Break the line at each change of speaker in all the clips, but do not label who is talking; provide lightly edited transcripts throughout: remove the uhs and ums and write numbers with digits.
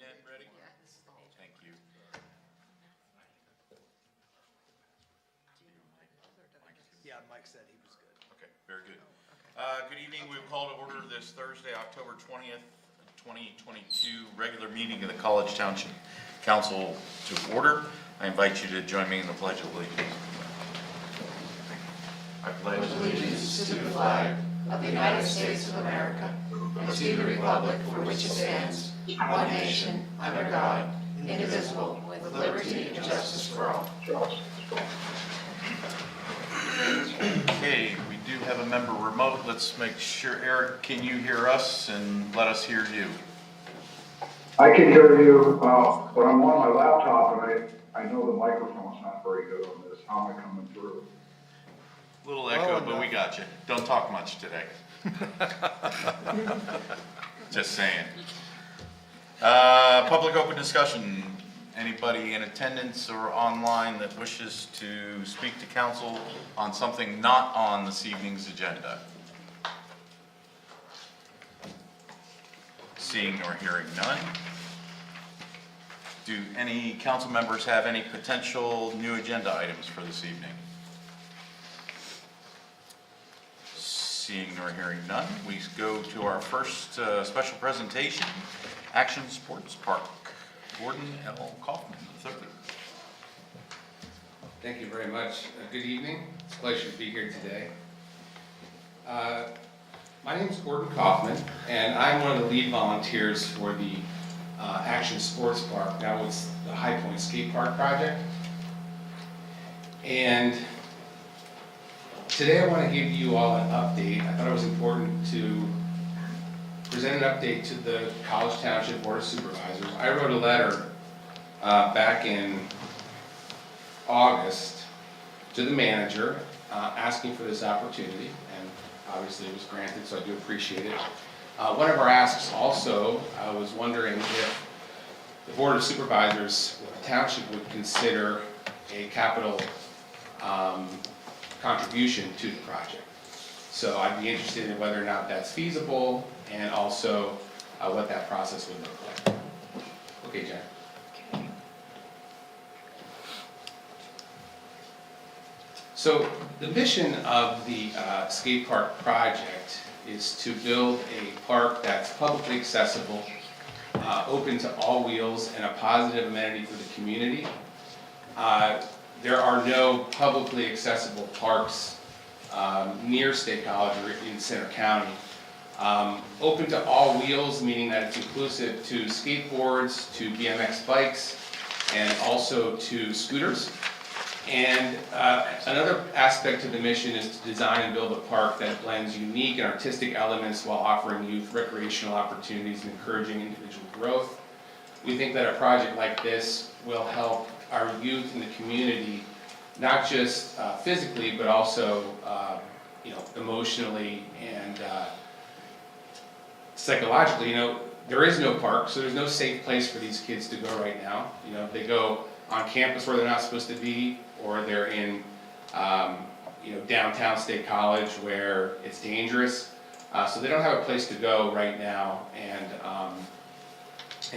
Net ready? Thank you.
Yeah, Mike said he was good.
Okay, very good. Good evening. We will call to order this Thursday, October 20th, 2022 regular meeting of the College Township Council to order. I invite you to join me in the Pledge of Allegiance. I pledge
Allegiance to the flag of the United States of America and to the republic for which it stands, one nation, under God, indivisible, with liberty and justice for all.
Okay, we do have a member remote. Let's make sure, Eric, can you hear us and let us hear you?
I can hear you, but I'm on my laptop and I know the microphone's not very good on this. How am I coming through?
Little echo, but we got you. Don't talk much today. Just saying. Public open discussion. Anybody in attendance or online that wishes to speak to council on something not on this evening's agenda? Seeing or hearing none. Do any council members have any potential new agenda items for this evening? Seeing or hearing none, we go to our first special presentation, Action Sports Park. Gordon L. Kaufman III.
Thank you very much. Good evening. It's a pleasure to be here today. My name is Gordon Kaufman, and I'm one of the lead volunteers for the Action Sports Park. Now it's the High Point Skate Park project. And today I want to give you all an update. I thought it was important to present an update to the College Township Board of Supervisors. I wrote a letter back in August to the manager asking for this opportunity, and obviously it was granted, so I do appreciate it. One of our asks also, I was wondering if the Board of Supervisors of the Township would consider a capital contribution to the project. So I'd be interested in whether or not that's feasible, and also what that process would look like. Okay, Jen. So the mission of the skate park project is to build a park that's publicly accessible, open to all wheels, and a positive amenity for the community. There are no publicly accessible parks near State College or in Center County. Open to all wheels, meaning that it's inclusive to skateboards, to BMX bikes, and also to scooters. And another aspect of the mission is to design and build a park that blends unique and artistic elements while offering youth recreational opportunities and encouraging individual growth. We think that a project like this will help our youth in the community, not just physically, but also emotionally and psychologically. There is no park, so there's no safe place for these kids to go right now. They go on campus where they're not supposed to be, or they're in downtown State College where it's dangerous. So they don't have a place to go right now and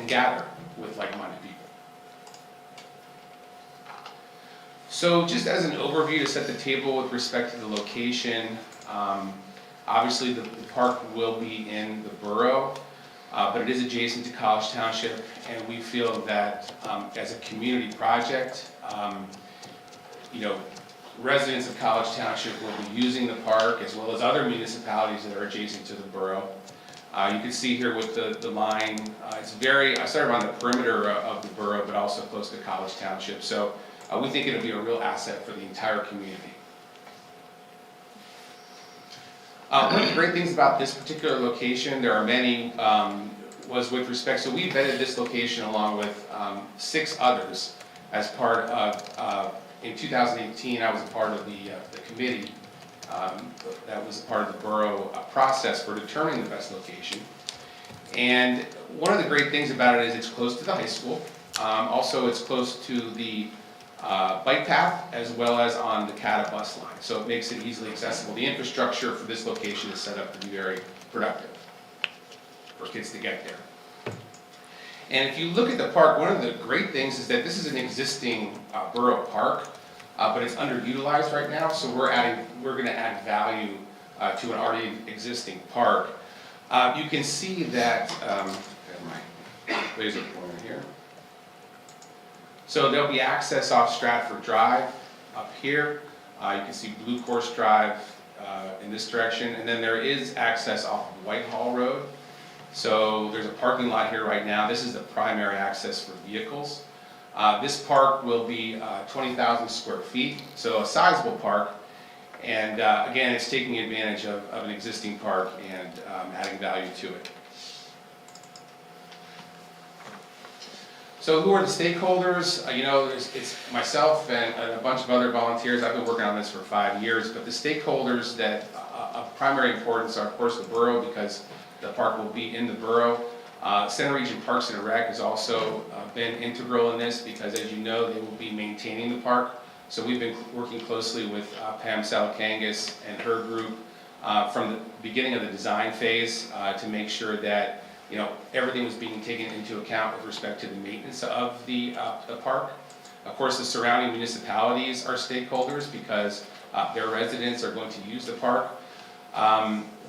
gather with like-minded people. So just as an overview to set the table with respect to the location, obviously the park will be in the borough, but it is adjacent to College Township, and we feel that as a community project, residents of College Township will be using the park as well as other municipalities that are adjacent to the borough. You can see here with the line, I started on the perimeter of the borough, but also close to College Township. So we think it'll be a real asset for the entire community. One of the great things about this particular location, there are many, was with respect, so we vetted this location along with 6 others as part of, in 2018, I was a part of the committee that was a part of the borough process for determining the best location. And one of the great things about it is it's close to the high school. Also, it's close to the bike path as well as on the CATA bus line. So it makes it easily accessible. The infrastructure for this location is set up to be very productive for kids to get there. And if you look at the park, one of the great things is that this is an existing borough park, but it's underutilized right now, so we're gonna add value to an already existing park. You can see that, I have my laser pointer here. So there'll be access off Stratford Drive up here. You can see Blue Course Drive in this direction, and then there is access off Whitehall Road. So there's a parking lot here right now. This is the primary access for vehicles. This park will be 20,000 square feet, so a sizable park. And again, it's taking advantage of an existing park and adding value to it. So who are the stakeholders? You know, it's myself and a bunch of other volunteers. I've been working on this for 5 years, but the stakeholders that of primary importance are, of course, the borough, because the park will be in the borough. Center Region Parks and Rec has also been integral in this, because as you know, they will be maintaining the park. So we've been working closely with Pam Salakangas and her group from the beginning of the design phase to make sure that, you know, everything was being taken into account with respect to the maintenance of the park. Of course, the surrounding municipalities are stakeholders, because their residents are going to use the park.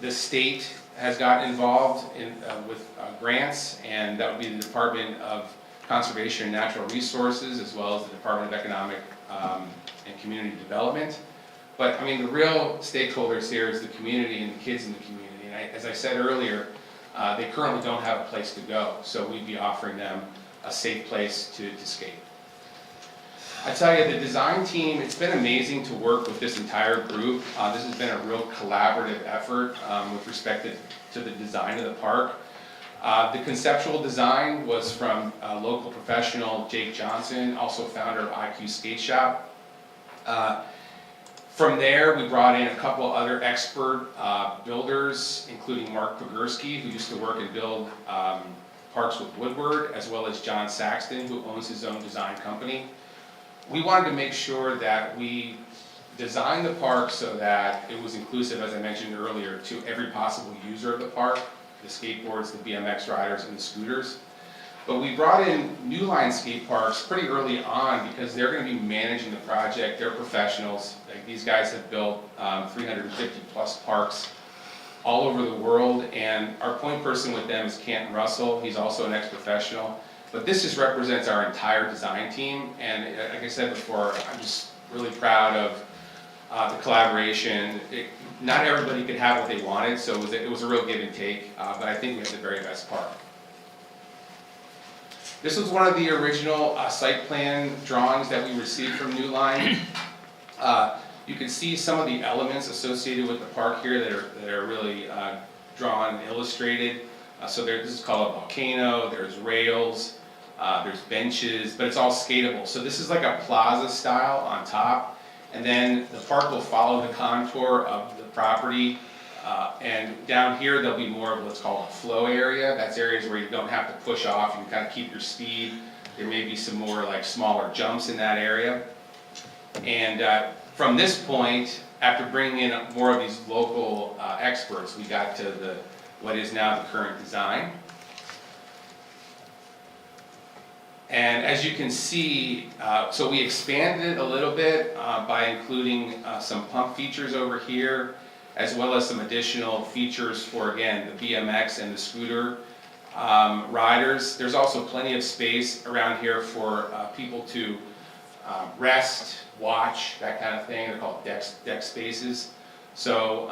The state has gotten involved with grants, and that would be the Department of Conservation and Natural Resources, as well as the Department of Economic and Community Development. But I mean, the real stakeholders here is the community and the kids in the community. And as I said earlier, they currently don't have a place to go, so we'd be offering them a safe place to skate. I tell you, the design team, it's been amazing to work with this entire group. This has been a real collaborative effort with respect to the design of the park. The conceptual design was from local professional Jake Johnson, also founder of IQ Skate Shop. From there, we brought in a couple other expert builders, including Mark Pogorski, who used to work and build parks with Woodward, as well as John Saxton, who owns his own design company. We wanted to make sure that we designed the park so that it was inclusive, as I mentioned earlier, to every possible user of the park, the skateboards, the BMX riders, and the scooters. But we brought in New Line skate parks pretty early on, because they're going to be managing the project. They're professionals. Like, these guys have built 350 plus parks all over the world, and our point person with them is Canton Russell. He's also an ex-professional. But this just represents our entire design team, and like I said before, I'm just really proud of the collaboration. Not everybody could have what they wanted, so it was a real give and take, but I think we have the very best park. This was one of the original site plan drawings that we received from New Line. You can see some of the elements associated with the park here that are really drawn and illustrated. So this is called a volcano, there's rails, there's benches, but it's all skatable. So this is like a plaza style on top, and then the park will follow the contour of the property. And down here, there'll be more of what's called a flow area. That's areas where you don't have to push off, you can kind of keep your speed. There may be some more like smaller jumps in that area. And from this point, after bringing in more of these local experts, we got to what is now the current design. And as you can see, so we expanded it a little bit by including some pump features over here, as well as some additional features for, again, the BMX and the scooter riders. There's also plenty of space around here for people to rest, watch, that kind of thing. They're called deck spaces. So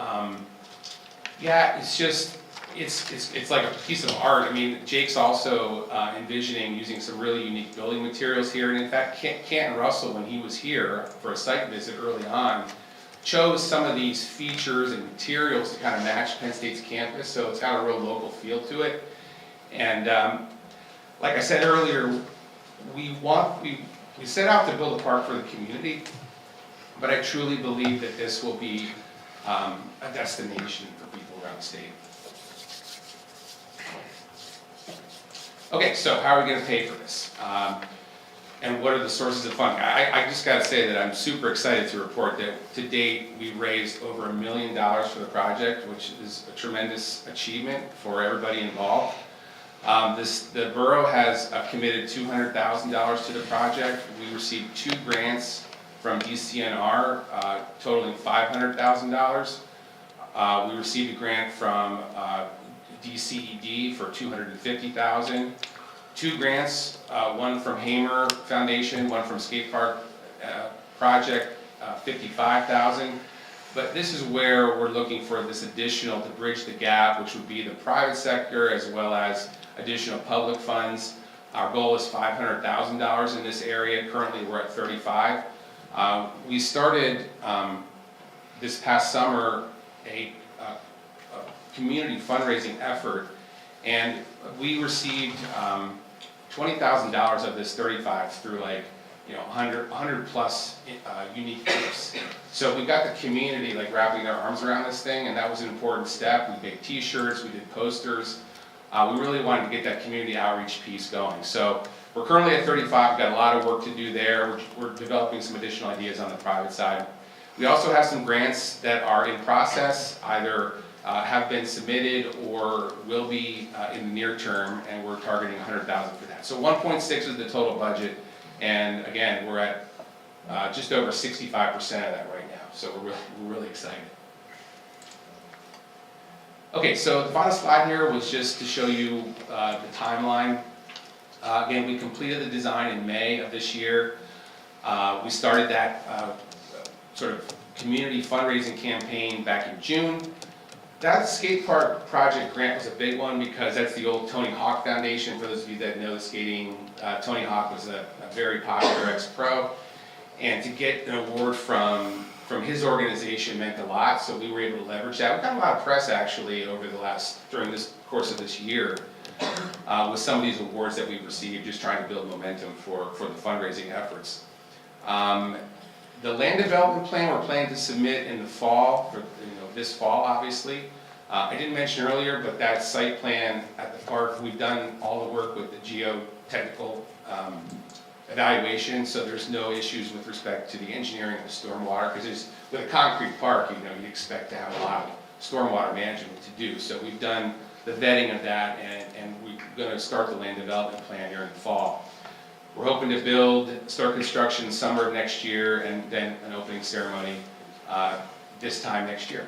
yeah, it's just, it's like a piece of art. I mean, Jake's also envisioning using some really unique building materials here. And in fact, Canton Russell, when he was here for a site visit early on, chose some of these features and materials to kind of match Penn State's campus, so it's got a real local feel to it. And like I said earlier, we set out to build a park for the community, but I truly believe that this will be a destination for people around the state. Okay, so how are we going to pay for this? And what are the sources of funding? I just got to say that I'm super excited to report that to date we've raised over $1 million for the project, which is a tremendous achievement for everybody involved. The borough has committed $200,000 to the project. We received 2 grants from DCNR totaling $500,000. We received a grant from DCED for $250,000. 2 grants, one from Hamer Foundation, one from Skate Park Project, $55,000. But this is where we're looking for this additional to bridge the gap, which would be the private sector as well as additional public funds. Our goal is $500,000 in this area. Currently, we're at $35,000. We started this past summer a community fundraising effort, and we received $20,000 of this $35,000 through 100 plus unique gifts. So we got the community wrapping their arms around this thing, and that was an important step. We made T-shirts, we did posters. We really wanted to get that community outreach piece going. So we're currently at 35. We've got a lot of work to do there. We're developing some additional ideas on the private side. We also have some grants that are in process, either have been submitted or will be in the near term, and we're targeting $100,000 for that. So 1.6 is the total budget, and again, we're at just over 65% of that right now. So we're really excited. Okay, so the final slide here was just to show you the timeline. Again, we completed the design in May of this year. We started that sort of community fundraising campaign back in June. That skate park project grant was a big one because that's the old Tony Hawk Foundation. For those of you that know skating, Tony Hawk was a very popular ex-pro, and to get an award from his organization meant a lot, so we were able to leverage that. We got a lot of press actually during this course of this year with some of these awards that we've received, just trying to build momentum for the fundraising efforts. The land development plan we're planning to submit in the fall, this fall obviously. I didn't mention earlier, but that site plan at the park, we've done all the work with the geotechnical evaluation, so there's no issues with respect to the engineering of the stormwater, because with a concrete park, you expect to have a lot of stormwater management to do. So we've done the vetting of that, and we're going to start the land development plan here in the fall. We're hoping to start construction summer of next year, and then an opening ceremony this time next year.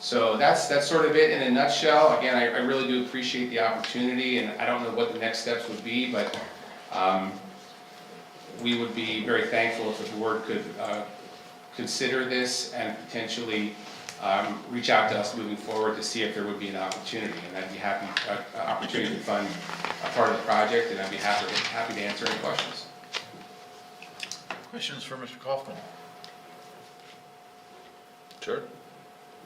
So that's sort of it in a nutshell. Again, I really do appreciate the opportunity, and I don't know what the next steps would be, but we would be very thankful if the board could consider this and potentially reach out to us moving forward to see if there would be an opportunity, and I'd be happy opportunity to fund a part of the project, and I'd be happy to answer any questions.
Questions for Mr. Kaufman?
Sure.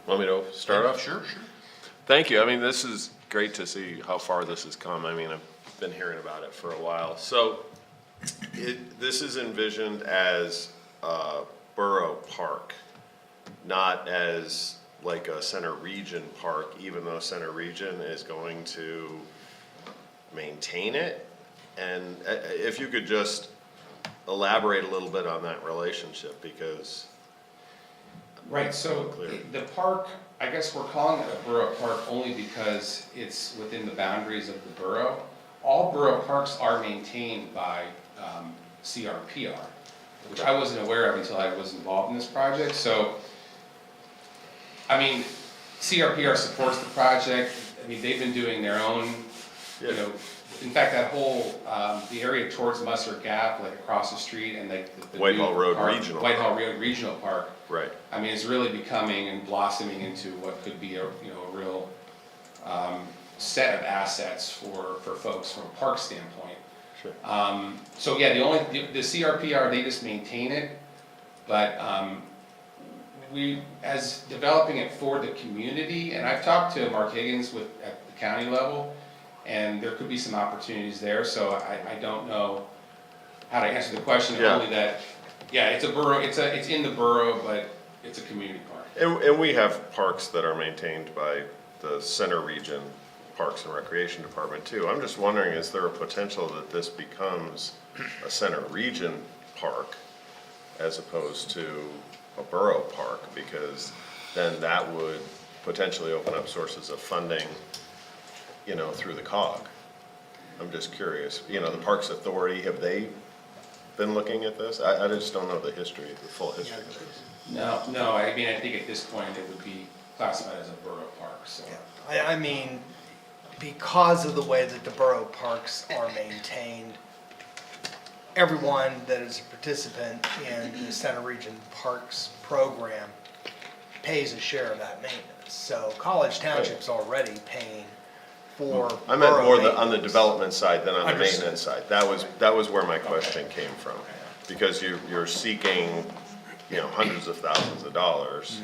Want me to start off?
Sure.
Thank you. I mean, this is great to see how far this has come. I mean, I've been hearing about it for a while. So this is envisioned as a borough park, not as like a center region park, even though center region is going to maintain it. And if you could just elaborate a little bit on that relationship, because
Right, so the park, I guess we're calling it a borough park only because it's within the boundaries of the borough. All borough parks are maintained by CRPR, which I wasn't aware of until I was involved in this project. So, I mean, CRPR supports the project. I mean, they've been doing their own, in fact, that whole, the area towards Musser Gap, like across the street, and the
Whitehall
new
Road
park,
Regional
Whitehall
Park.
Road Regional Park.
Right.
I mean, it's really becoming and blossoming into what could be a real set of assets for folks from a park standpoint.
Sure.
So yeah, the CRPR, they just maintain it, but we, as developing it for the community, and I've talked to Mark Higgins at the county level, and there could be some opportunities there, so I don't know how to answer the question,
Yeah.
only that, yeah, it's a borough, it's in the borough, but it's a community park.
And we have parks that are maintained by the center region Parks and Recreation Department too. I'm just wondering, is there a potential that this becomes a center region park as opposed to a borough park? Because then that would potentially open up sources of funding, through the COG. I'm just curious. You know, the Parks Authority, have they been looking at this? I just don't know the history, the full history of this.
No, I mean, I think at this point it would be classified as a borough park, so.
I mean, because of the way that the borough parks are maintained, everyone that is a participant in the Center Region Parks program pays a share of that maintenance. So College Township's already paying for
I meant
borough
more on the
maintenance.
development side than on the
Understood.
maintenance side. That was where my question came from. Because you're seeking, you know, hundreds of thousands of dollars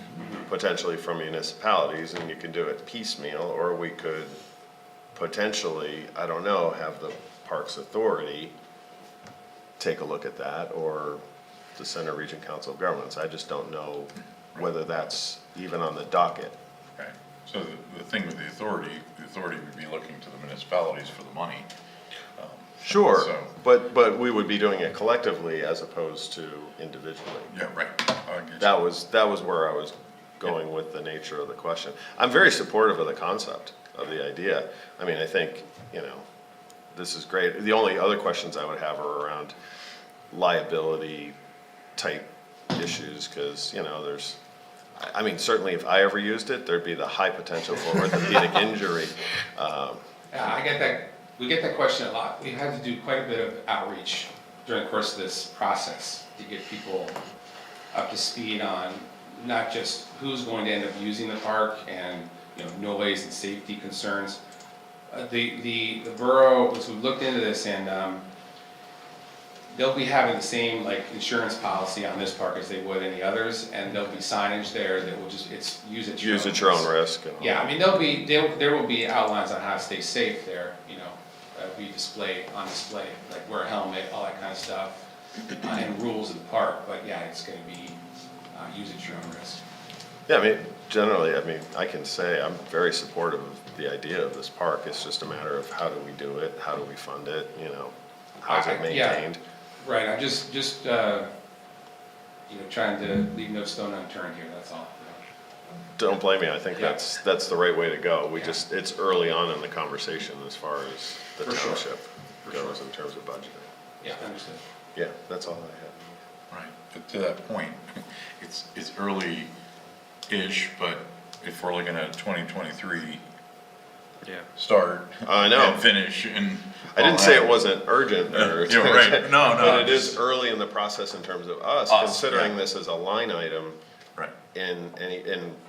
potentially from municipalities, and you can do it piecemeal, or we could potentially, I don't know, have the Parks Authority take a look at that, or the Center Region Council of Governments. I just don't know whether that's even on the docket.
Okay, so the thing with the authority would be looking to the municipalities for the money.
Sure,
So-
but we would be doing it collectively as opposed to individually.
Yeah, right. I get you.
That was where I was going with the nature of the question. I'm very supportive of the concept, of the idea. I mean, I think, you know, this is great. The only other questions I would have are around liability type issues, because, you know, I mean, certainly if I ever used it, there'd be the high potential for orthopedic injury.
Yeah, I get that, we get that question a lot. We've had to do quite a bit of outreach during the course of this process to get people up to speed on not just who's going to end up using the park and, you know, noise and safety concerns. The borough, so we've looked into this, and they'll be having the same like insurance policy on this park as they would any others, and there'll be signage there that will just, it's use at your own
Use at your own risk. And all.
Yeah, I mean, there will be outlines on how to stay safe there, you know, be on display, like wear a helmet, all that kind of stuff, and rules of the park, but yeah, it's gonna be, use at your own risk.
Yeah, I mean, generally, I mean, I can say I'm very supportive of the idea of this park. It's just a matter of how do we do it, how do we fund it, you know, how's it
Yeah.
maintained?
Right, I'm just, you know, trying to leave no stone unturned here, that's all.
Don't blame me, I think
Yeah.
that's the right way to go.
Yeah.
It's early on in the conversation as far as the
For sure.
township
For
goes
sure.
in terms of budgeting.
Yeah, understood.
Yeah, that's all I
Right, but to that point, it's early-ish, but if we're looking at 2023 start.
I know.
And finish and.
have. I didn't say it wasn't urgent or.
Yeah, right, no,
But it
just-
is early in the process in terms of us,
Us,
considering
yeah.
this as a line item.
Right,
And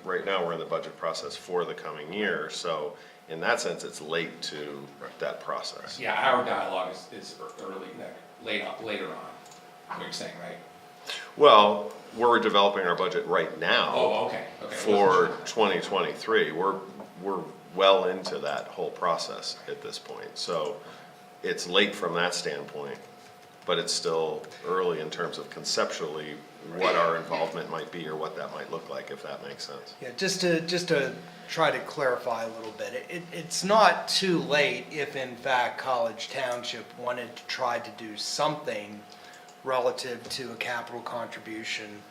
right now, we're in the budget process for the coming year, so in that sense, it's late to that process.
Yeah, our dialogue is early, later on, what you're saying, right?
Well, we're developing our budget right now
Oh, okay.
for 2023. We're well into that whole process at this point, so it's late from that standpoint, but it's still early in terms of conceptually what our involvement might be or what that might look like, if that makes sense.
Yeah, just to try to clarify a little bit, it's not too late if in fact College Township wanted to try to do something relative to a capital contribution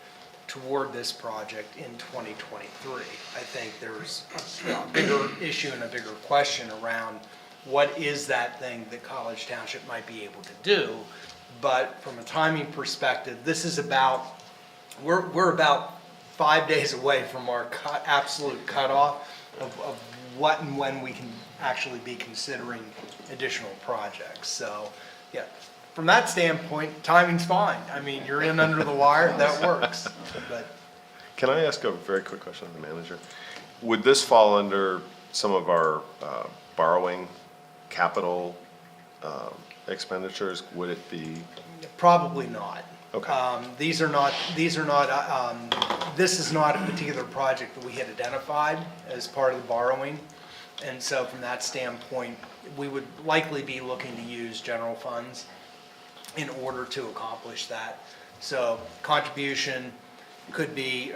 toward this project in 2023. I think there's a bigger issue and a bigger question around what is that thing that College Township might be able to do. But from a timing perspective, this is about, we're about 5 days away from our absolute cutoff of what and when we can actually be considering additional projects. So, yeah, from that standpoint, timing's fine. I mean, you're in under the wire, that works. But
Can I ask a very quick question of the manager? Would this fall under some of our borrowing capital expenditures? Would it be?
probably not.
Okay.
This is not a particular project that we had identified as part of the borrowing. And so from that standpoint, we would likely be looking to use general funds in order to accomplish that. So contribution could be,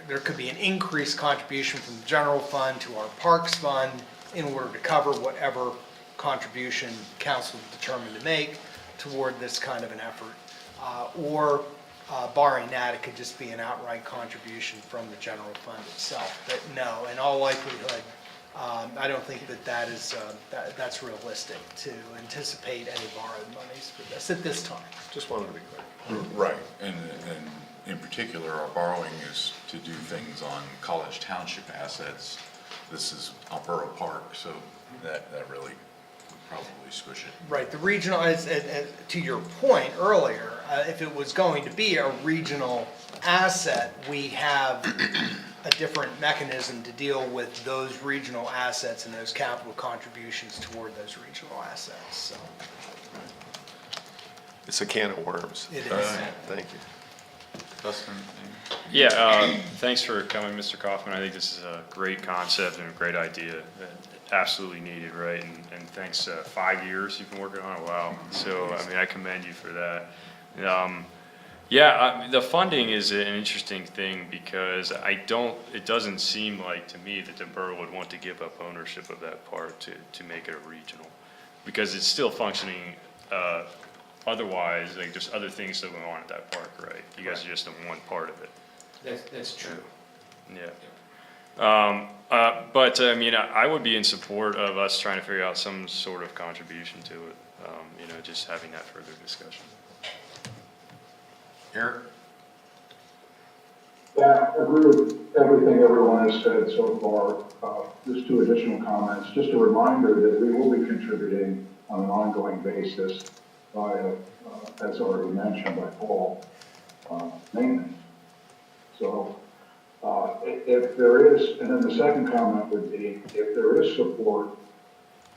there could be an increased contribution from the general fund to our parks fund in order to cover whatever contribution council determined to make toward this kind of an effort. Or barring that, it could just be an outright contribution from the general fund itself. But no, in all likelihood, I don't think that is, that's realistic to anticipate any borrowed monies for this at this time.
Just wanted to be clear.
Right, and in particular, our borrowing is to do things on College Township assets. This is on Borough Park, so that really would probably squish it.
Right, the regional, to your point earlier, if it was going to be a regional asset, we have a different mechanism to deal with those regional assets and those capital contributions toward those regional assets, so
It's a can of worms.
it is.
Thank you.
Dustin?
Yeah, thanks for coming, Mr. Kaufman. I think this is a great concept and a great idea, absolutely needed, right? And thanks, 5 years you've been working on it, wow. So, I mean, I commend you for that. The funding is an interesting thing because it doesn't seem like to me that the borough would want to give up ownership of that park to make it a regional. Because it's still functioning, otherwise, like there's other things that go on at that park, right? You guys are just in one part of it.
That's true.
Yeah. But I mean, I would be in support of us trying to figure out some sort of contribution to it, just having that further discussion.
Eric?
Yeah, I agree with everything everyone has said so far. Just two additional comments. Just a reminder that we will be contributing on an ongoing basis by, as already mentioned by Paul, maintenance. So if there is, and then the second comment would be, if there is support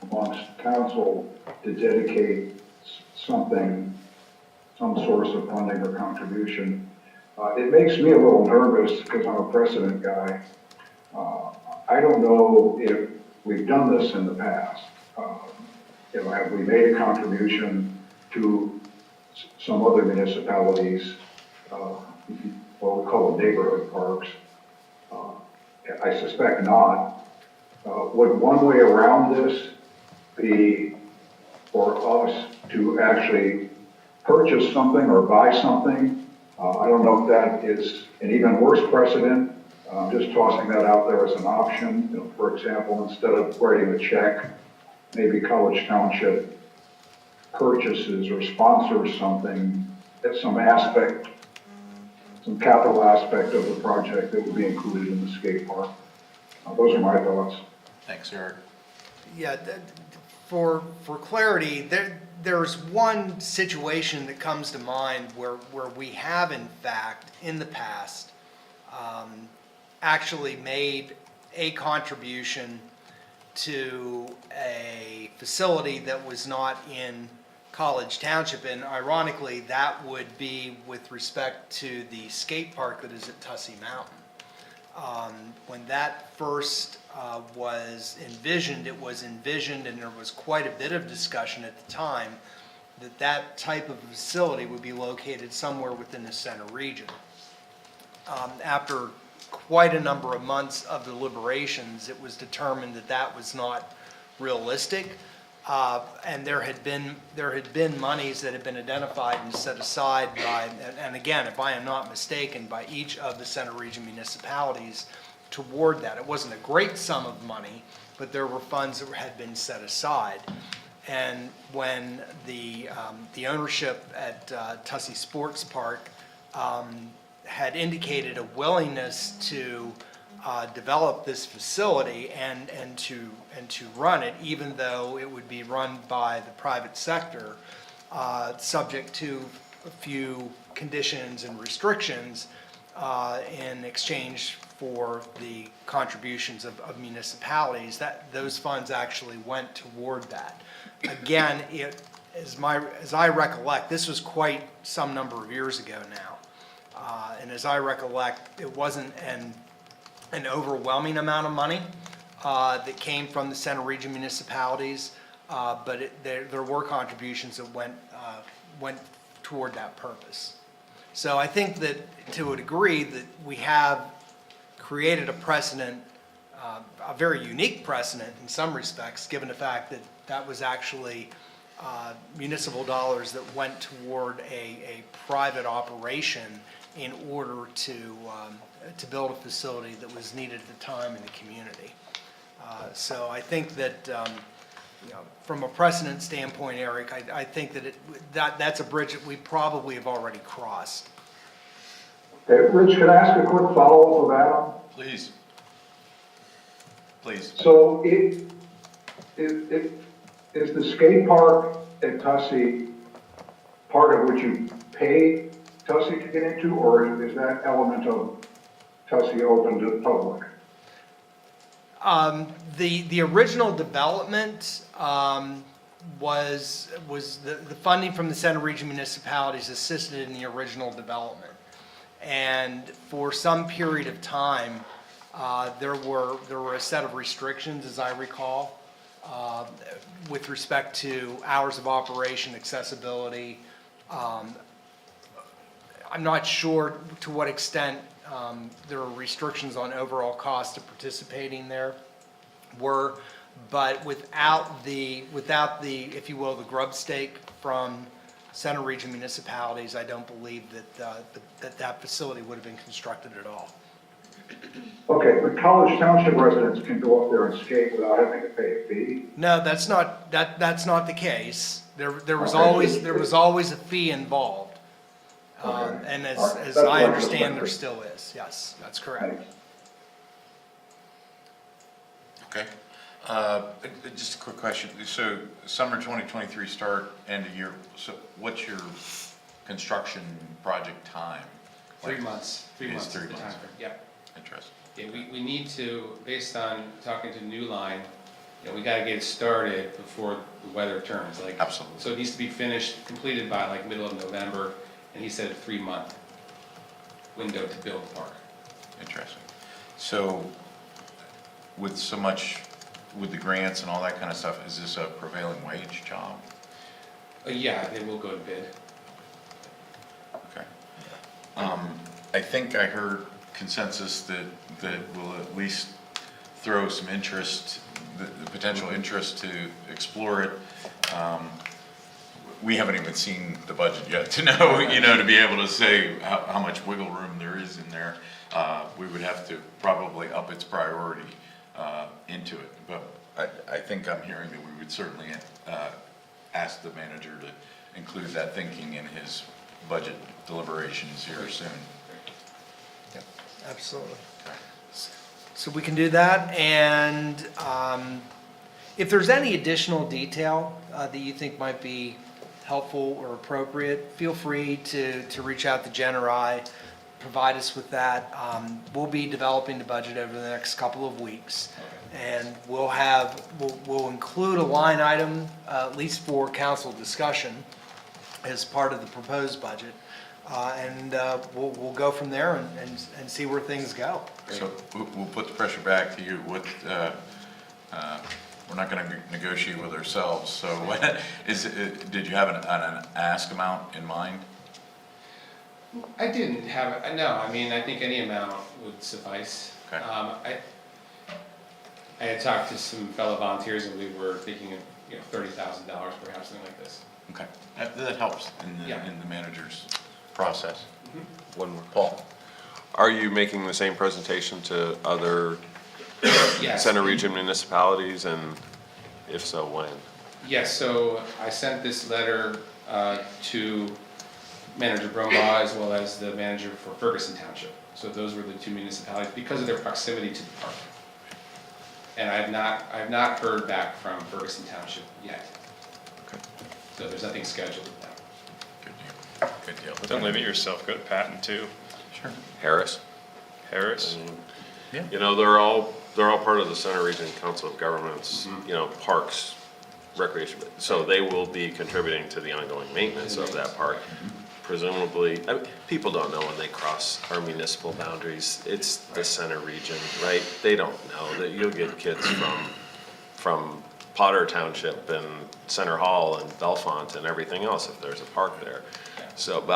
amongst council to dedicate something, some source of funding or contribution, it makes me a little nervous because I'm a precedent guy. I don't know if we've done this in the past. Have we made a contribution to some other municipalities, what we call neighborhood parks? I suspect not. Would one way around this be for us to actually purchase something or buy something? I don't know if that is an even worse precedent. I'm just tossing that out there as an option. For example, instead of writing a check, maybe College Township purchases or sponsors something at some aspect, some capital aspect of the project that would be included in the skate park. Those are my thoughts.
Thanks, Eric.
Yeah, for clarity, there's one situation that comes to mind where we have in fact, in the past, actually made a contribution to a facility that was not in College Township, and ironically, that would be with respect to the skate park that is at Tussey Mountain. When that first was envisioned, it was envisioned, and there was quite a bit of discussion at the time, that type of facility would be located somewhere within the center region. After quite a number of months of deliberations, it was determined that that was not realistic. And there had been monies that had been identified and set aside by, and again, if I am not mistaken, by each of the center region municipalities toward that. It wasn't a great sum of money, but there were funds that had been set aside. And when the ownership at Tussey Sports Park had indicated a willingness to develop this facility and to run it, even though it would be run by the private sector, subject to a few conditions and restrictions in exchange for the contributions of municipalities, that those funds actually went toward that. Again, as I recollect, this was quite some number of years ago now. And as I recollect, it wasn't an overwhelming amount of money that came from the center region municipalities, but there were contributions that went toward that purpose. So I think that to a degree that we have created a precedent, a very unique precedent in some respects, given the fact that that was actually municipal dollars that went toward a private operation in order to build a facility that was needed at the time in the community. So I think that, from a precedent standpoint, Eric, I think that that's a bridge that we probably have already crossed.
Okay, Rich, can I ask a quick follow-up of Adam?
Please. Please.
So is the skate park at Tussey part of which you pay Tussey to get into, or is that element of Tussey open to the public?
The original development was the funding from the Center Region municipalities assisted in the original development. And for some period of time, there were a set of restrictions, as I recall, with respect to hours of operation, accessibility. I'm not sure to what extent there are restrictions on overall cost of participating there but without the, if you will, the grub stake from Center Region municipalities, I don't believe that facility would have been constructed at all.
Okay, but College Township residents can go up there and skate without having to pay a fee?
No, that's not the case. There was
Okay.
always a fee involved.
Okay.
And
All right.
as
That's
I
my
understand, there
perspective.
still is. Yes, that's correct.
Thanks.
Okay. Just a quick question. So summer 2023 start, end of year, so what's your construction project time?
3 months, 3
It is
months is
3
the
months.
time frame. Yep.
Interesting.
Yeah, we need to, based on talking to New Line, we gotta get it started before the weather turns, like.
Absolutely.
So it needs to be finished, completed by like middle of November, and he said a 3-month window to build the park.
Interesting. So with so much, with the grants and all that kind of stuff, is this a prevailing wage job?
Yeah, they will go to bid.
Okay. I think I heard consensus that will at least throw some interest, the potential interest to explore it. We haven't even seen the budget yet to know, to be able to say how much wiggle room there is in there. We would have to probably up its priority into it. But I think I'm hearing that we would certainly ask the manager to include that thinking in his budget deliberations here soon.
Yep, absolutely. So we can do that, and if there's any additional detail that you think might be helpful or appropriate, feel free to reach out to Jen or I, provide us with that. We'll be developing the budget over the next couple of weeks, and we'll include a line item, at least for council discussion, as part of the proposed budget. And we'll go from there and see where things go.
So we'll put the pressure back to you. We're not going to negotiate with ourselves, so did you have an ask amount in mind?
I didn't have, no, I mean, I think any amount would suffice.
Okay.
I had talked to some fellow volunteers and we were thinking of, $30,000 perhaps, something like this.
Okay, that helps
Yeah.
in the manager's process.
One more.
Paul?
Are you making the same presentation to other
Yes.
Center Region municipalities, and if so, when?
Yes, so I sent this letter to Manager Brumbaugh as well as the manager for Ferguson Township. So those were the two municipalities because of their proximity to the park. And I have not heard back from Ferguson Township yet.
Okay.
So there's nothing scheduled with them.
Good deal.
Don't limit yourself, go to Patton too.
Sure.
Harris?
Harris,
Yeah.
They're all part of the Center Region Council of Governments, parks, recreation. So they will be contributing to the ongoing maintenance of that park. Presumably, people don't know when they cross our municipal boundaries. It's the Center Region, right? They don't know that you'll get kids from Potter Township and Center Hall and Bellefonte and everything else if there's a park there. So, but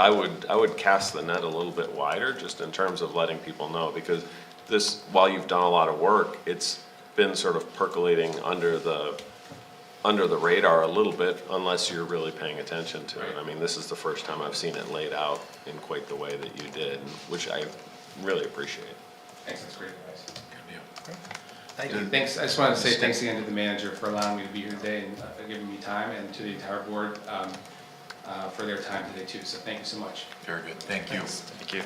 I would cast the net a little bit wider just in terms of letting people know, because this, while you've done a lot of work, it's been sort of percolating under the radar a little bit unless you're really paying attention to it. I mean, this is the first time I've seen it laid out in quite the way that you did, which I really appreciate.
Thanks, that's great advice.
Good deal.
Thank you.
Thanks, I just wanted to say thanks again to the manager for allowing me to be here today and giving me time, and to the entire board for their time today too, so thank you so much.
Very good, thank you.
Thank you.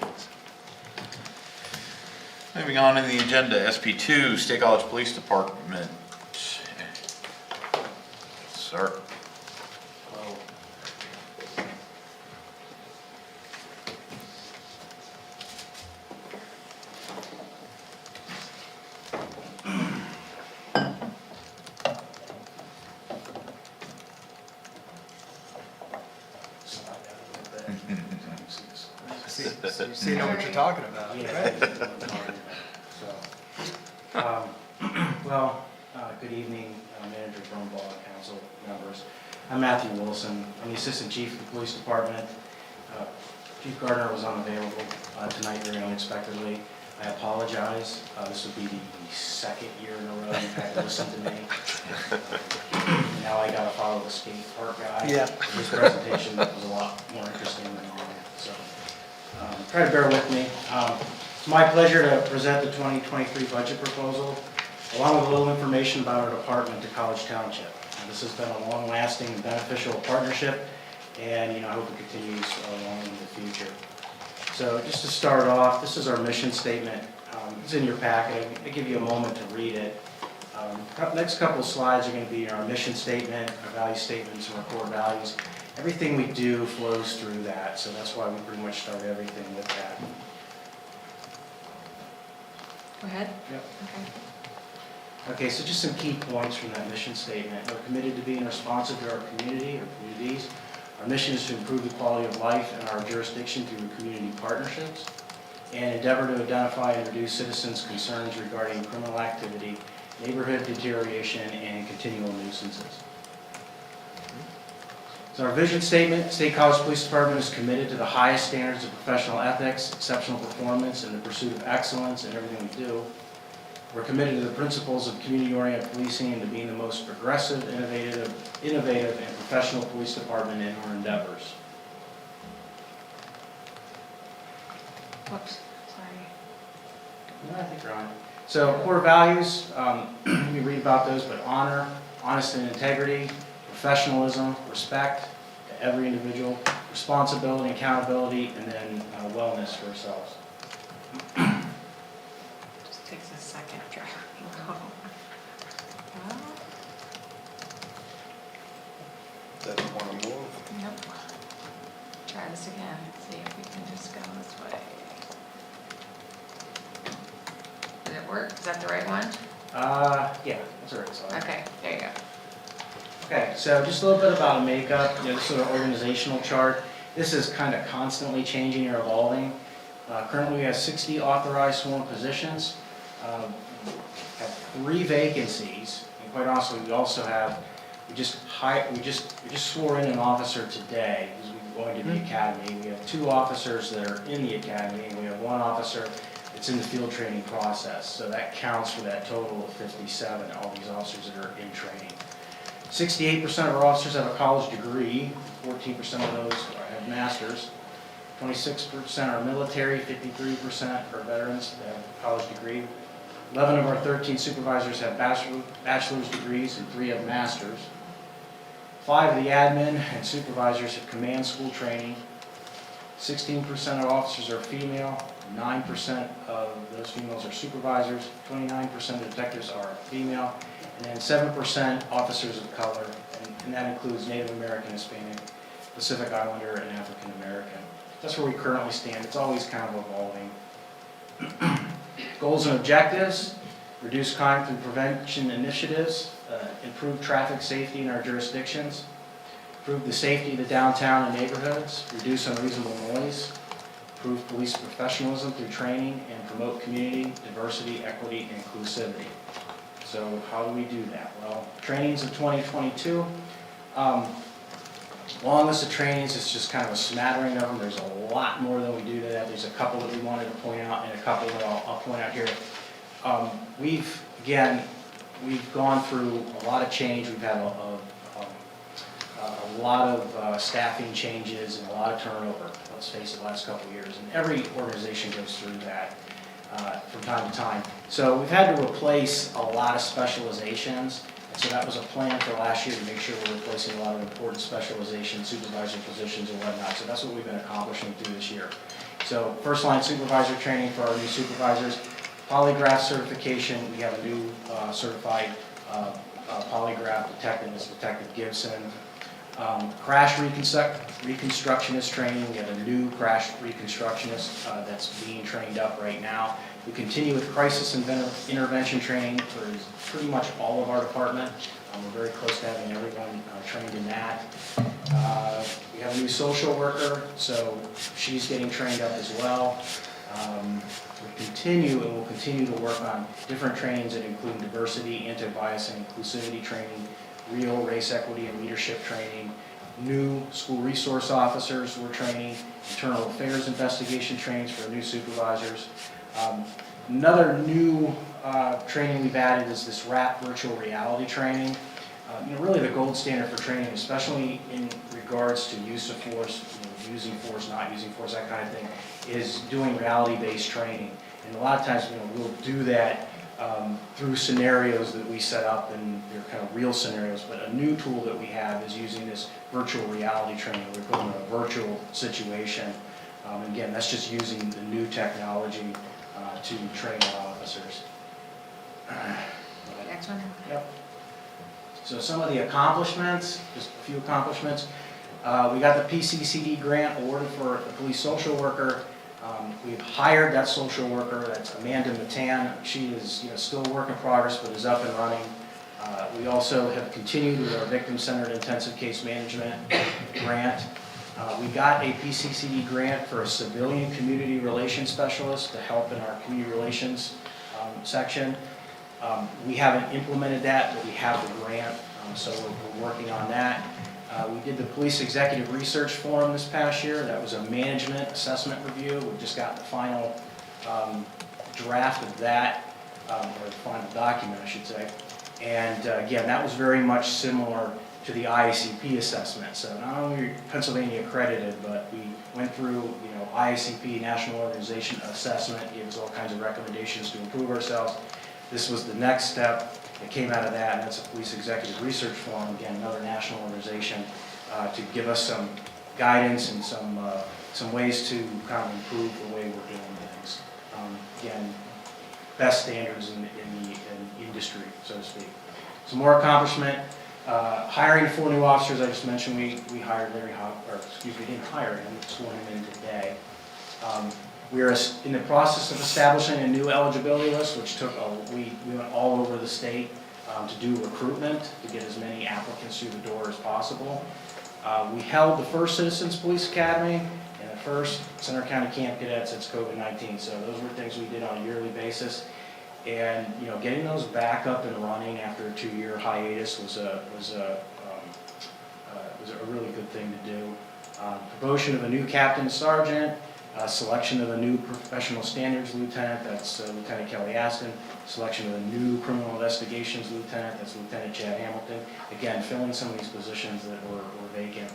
Moving on in the agenda, SP2, State College Police Department. Sir.
See, know what you're talking about.
Good evening, Manager Brumbaugh, council members. I'm Matthew Wilson. I'm the Assistant Chief of the Police Department. Chief Gardner was unavailable tonight very unexpectedly. I apologize. This will be the second year in a row you've had to listen to me. Now I gotta follow the skate park guy.
Yeah.
His presentation was a lot more interesting than mine, so try to bear with me. It's my pleasure to present the 2023 budget proposal, along with a little information about our department to College Township. This has been a long-lasting and beneficial partnership, and I hope it continues along in the future. So just to start off, this is our mission statement. It's in your packet. I'll give you a moment to read it. Next couple of slides are going to be our mission statement, our value statements, and our core values. Everything we do flows through that, so that's why we pretty much start everything with that.
Go ahead.
Yep.
Okay.
Okay, so just some key points from that mission statement. We're committed to being responsive to our community, or communities. Our mission is to improve the quality of life in our jurisdiction through community partnerships, and endeavor to identify and reduce citizens' concerns regarding criminal activity, neighborhood deterioration, and continual nuisances. So our vision statement: State College Police Department is committed to the highest standards of professional ethics, exceptional performance, and the pursuit of excellence in everything we do. We're committed to the principles of community-oriented policing and to being the most progressive, innovative, and professional police department in our endeavors.
Whoops, sorry.
No, I think you're on. So core values, we read about those, but honor, honesty and integrity, professionalism, respect to every individual, responsibility, accountability, and then wellness for ourselves.
Just takes a second. Well,
Doesn't want to move.
yep. Try this again. See if we can just go this way. Did it work? Is that the right one?
Yeah, that's all right. So
Okay, there you go.
Okay, so just a little bit about makeup, this is our organizational chart. This is kind of constantly changing or evolving. Currently, we have 60 authorized sworn positions, have 3 vacancies, and quite honestly, we also have, we just swore in an officer today, because we're going to the academy. We have 2 officers that are in the academy, and we have 1 officer that's in the field training process. So that counts for that total of 57, all these officers that are in training. 68% of our officers have a college degree, 14% of those have masters. 26% are military, 53% are veterans that have a college degree. 11 of our 13 supervisors have bachelor's degrees and 3 have masters. 5 of the admin and supervisors have command school training. 16% of officers are female, 9% of those females are supervisors, 29% of detectives are female, and then 7% officers of color, and that includes Native American, Hispanic, Pacific Islander, and African American. That's where we currently stand. It's always kind of evolving. Goals and objectives: reduce crime through prevention initiatives, improve traffic safety in our jurisdictions, improve the safety of the downtown and neighborhoods, reduce unreasonable noise, improve police professionalism through training, and promote community, diversity, equity, and inclusivity. So how do we do that? Well, trainings of 2022. Long list of trainings, it's just kind of a smattering of them. There's a lot more than we do to that. There's a couple that we wanted to point out and a couple that I'll point out here. We've gone through a lot of change. We've had a lot of staffing changes and a lot of turnover, let's face it, the last couple of years. And every organization goes through that from time to time. So we've had to replace a lot of specializations, and so that was a plan for last year to make sure we're replacing a lot of important specialization supervisor positions and whatnot. So that's what we've been accomplishing through this year. So first line supervisor training for our new supervisors, polygraph certification, we have a new certified polygraph detective, is Detective Gibson. Crash reconstructionist training, we have a new crash reconstructionist that's being trained up right now. We continue with crisis intervention training for pretty much all of our department. We're very close to having everyone trained in that. We have a new social worker, so she's getting trained up as well. We continue and will continue to work on different trainings that include diversity, anti-bias, and inclusivity training, real race equity and leadership training, new school resource officers we're training, internal affairs investigation trainings for new supervisors. Another new training we've added is this RAP virtual reality training. Really the gold standard for training, especially in regards to use of force, using force, not using force, that kind of thing, is doing reality-based training. And a lot of times, we'll do that through scenarios that we set up, and they're kind of real scenarios, but a new tool that we have is using this virtual reality training. We're putting in a virtual situation. Again, that's just using the new technology to train our officers.
Next one.
Yep. So some of the accomplishments, just a few accomplishments. We got the PCCD grant awarded for the police social worker. We've hired that social worker, that's Amanda Matan. She is still a work in progress, but is up and running. We also have continued with our victim-centered intensive case management grant. We got a PCCD grant for a civilian community relations specialist to help in our community relations section. We haven't implemented that, but we have the grant, so we're working on that. We did the police executive research forum this past year. That was a management assessment review. We've just got the final draft of that, or the final document, I should say. And again, that was very much similar to the IACP assessment. So not only are Pennsylvania accredited, but we went through, IACP, National Organization Assessment, gave us all kinds of recommendations to improve ourselves. This was the next step that came out of that, and that's a police executive research forum, again, another national organization, to give us some guidance and some ways to kind of improve the way we're doing things. Again, best standards in the industry, so to speak. Some more accomplishment. Hiring 4 new officers, I just mentioned we hired Larry we didn't hire him, we sworn him in today. We are in the process of establishing a new eligibility list, which took, we went all over the state to do recruitment, to get as many applicants through the door as possible. We held the first Citizens Police Academy and the first Center County Camp Cadet since COVID-19, so those were things we did on a yearly basis. And getting those back up and running after a 2-year hiatus was a really good thing to do. Promotion of a new captain sergeant, selection of a new professional standards lieutenant, that's Lieutenant Kelly Aston, selection of a new criminal investigations lieutenant, that's Lieutenant Chad Hamilton. Again, filling some of these positions that were vacant.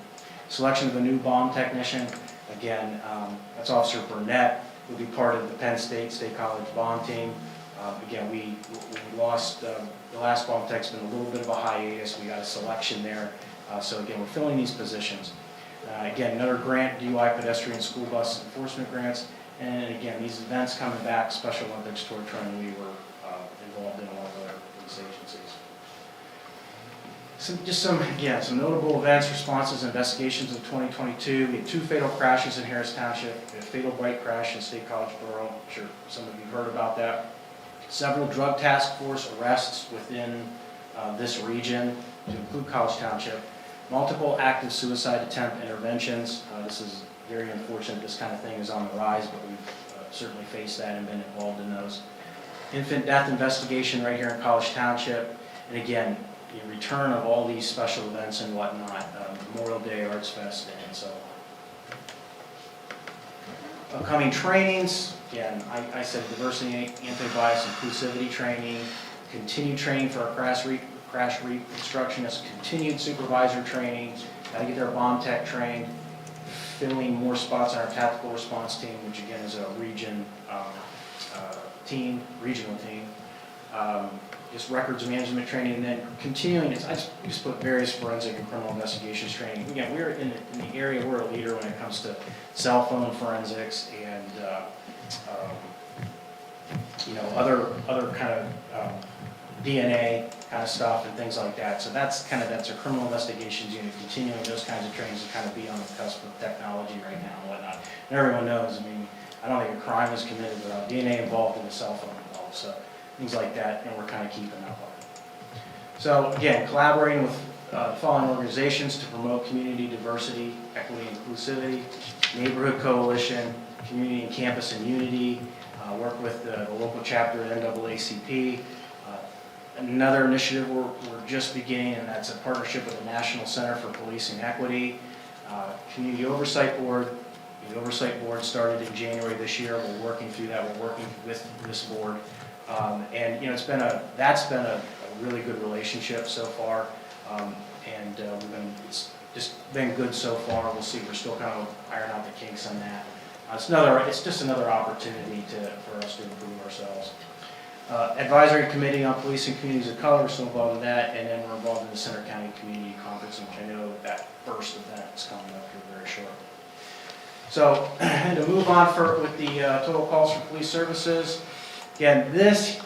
Selection of a new bomb technician, again, that's Officer Burnett, who will be part of the Penn State College bomb team. Again, we lost, the last bomb tech's been a little bit of a hiatus. We got a selection there. So again, we're filling these positions. Again, another grant, DUI pedestrian school bus enforcement grants. And again, these events coming back, Special Olympics, Tour Training, we were involved in all of these agencies. Some notable events, responses, investigations in 2022. We had 2 fatal crashes in Harris Township. We had a fatal bike crash in State College Borough. I'm sure some of you heard about that. Several drug task force arrests within this region, to include College Township. Multiple active suicide attempt interventions. This is very unfortunate. This kind of thing is on the rise, but we've certainly faced that and been involved in those. Infant death investigation right here in College Township. And again, the return of all these special events and whatnot, Memorial Day, Arts Fest, and so on. Upcoming trainings, again, I said diversity, anti-bias, inclusivity training, continued training for our crash reconstructionists, continued supervisor training, got to get our bomb tech trained, filling more spots on our tactical response team, which again is a region team, regional team. Just records management training, and then continuing, I just put various forensic and criminal investigations training. Again, we're in the area, we're a leader when it comes to cell phone forensics and, other kind of DNA kind of stuff and things like that. So that's our criminal investigations unit, continuing those kinds of trainings to kind of be on the cusp of technology right now and whatnot. And everyone knows, I don't think a crime is committed without DNA involved and a cell phone involved. So things like that, and we're kind of keeping up on it. So again, collaborating with the following organizations to promote community diversity, equity, and inclusivity, Neighborhood Coalition, Community and Campus and Unity, work with the local chapter at NAACP. Another initiative we're just beginning, and that's a partnership with the National Center for Policing Equity, Community Oversight Board. The Oversight Board started in January this year. We're working through that. We're working with this board. And that's been a really good relationship so far, it's just been good so far. We'll see. We're still kind of ironing out the kinks on that. It's just another opportunity for us to improve ourselves. Advisory Committee on Policing Communities of Color, we're still involved in that, and then we're involved in the Center County Community Conference, which I know that first event is coming up here very short. So, and to move on with the total calls for police services. Again, this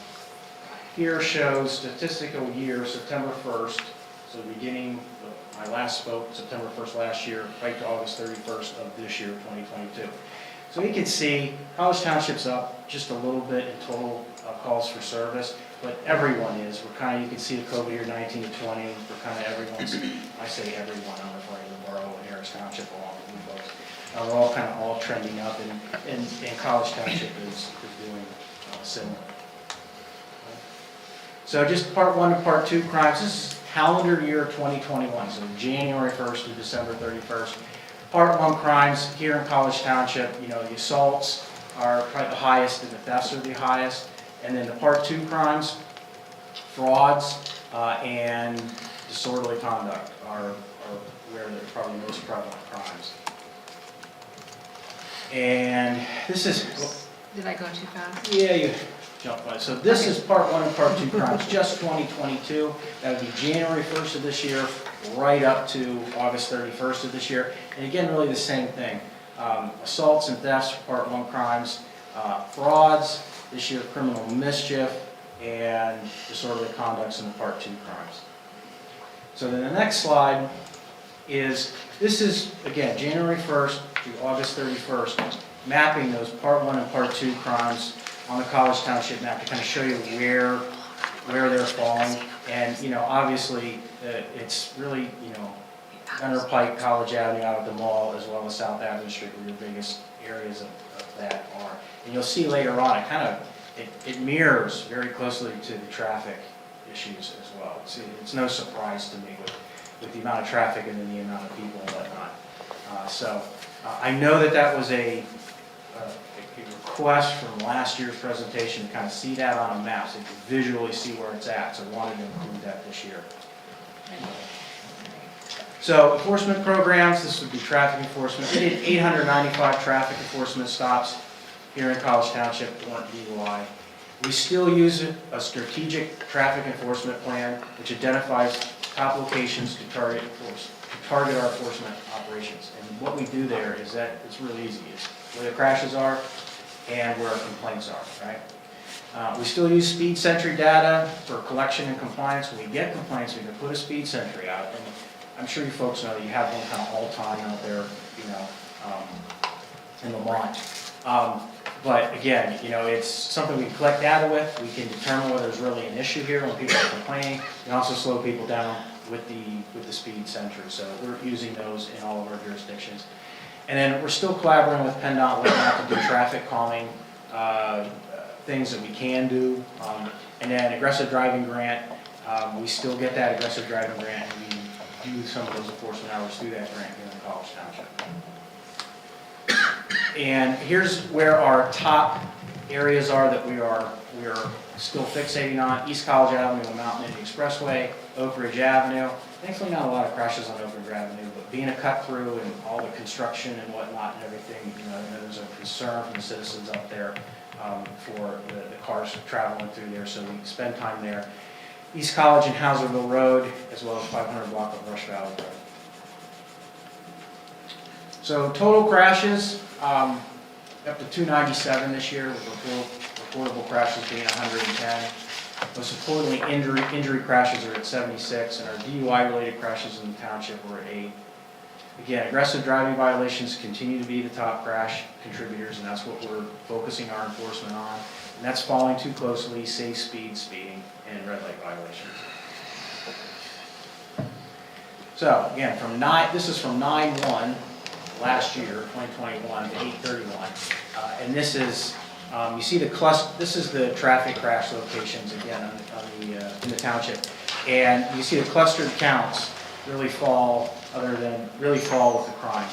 here shows statistical year, September 1st, so beginning, I last spoke September 1st last year, right to August 31st of this year, 2022. So we can see College Township's up just a little bit in total calls for service, but everyone is. We're kind of, you can see the COVID year 19 to 20, we're kind of everyone's, I say everyone, I'm referring to the borough and Harris Township along with you folks. We're all kind of all trending up, and College Township is doing similar. So just part 1 and part 2 crimes. This is calendar year 2021, so January 1st to December 31st. Part 1 crimes here in College Township, the assaults are probably the highest and the thefts are the highest. And then the part 2 crimes, frauds, and disorderly conduct are where they're probably most prevalent crimes. And this is...
Did I go too fast?
Yeah, you jumped by. So this is part 1 and part 2 crimes, just 2022. That would be January 1st of this year, right up to August 31st of this year. And again, really the same thing. Assaults and thefts, part 1 crimes. Frauds, this year criminal mischief, and disorderly conducts in the part 2 crimes. So then the next slide is, this is, again, January 1st to August 31st, mapping those part 1 and part 2 crimes on the College Township map to kind of show you where they're falling. And, obviously, it's really, Gunner Pike, College Avenue out at the mall, as well as South Avenue Street, where your biggest areas of that are. And you'll see later on, it mirrors very closely to the traffic issues as well. It's no surprise to me with the amount of traffic and then the amount of people and whatnot. I know that was a request from last year's presentation to kind of see that on a map, so you can visually see where it's at. So I wanted to include that this year. So enforcement programs, this would be traffic enforcement. We did 895 traffic enforcement stops here in College Township that weren't DUI. We still use a strategic traffic enforcement plan which identifies top locations to target our enforcement operations. And what we do there is that it's really easy. It's where the crashes are and where our complaints are, right? We still use speed sentry data for collection and compliance. When we get complaints, we can put a speed sentry out. And I'm sure you folks know that you have one kind of all time out there, in Lamont. But again, it's something we collect data with. We can determine whether there's really an issue here when people are complaining. We can also slow people down with the speed sentry. So we're using those in all of our jurisdictions. And then we're still collaborating with PennDOT to do traffic calming, things that we can do. And then aggressive driving grant, we still get that aggressive driving grant, and we do some of those enforcement hours through that grant here in College Township. And here's where our top areas are that we are still fixating on. East College Avenue and Mountain Indian Expressway, Oak Ridge Avenue. Thankfully not a lot of crashes on Oak Ridge Avenue, but being a cut through and all the construction and whatnot and everything, I know there's a concern from the citizens up there. for the cars traveling through there, so we spend time there. East College and Hauserville Road, as well as 500 block of Rush Valley Road. So total crashes, up to 297 this year, with reportable crashes being 110. Most importantly, injury crashes are at 76, and our DUI-related crashes in the township were at 8. Again, aggressive driving violations continue to be the top crash contributors, and that's what we're focusing our enforcement on. And that's following too closely safe speeding, and red light violations. So again, this is from 9/1 last year, 2021, to 8/31, and this is you see this is the traffic crash locations again in the township, and you see the clustered counts really fall with the crime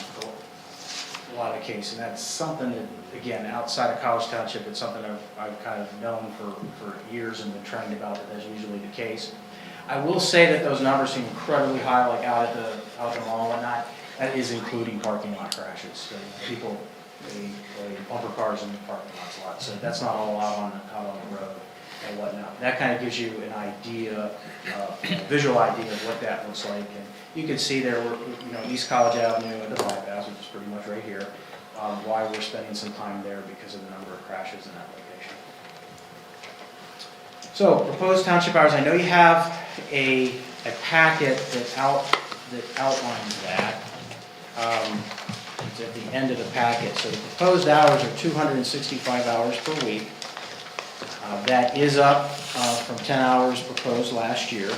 a lot of the case, and that's something that, again, outside of College Township, it's something I've kind of known for years and been trained about that that's usually the case. I will say that those numbers seem incredibly high, like out at the mall and whatnot. That is including parking lot crashes. So people, they bumper cars in the parking lots a lot, so that's not all out on the road and whatnot. That kind of gives you an idea, a visual idea of what that looks like. And you can see there, East College Avenue and the bypass, which is pretty much right here, why we're spending some time there because of the number of crashes in that location. So, proposed township hours. I know you have a packet that outlines that. It's at the end of the packet. So the proposed hours are 265 hours per week. That is up from 10 hours proposed last year.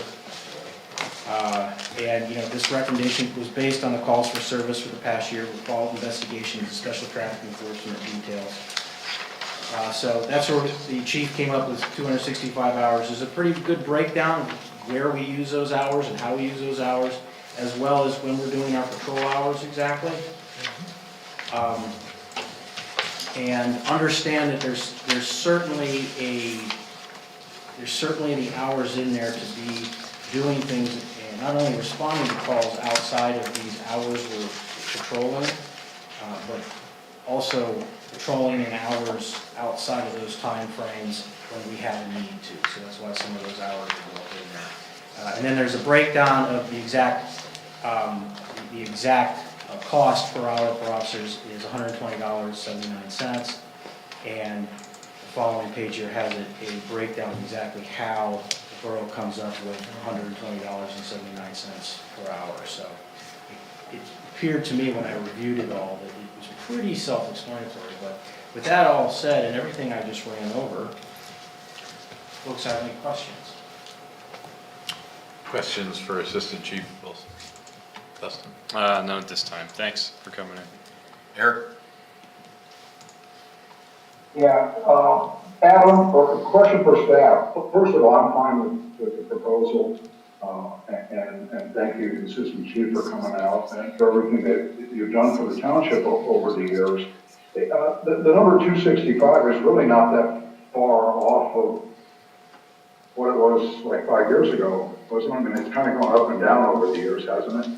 And this recommendation was based on the calls for service for the past year with follow-up investigations and special traffic enforcement details. So that's where the chief came up with 265 hours. There's a pretty good breakdown of where we use those hours and how we use those hours, as well as when we're doing our patrol hours exactly. And understand that there's certainly the hours in there to be doing things and not only responding to calls outside of these hours we're patrolling, but also patrolling in hours outside of those time frames when we have a need to. So that's why some of those hours are built in there. And then there's a breakdown of the exact cost per hour for officers is $120.79, and the following page here has a breakdown of exactly how the borough comes up with $120.79 per hour. So it appeared to me when I reviewed it all that it was pretty self-explanatory, but with that all said and everything I just ran over, folks have any questions?
Questions for Assistant Chief Wilson? Dustin?
None at this time. Thanks for coming in.
Eric?
Yeah, Adam, a question for staff. First of all, I'm fine with the proposal, and thank you, Assistant Chief, for coming out and for everything that you've done for the township over the years. The number 265 is really not that far off of what it was like 5 years ago, wasn't it? I mean, it's kind of gone up and down over the years, hasn't it?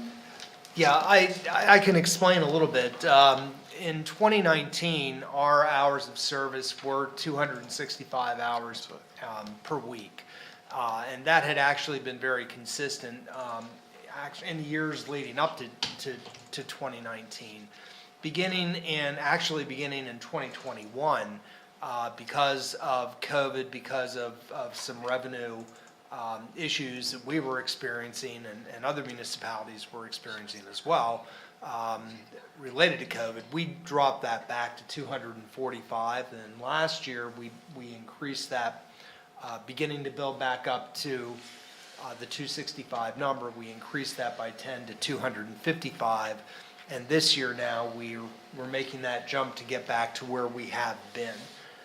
Yeah, I can explain a little bit. In 2019, our hours of service were 265 hours per week. And that had actually been very consistent in the years leading up to 2019. Beginning in 2021, because of COVID, because of some revenue issues that we were experiencing and other municipalities were experiencing as well, related to COVID, we dropped that back to 245. And last year, we increased that, beginning to build back up to the 265 number. We increased that by 10 to 255. And this year now, we're making that jump to get back to where we have been.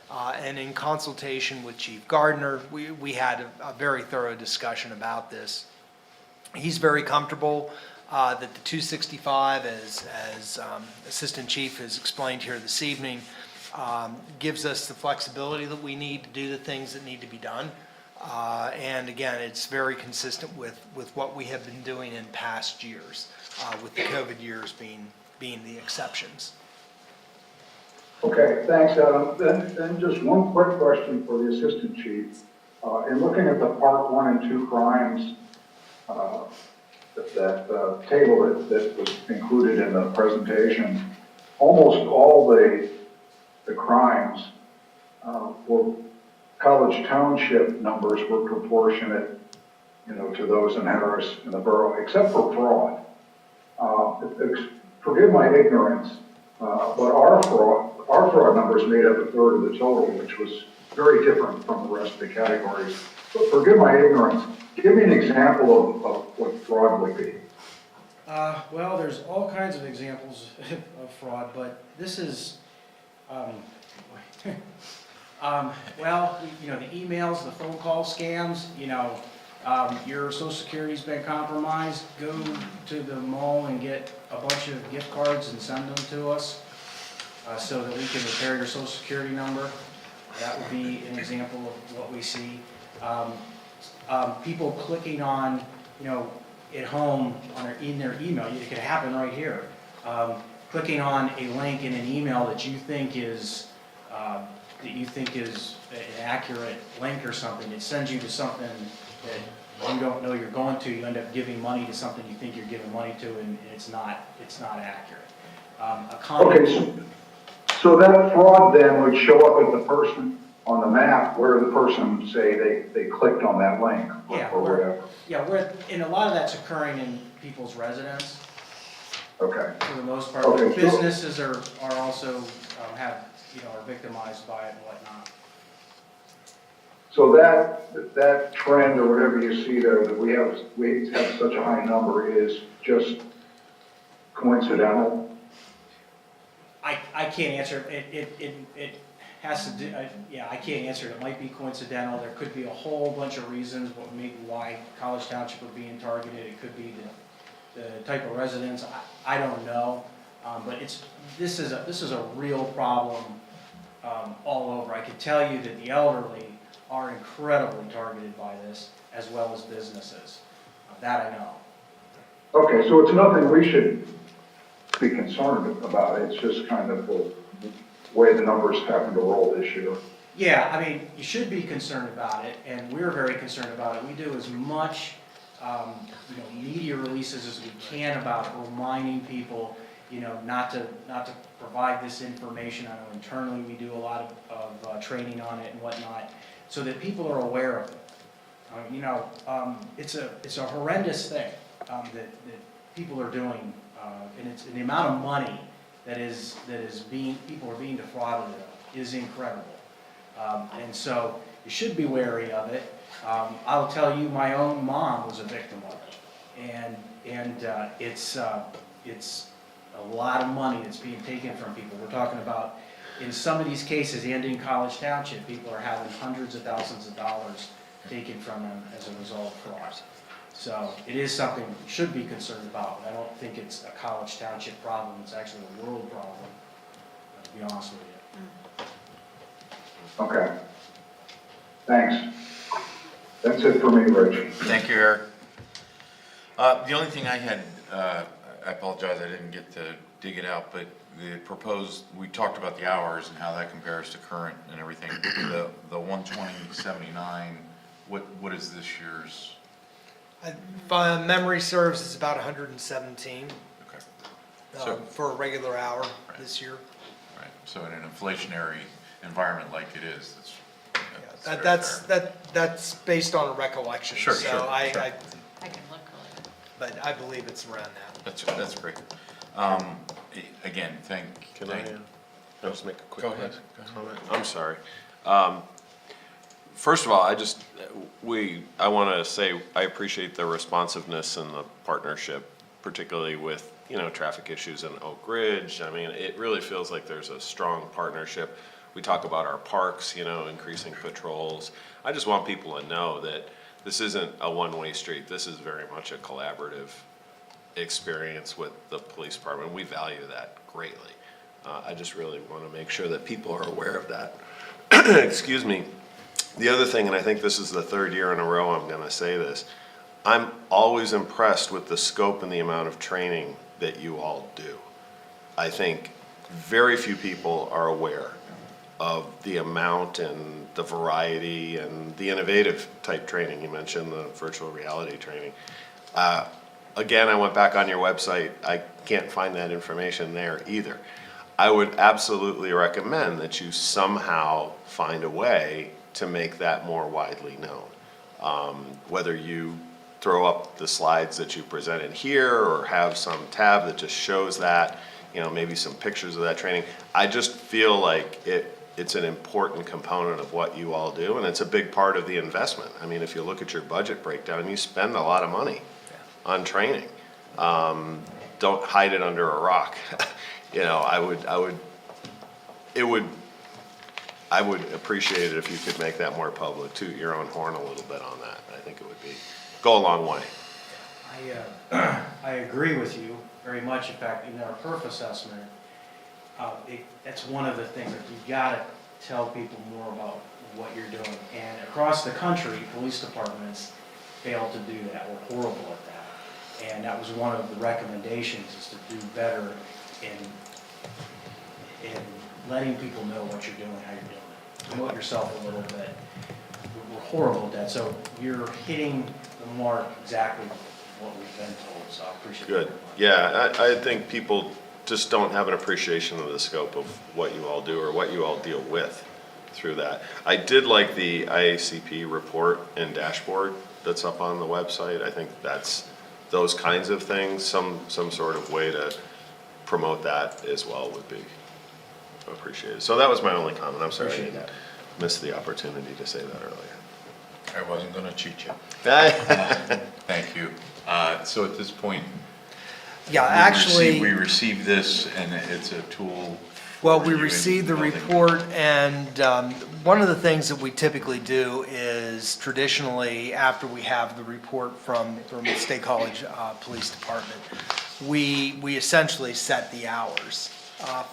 And in consultation with Chief Gardner, we had a very thorough discussion about this. He's very comfortable that the 265, as Assistant Chief has explained here this evening, gives us the flexibility that we need to do the things that need to be done. And again, it's very consistent with what we have been doing in past years, with the COVID years being the exceptions.
Okay, thanks, Adam. Then just one quick question for the assistant chief. In looking at the part 1 and 2 crimes, that table that was included in the presentation, almost all the crimes were College Township numbers were proportionate, to those in Harris and the borough, except for fraud. Forgive my ignorance, but our fraud numbers made up 1/3 of the total, which was very different from the rest of the categories. But forgive my ignorance. Give me an example of what fraud would be.
Well, there's all kinds of examples of fraud, but this is, well, the emails, the phone call scams, your social security's been compromised, go to the mall and get a bunch of gift cards and send them to us, so that we can repair your social security number. That would be an example of what we see. People clicking on, at home in their email, it could happen right here. Clicking on a link in an email that you think is an accurate link or something. It sends you to something that you don't know you're going to. You end up giving money to something you think you're giving money to, and it's not accurate.
Okay, so that fraud then would show up at the person on the map where the person say they clicked on that link or whatever.
Yeah, and a lot of that's occurring in people's residence
Okay.
for the most part.
Okay, so-
Businesses are also are victimized by it and whatnot.
So that trend or whatever you see there that we have such a high number is just coincidental?
I can't answer. It has to do, I can't answer it. It might be coincidental. There could be a whole bunch of reasons why College Township are being targeted. It could be the type of residence. I don't know. But this is a real problem all over. I can tell you that the elderly are incredibly targeted by this, as well as businesses. That I know.
Okay, so it's nothing we should be concerned about. It's just kind of the way the numbers happen to roll this year.
Yeah, I mean, you should be concerned about it, and we're very concerned about it. We do as much, media releases as we can about it, reminding people, not to provide this information. I know internally we do a lot of training on it and whatnot, so that people are aware of it. It's a horrendous thing that people are doing, and it's the amount of money that people are being defrauded of is incredible. And so you should be wary of it. I'll tell you, my own mom was a victim of it, and it's a lot of money that's being taken from people. We're talking about, in some of these cases, and in College Township, people are having hundreds of thousands of dollars taken from them as a result of fraud. So it is something we should be concerned about. I don't think it's a College Township problem. It's actually a world problem, to be honest with you.
Okay. Thanks. That's it for me, Rich.
Thank you, Eric. The only thing I had, I apologize, I didn't get to dig it out, but the proposed, we talked about the hours and how that compares to current and everything. The 120.79, what is this year's?
If memory serves, it's about 117
Okay. So,
for a regular hour this year.
right, so in an inflationary environment like it is,
That's based on a recollection.
Sure,
so
sure,
I
sure.
I can look later.
but I believe it's around that.
That's great. Again,
Can I just make a quick
Go ahead.
comment? I'm sorry. First of all, I want to say I appreciate the responsiveness and the partnership, particularly with, traffic issues in Oak Ridge. I mean, it really feels like there's a strong partnership. We talk about our parks, increasing patrols. I just want people to know that this isn't a one-way street. This is very much a collaborative experience with the police department. We value that greatly. I just really want to make sure that people are aware of that. Excuse me. The other thing, and I think this is the third year in a row I'm going to say this, I'm always impressed with the scope and the amount of training that you all do. I think very few people are aware of the amount and the variety and the innovative type training. You mentioned the virtual reality training. Again, I went back on your website. I can't find that information there either. I would absolutely recommend that you somehow find a way to make that more widely known. Whether you throw up the slides that you presented here or have some tab that just shows that, you know, maybe some pictures of that training. I just feel like it's an important component of what you all do, and it's a big part of the investment. I mean, if you look at your budget breakdown, you spend a lot of money on training. Don't hide it under a rock. You know, I would appreciate it if you could make that more public, toot your own horn a little bit on that. I think it would go a long way.
I agree with you very much. In fact, in our perf assessment, that's one of the things that you've got to tell people more about what you're doing. And across the country, police departments fail to do that. We're horrible at that. And that was one of the recommendations, is to do better in letting people know what you're doing, how you're doing it. Promote yourself a little bit. We're horrible at that. So you're hitting the mark exactly what we've been told, so I appreciate it.
Good. Yeah, I think people just don't have an appreciation of the scope of what you all do or what you all deal with through that. I did like the IACP report and dashboard that's up on the website. I think that's those kinds of things, some sort of way to promote that as well would be appreciated. So that was my only comment. I'm sorry I
Appreciate
didn't
that.
miss the opportunity to say that earlier.
I wasn't gonna cheat you. Thank you. So at this point.
Yeah,
we
actually.
We received this, and it's a tool.
Well,
for
we
you
received the
in building.
report, and one of the things that we typically do is traditionally, after we have the report from the State College Police Department, we essentially set the hours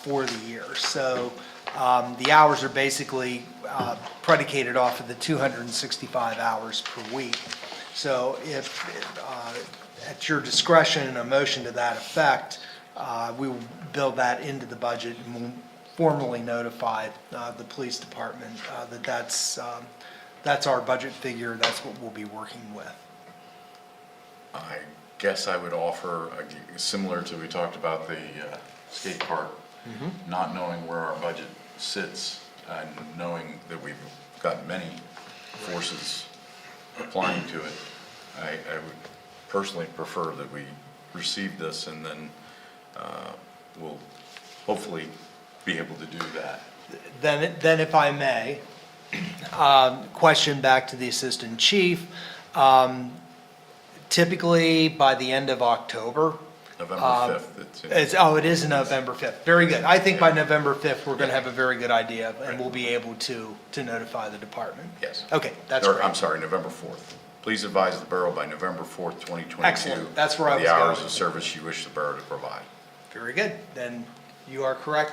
for the year. So the hours are basically predicated off of the 265 hours per week. So if, at your discretion and a motion to that effect, we will build that into the budget and we'll formally notify the police department that that's our budget figure, that's what we'll be working with.
I guess I would offer, similar to we talked about the skate park, not knowing where our budget sits and knowing that we've got many forces applying to it, I would personally prefer that we receive this and then we'll hopefully be able to do that.
Then if I may, question back to the Assistant Chief. Typically, by the end of October.
November 5th.
It is November 5th. Very good. I think by November 5th, we're going to have a very good idea and we'll be able to notify the department.
Yes.
Okay, that's
Or,
great.
I'm sorry, November 4th. Please advise the borough by November 4th, 2022.
Excellent. That's where I was
The hours
going.
of service you wish the borough to provide.
Very good. Then you are correct.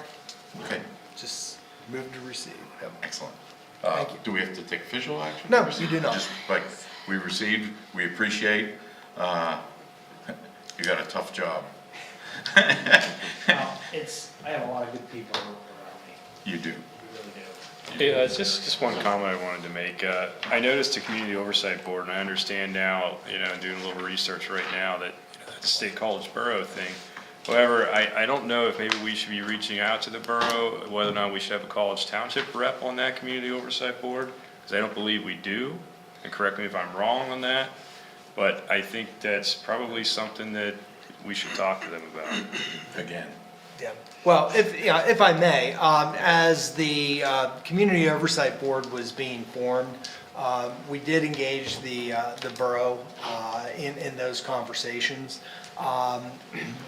Okay,
Just move to receive. Yep.
excellent.
Thank you.
Do we have to take official action?
No, you do not.
Just like we received, we appreciate, you got a tough job.
I have a lot of good people around me.
You do.
We really do.
Yeah, just one comment I wanted to make. I noticed the Community Oversight Board, and I understand now, doing a little research right now, that that's a State College Borough thing. However, I don't know if maybe we should be reaching out to the borough, whether or not we should have a College Township rep on that Community Oversight Board, because I don't believe we do, and correct me if I'm wrong on that, but I think that's probably something that we should talk to them about.
Again.
Yeah. Well, if I may, as the Community Oversight Board was being formed, we did engage the borough in those conversations.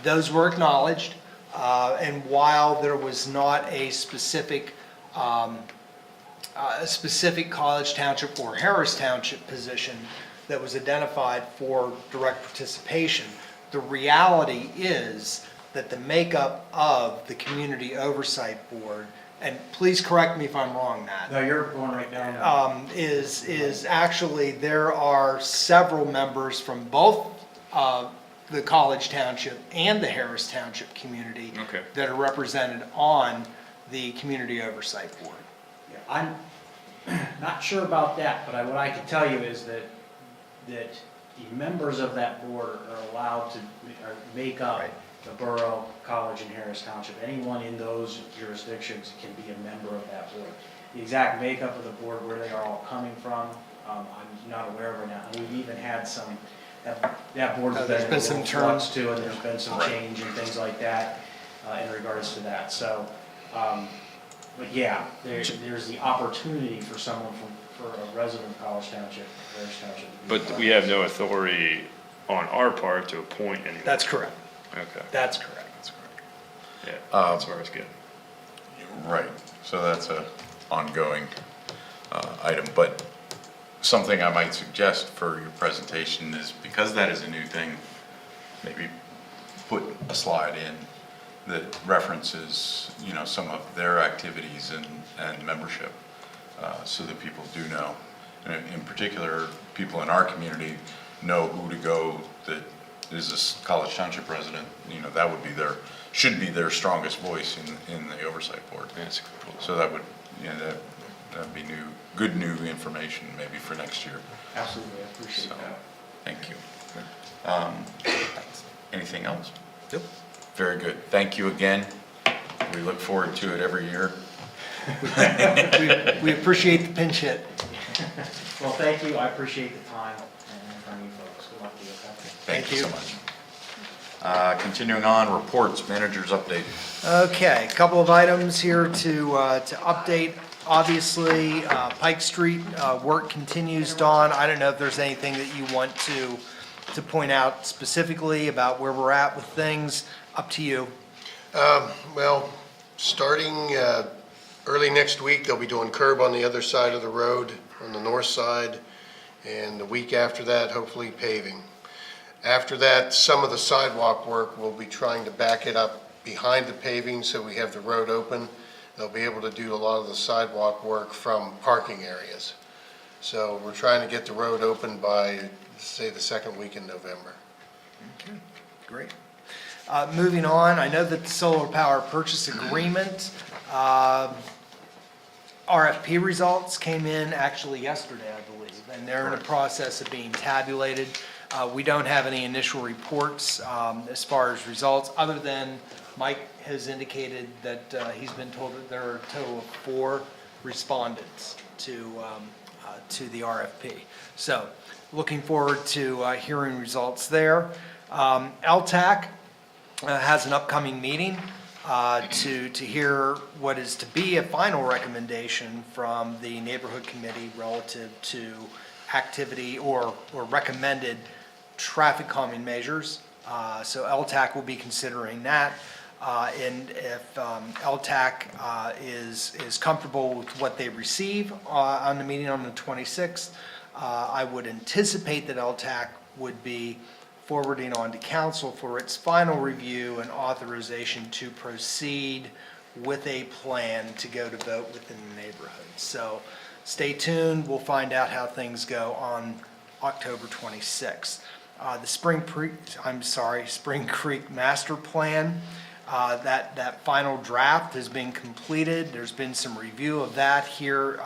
Those were acknowledged, and while there was not a specific College Township or Harris Township position that was identified for direct participation, the reality is that the makeup of the Community Oversight Board, and please correct me if I'm wrong, Matt.
No, you're going right down.
Is actually, there are several members from both the College Township and the Harris Township community
Okay.
that are represented on the Community Oversight Board.
Yeah, I'm not sure about that, but what I can tell you is that the members of that board are allowed to make up
Right.
the borough, college, and Harris Township. Anyone in those jurisdictions can be a member of that board. The exact makeup of the board, where they are all coming from, I'm not aware of right now. And we've even had some, that board's
Oh,
been
there's
in
been
a
some
little
turn-
flux too, and there's been some
Right.
change and things like that in regards to that. So, but yeah, there's the opportunity for someone for a resident of College Township, Harris Township. to be
But
part
we
of
have no authority on our part to appoint anyone.
That's correct.
Okay,
That's correct.
yeah,
Um,
that's where I was getting.
Right, so that's a ongoing item, but something I might suggest for your presentation is, because that is a new thing, maybe put a slide in that references, you know, some of their activities and membership, so that people do know. And in particular, people in our community know who to go that is a College Township resident, you know, that would be should be their strongest voice in the oversight board.
That's cool.
So that would, you know, that'd be good new information maybe for next year.
Absolutely, I appreciate
So,
that.
thank you. Anything else?
Nope.
Very good. Thank you again. We look forward to it every year.
We appreciate the pinch hit.
Well, thank you, I appreciate the time and from you folks. Good luck to you, okay?
Thank you so
Thank
much. Continuing on, reports, manager's update.
Okay, a couple of items here to update. Obviously, Pike Street, work continues, Dawn. I don't know if there's anything that you want to point out specifically about where we're at with things. Up to you.
Well, starting early next week, they'll be doing curb on the other side of the road, on the north side, and the week after that, hopefully paving. After that, some of the sidewalk work, we'll be trying to back it up behind the paving so we have the road open. They'll be able to do a lot of the sidewalk work from parking areas. So we're trying to get the road open by, say, the second week in November.
Okay, great. Moving on, I know that the solar power purchase agreement, RFP results came in actually yesterday, I believe, and they're in the process of being tabulated. We don't have any initial reports as far as results, other than Mike has indicated that he's been told that there are a total of 4 respondents to the RFP. So, looking forward to hearing results there. LTAC has an upcoming meeting to hear what is to be a final recommendation from the neighborhood committee relative to activity or recommended traffic calming measures. So LTAC will be considering that. And if LTAC is comfortable with what they receive on the meeting on the 26th, I would anticipate that LTAC would be forwarding on to council for its final review and authorization to proceed with a plan to go to vote within the neighborhood. So stay tuned. We'll find out how things go on October 26th. The Spring Creek Master Plan, that final draft has been completed. There's been some review of that here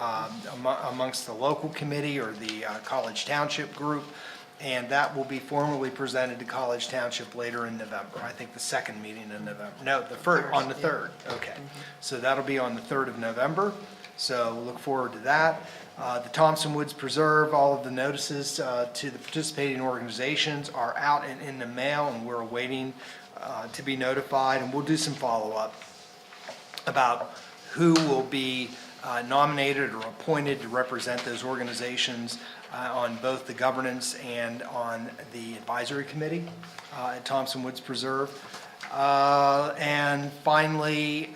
amongst the local committee or the College Township group, and that will be formally presented to College Township later in November. I think the second meeting in November. No, the first, on the 3rd. Okay. So that'll be on the 3rd of November. So look forward to that. The Thompson Woods Preserve, all of the notices to the participating organizations are out and in the mail, and we're awaiting to be notified, and we'll do some follow-up about who will be nominated or appointed to represent those organizations on both the governance and on the advisory committee at Thompson Woods Preserve. And finally,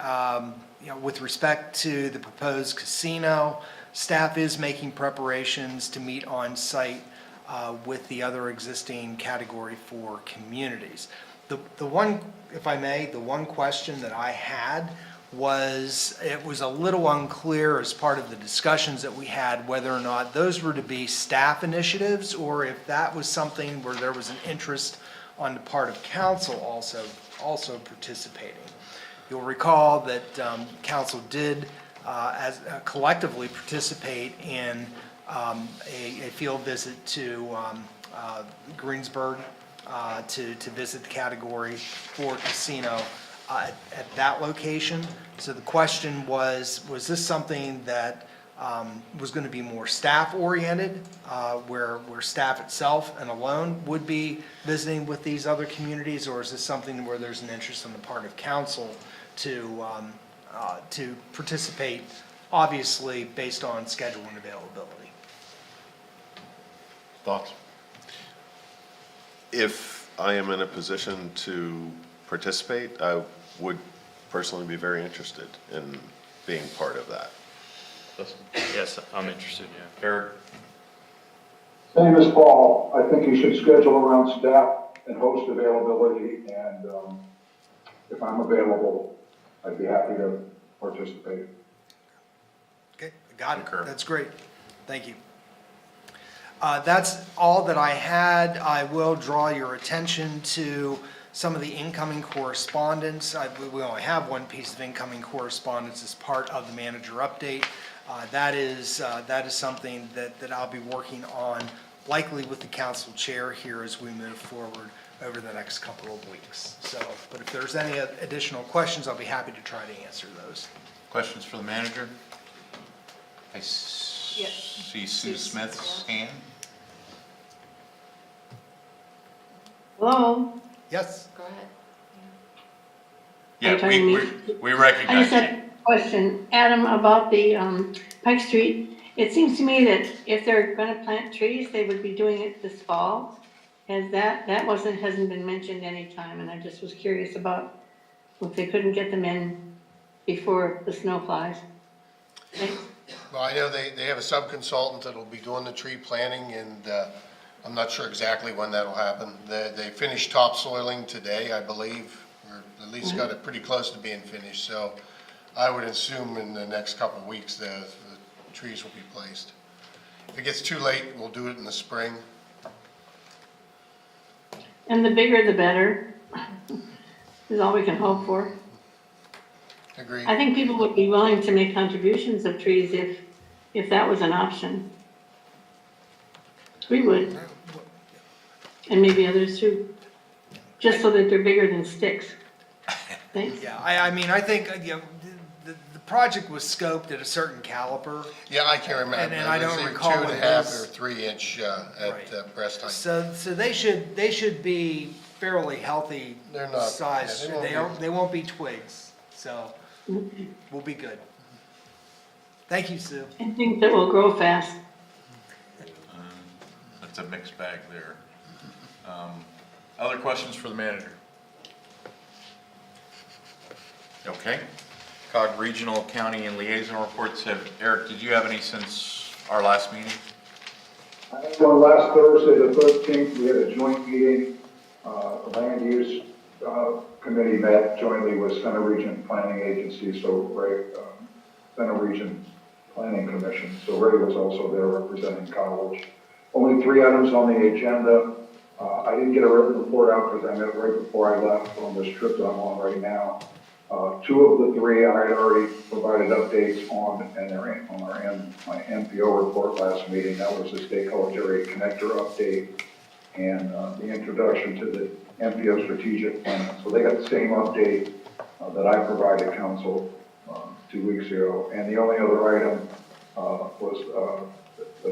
with respect to the proposed casino, staff is making preparations to meet on site with the other existing Category 4 communities. The one, if I may, the one question that I had was, it was a little unclear as part of the discussions that we had whether or not those were to be staff initiatives or if that was something where there was an interest on the part of council also participating. You'll recall that council did collectively participate in a field visit to Greensburg to visit the category 4 casino at that location. So the question was this something that was going to be more staff-oriented, where staff itself and alone would be visiting with these other communities, or is this something where there's an interest on the part of council to participate, obviously based on schedule and availability?
Thoughts?
If I am in a position to participate, I would personally be very interested in being part of that.
Yes, I'm interested, yeah.
Eric?
Same as Paul, I think you should schedule around staff and host availability, and if I'm available, I'd be happy to participate.
Okay, got it.
Concur.
That's great. Thank you. That's all that I had. I will draw your attention to some of the incoming correspondence. We only have one piece of incoming correspondence as part of the manager update. That is something that I'll be working on, likely with the council chair here as we move forward over the next couple of weeks. So, but if there's any additional questions, I'll be happy to try to answer those.
Questions for the manager? I see Sue Smith's hand.
Hello?
Yes?
Go ahead.
Yeah,
Are you
we
talking I
recognize
just
you.
had a question, Adam, about the Pike Street. It seems to me that if they're gonna plant trees, they would be doing it this fall. That hasn't been mentioned any time, and I just was curious about if they couldn't get them in before the snow flies. Thanks.
Well, I know they have a sub-consultant that'll be doing the tree planting, and I'm not sure exactly when that'll happen. They finished topsoiling today, I believe, or at least got it pretty close to being finished, so I would assume in the next couple of weeks the trees will be placed. If it gets too late, we'll do it in the spring.
And the bigger the better, is all we can hope for.
Agreed.
I think people would be willing to make contributions of trees if that was an option. We would. And maybe others too, just so that they're bigger than sticks. Thanks.
Yeah, I mean, I think, the project was scoped at a certain caliber.
Yeah, I can't remember.
And I don't
It was
recall
either
what it
2.5
is.
or 3 inch at breast height.
So they should be fairly healthy
They're not-
size.
yeah,
They won't be twigs, so we'll be good. Thank you, Sue.
And things that will grow fast.
That's a mixed bag there. Other questions for the manager? Okay. COG Regional, County, and Liaison Reports. Eric, did you have any since our last meeting?
I had one last Thursday, the 13th, we had a joint meeting, the land use committee met jointly with Center Region Planning Agency, so Ray, Center Region Planning Commission, so Ray was also there representing college. Only 3 items on the agenda. I didn't get a written report out because I met right before I left on this trip that I'm on right now. 2 of the 3 I had already provided updates on, and they're on my MPO report last meeting. That was the State College Area Connector update and the introduction to the MPO strategic plan. So they got the same update that I provided council 2 weeks ago. And the only other item was the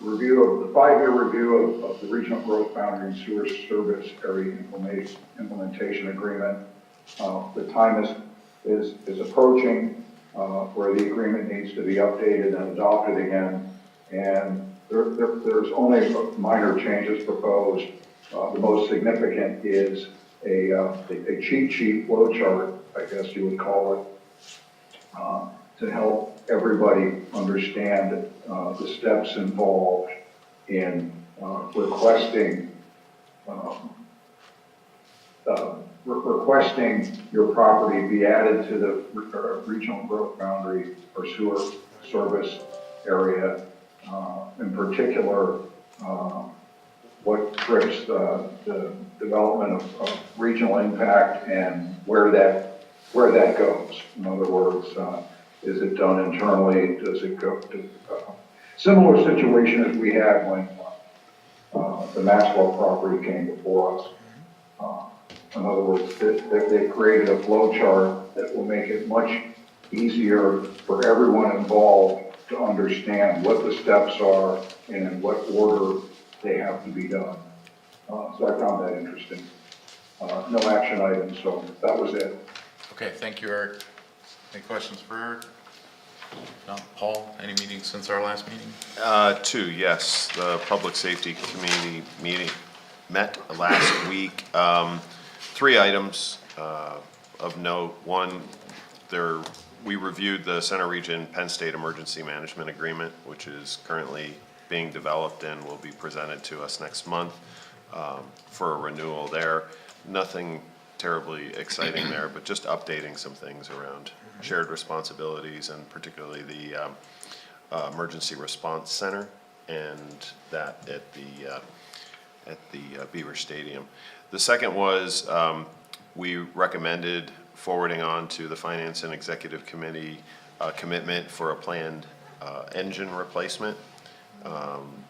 review of the 5-year review of the regional growth boundary and sewer service area implementation agreement. The time is approaching where the agreement needs to be updated and adopted again. And there's only minor changes proposed. The most significant is a cheat sheet flow chart, I guess you would call it, to help everybody understand the steps involved in requesting your property be added to the regional growth boundary or sewer service area. In particular, what trips the development of regional impact and where that goes. In other words, is it done internally? Does it go to, similar situation as we had when the Maxwell property came before us. In other words, they created a flow chart that will make it much easier for everyone involved to understand what the steps are and in what order they have to be done. So I found that interesting. No action items, so that was it.
Okay, thank you, Eric. Any questions for Eric? No, Paul, any meetings since our last meeting?
Two, yes. The Public Safety Committee meeting met last week. Three items of note. One, we reviewed the Center Region Penn State Emergency Management Agreement, which is currently being developed and will be presented to us next month for a renewal there. Nothing terribly exciting there, but just updating some things around shared responsibilities and particularly the Emergency Response Center and that at the Beaver Stadium. The second was we recommended forwarding on to the Finance and Executive Committee commitment for a planned engine replacement,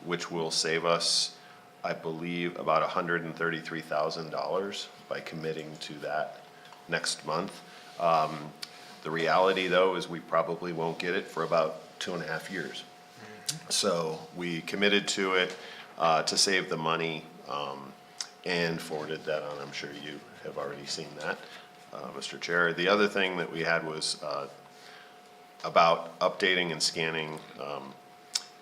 which will save us, I believe, about $133,000 by committing to that next month. The reality, though, is we probably won't get it for about 2.5 years. So we committed to it to save the money and forwarded that on. I'm sure you have already seen that, Mr. Chair. The other thing that we had was about updating and scanning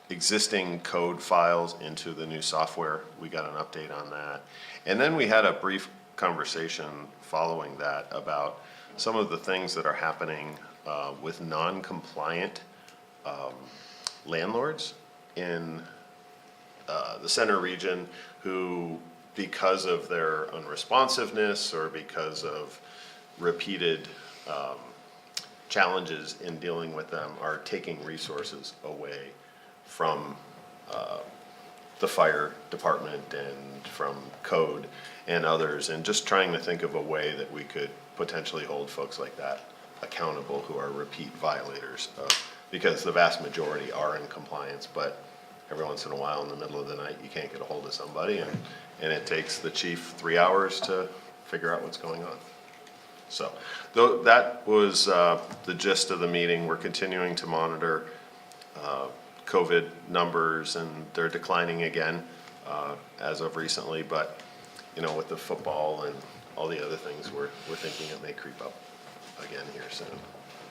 existing code files into the new software. We got an update on that. And then we had a brief conversation following that about some of the things that are happening with non-compliant landlords in the center region who, because of their unresponsiveness or because of repeated challenges in dealing with them, are taking resources away from the fire department and from code and others, and just trying to think of a way that we could potentially hold folks like that accountable who are repeat violators because the vast majority are in compliance, but every once in a while in the middle of the night you can't get a hold of somebody and it takes the chief 3 hours to figure out what's going on. So that was the gist of the meeting. We're continuing to monitor COVID numbers, and they're declining again as of recently, but you know, with the football and all the other things, we're thinking it may creep up again here soon,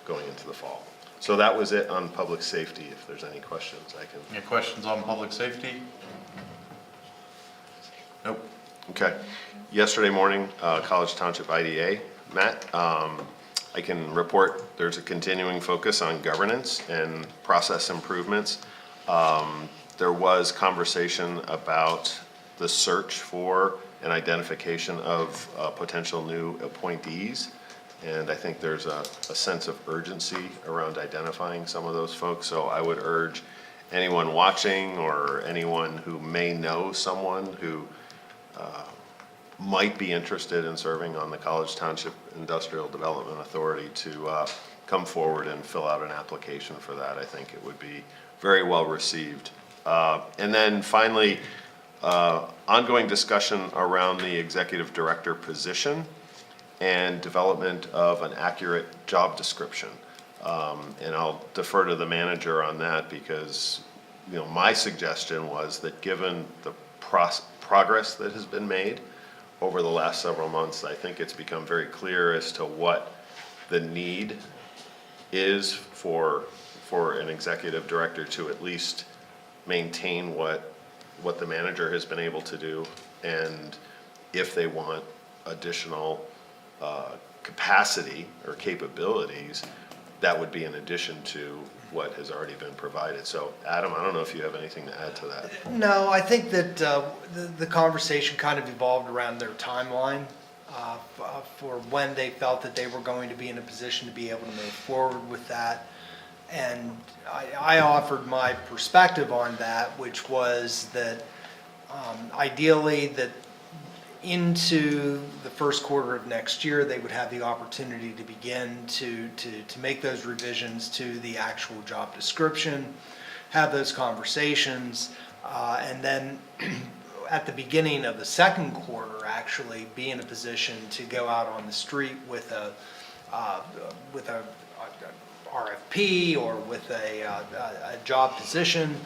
going into the fall. So that was it on public safety. If there's any questions, I can.
Any questions on public safety? Nope.
Okay. Yesterday morning, College Township IDA met. I can report there's a continuing focus on governance and process improvements. There was conversation about the search for an identification of potential new appointees. And I think there's a sense of urgency around identifying some of those folks. So I would urge anyone watching or anyone who may know someone who might be interested in serving on the College Township Industrial Development Authority to come forward and fill out an application for that. I think it would be very well received. And then finally, ongoing discussion around the executive director position and development of an accurate job description. And I'll defer to the manager on that because, you know, my suggestion was that given the progress that has been made over the last several months, I think it's become very clear as to what the need is for an executive director to at least maintain what the manager has been able to do. And if they want additional capacity or capabilities, that would be in addition to what has already been provided. So Adam, I don't know if you have anything to add to that.
No, I think that the conversation kind of evolved around their timeline for when they felt that they were going to be in a position to be able to move forward with that. And I offered my perspective on that, which was that Ideally, that into the first quarter of next year, they would have the opportunity to begin to make those revisions to the actual job description, have those conversations, and then at the beginning of the second quarter, actually be in a position to go out on the street with a RFP or with a job position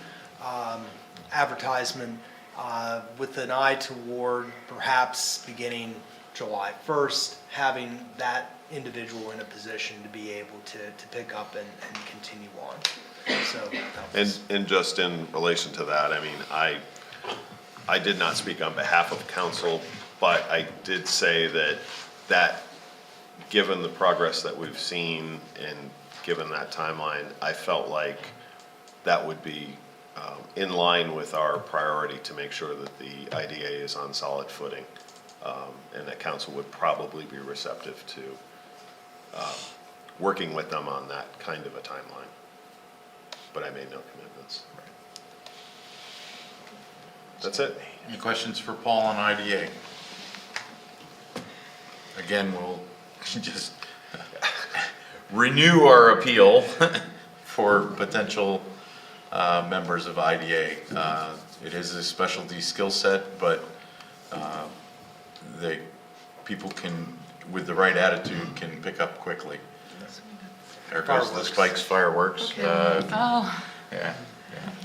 advertisement, with an eye toward perhaps beginning July 1st, having that individual in a position to be able to pick up and continue on. So that was-
And just in relation to that, I mean, I did not speak on behalf of council, but I did say that given the progress that we've seen and given that timeline, I felt like that would be in line with our priority to make sure that the IDA is on solid footing, and that council would probably be receptive to working with them on that kind of a timeline. But I made no commitments. That's it.
Any questions for Paul on IDA? Again, we'll just renew our appeal for potential members of IDA. It is a specialty skill set, but people can, with the right attitude, can pick up quickly. There goes the Spikes fireworks.
Oh.
Yeah.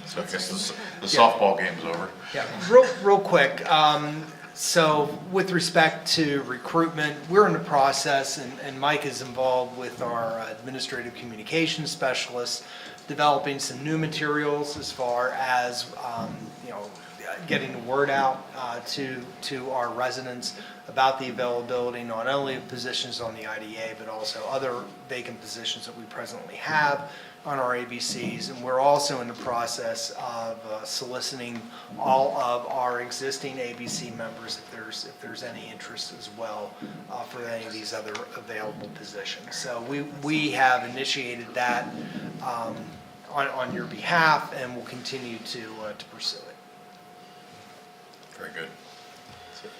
So I guess the softball game's over.
Yeah, real quick, so with respect to recruitment, we're in the process, and Mike is involved with our administrative communications specialist, developing some new materials as far as, getting the word out to our residents about the availability not only of positions on the IDA, but also other vacant positions that we presently have on our ABCs. And we're also in the process of soliciting all of our existing ABC members if there's any interest as well for any of these other available positions. So we have initiated that on your behalf, and will continue to pursue it.
Very good.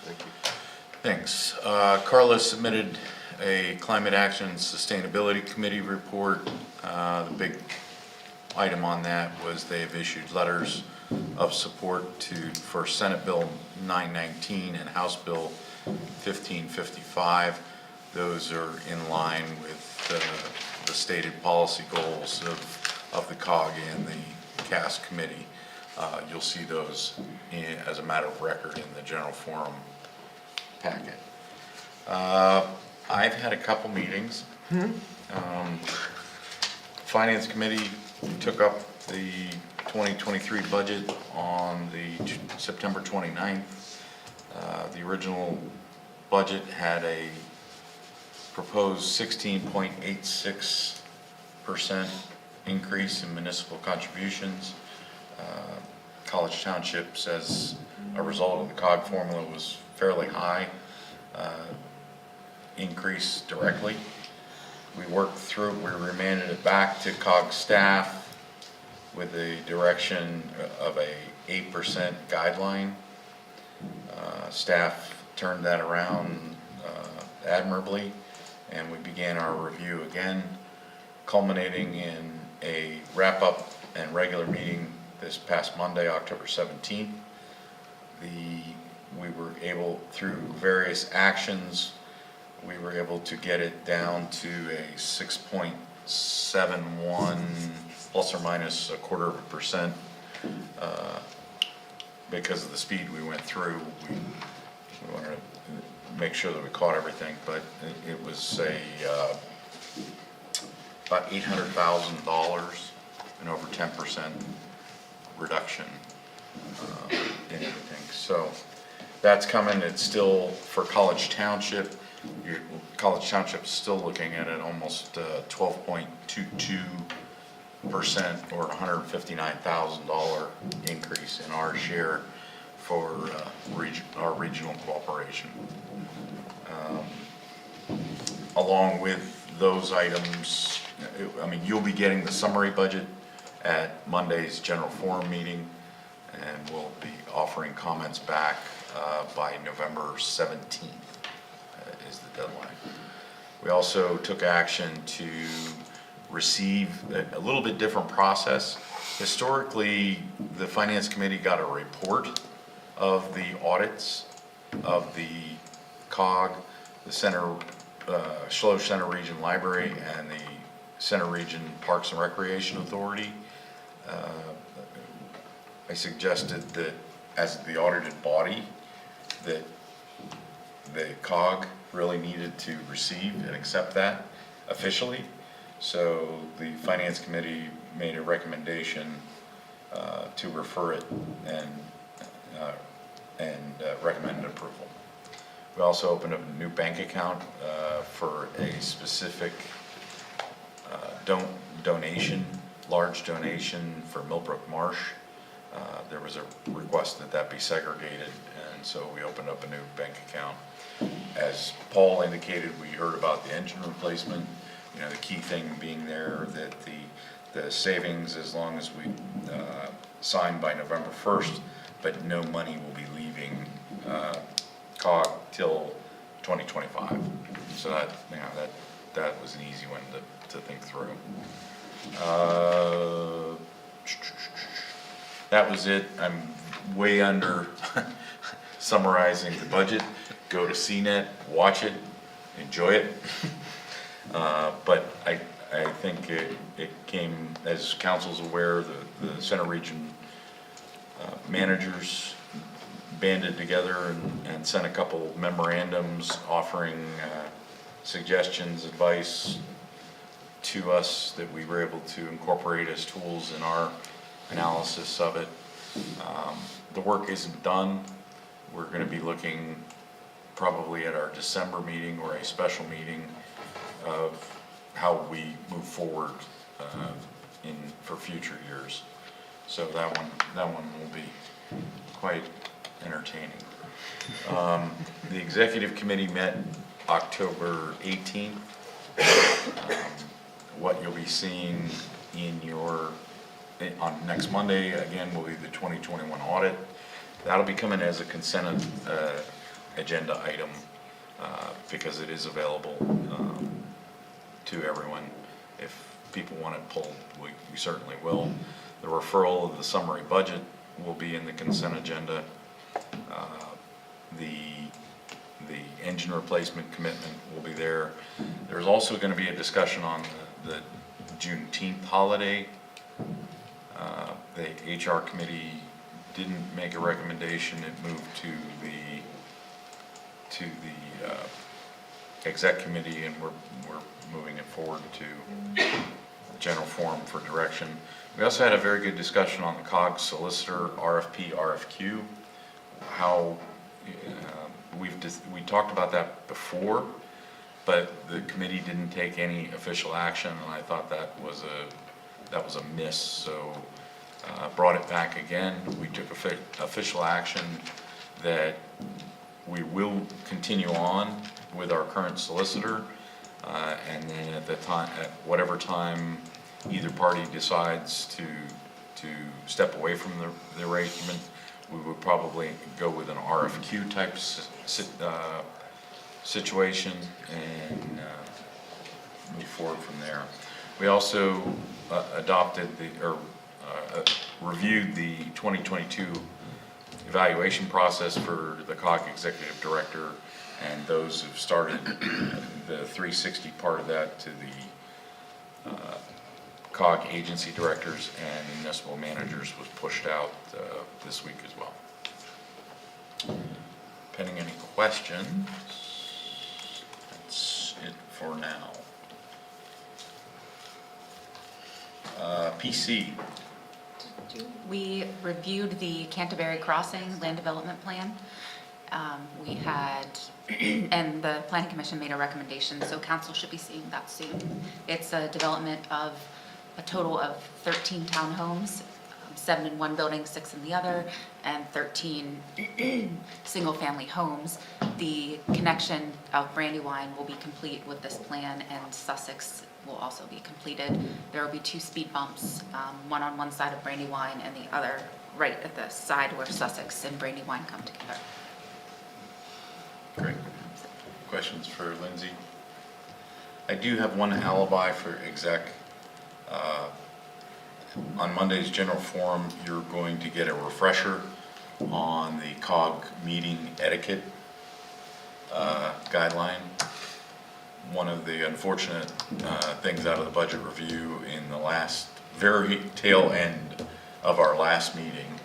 Thank you.
Thanks. Carla submitted a Climate Action Sustainability Committee report. The big item on that was they've issued letters of support for Senate Bill 919 and House Bill 1555. Those are in line with the stated policy goals of the COG and the CAS committee. You'll see those as a matter of record in the general forum packet. I've had a couple meetings. Finance committee took up the 2023 budget on the September 29th. The original budget had a proposed 16.86% increase in municipal contributions. College Township says a result of the COG formula was fairly high increase directly. We worked through, we remanded it back to COG staff with the direction of a 8% guideline. Staff turned that around admirably, and we began our review again, culminating in a wrap-up and regular meeting this past Monday, October 17th. We were able, through various actions, we were able to get it down to a 6.71 plus or minus 0.25%. Because of the speed we went through, we wanted to make sure that we caught everything, but it was about $800,000 and over 10% reduction in everything. So that's coming. It's still for College Township. College Township is still looking at an almost 12.22% or $159,000 increase in our share for our regional cooperation. Along with those items, I mean, you'll be getting the summary budget at Monday's general forum meeting. and we'll be offering comments back by November 17th is the deadline. We also took action to receive a little bit different process. Historically, the Finance Committee got a report of the audits of the COG, the Schloss Center Region Library, and the Center Region Parks and Recreation Authority. I suggested that as the audited body, that the COG really needed to receive and accept that officially. So the Finance Committee made a recommendation to refer it and recommend approval. We also opened up a new bank account for a specific donation, large donation for Millbrook Marsh. There was a request that that be segregated, and so we opened up a new bank account. As Paul indicated, we heard about the engine replacement. You know, the key thing being there that the savings, as long as we sign by November 1st, but no money will be leaving COG till 2025. So that, you know, that was an easy one to think through. That was it. I'm way under summarizing the budget. Go to CNET, watch it, enjoy it. But I think it came, as council's aware, the Center Region managers banded together and sent a couple memorandums offering suggestions, advice to us that we were able to incorporate as tools in our analysis of it. The work isn't done. We're going to be looking probably at our December meeting or a special meeting of how we move forward for future years. So that one will be quite entertaining. The executive committee met October 18th. What you'll be seeing on next Monday, again, will be the 2021 audit. That'll be coming as a consent agenda item because it is available to everyone. If people want it pulled, we certainly will. The referral of the summary budget will be in the consent agenda. The engine replacement commitment will be there. There's also going to be a discussion on the Juneteenth holiday. The HR committee didn't make a recommendation. It moved to the exec committee, and we're moving it forward to the general forum for direction. We also had a very good discussion on the COG solicitor RFP, RFQ, how we talked about that before, but the committee didn't take any official action, and I thought that was a miss. So brought it back again. We took official action that we will continue on with our current solicitor, and then at whatever time either party decides to step away from the arrangement, we would probably go with an RFQ type situation and move forward from there. We also reviewed the 2022 evaluation process for the COG executive director, and those have started. The 360 part of that to the COG agency directors and municipal managers was pushed out this week as well. Pending any questions, that's it for now. PC.
We reviewed the Canterbury Crossing Land Development Plan. We had, and the Planning Commission made a recommendation, so council should be seeing that soon. It's a development of a total of 13 townhomes, 7 in one building, 6 in the other, and 13 single-family homes. The connection of Brandywine will be complete with this plan, and Sussex will also be completed. There will be 2 speed bumps, one on one side of Brandywine and the other right at the side where Sussex and Brandywine come together.
Great. Questions for Lindsay? I do have one alibi for exec. On Monday's general forum, you're going to get a refresher on the COG meeting etiquette guideline. One of the unfortunate things out of the budget review in the last, very tail end of our last meeting,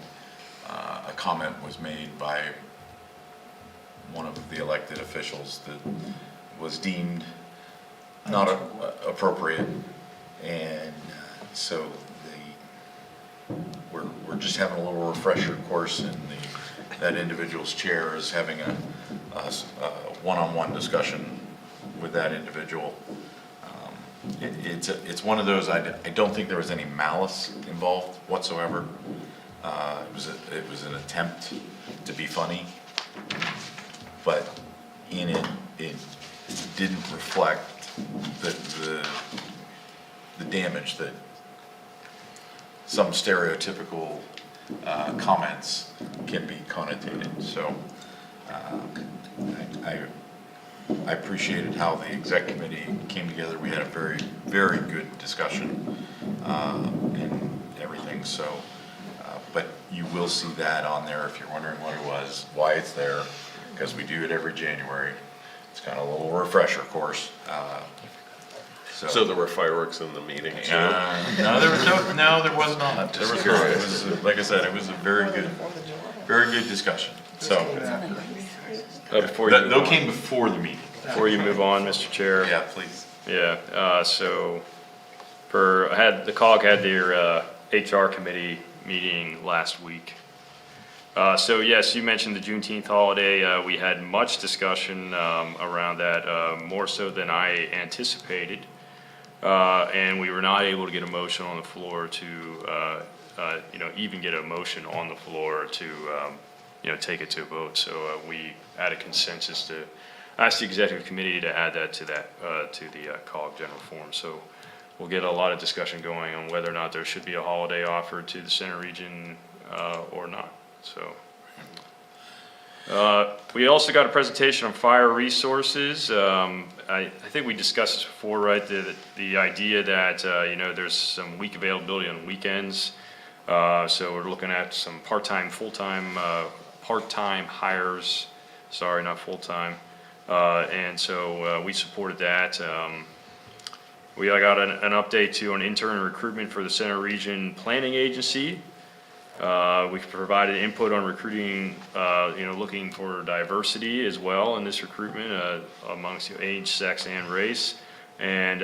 a comment was made by one of the elected officials that was deemed not appropriate, and so we're just having a little refresher course, and that individual's chair is having a one-on-one discussion with that individual. It's one of those, I don't think there was any malice involved whatsoever. It was an attempt to be funny, but in it didn't reflect the damage that some stereotypical comments can be connotated. So I appreciated how the exec committee came together. We had a very, very good discussion and everything. So, but you will see that on there if you're wondering what it was, why it's there, because we do it every January. It's kind of a little refresher course.
So there were fireworks in the meeting too?
No, there was not. There was not. It was, like I said, it was a very good discussion. So,
Before you,
that came before the meeting.
before you move on, Mr. Chair.
Yeah, please.
Yeah, so the COG had their HR committee meeting last week. So yes, you mentioned the Juneteenth holiday. We had much discussion around that, more so than I anticipated. And we were not able to get a motion on the floor to, even get a motion on the floor to, take it to a vote. So we had a consensus to ask the executive committee to add that to the COG general forum. So we'll get a lot of discussion going on whether or not there should be a holiday offered to the center region or not. So we also got a presentation on fire resources. I think we discussed this before, right? The idea that, there's some weak availability on weekends. So we're looking at some part-time, full-time, part-time hires, sorry, not full-time. And so we supported that. We got an update too on intern recruitment for the Center Region Planning Agency. We provided input on recruiting, looking for diversity as well in this recruitment amongst age, sex, and race. And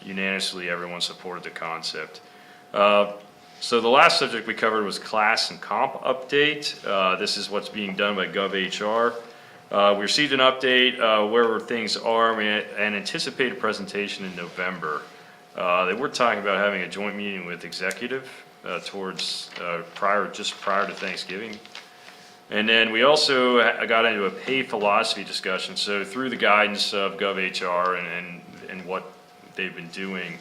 unanimously, everyone supported the concept. So the last subject we covered was class and comp update. This is what's being done by GovHR. We received an update where things are and anticipate a presentation in November. They were talking about having a joint meeting with executive prior to Thanksgiving. And then we also got into a pay philosophy discussion. So through the guidance of GovHR and what they've been doing,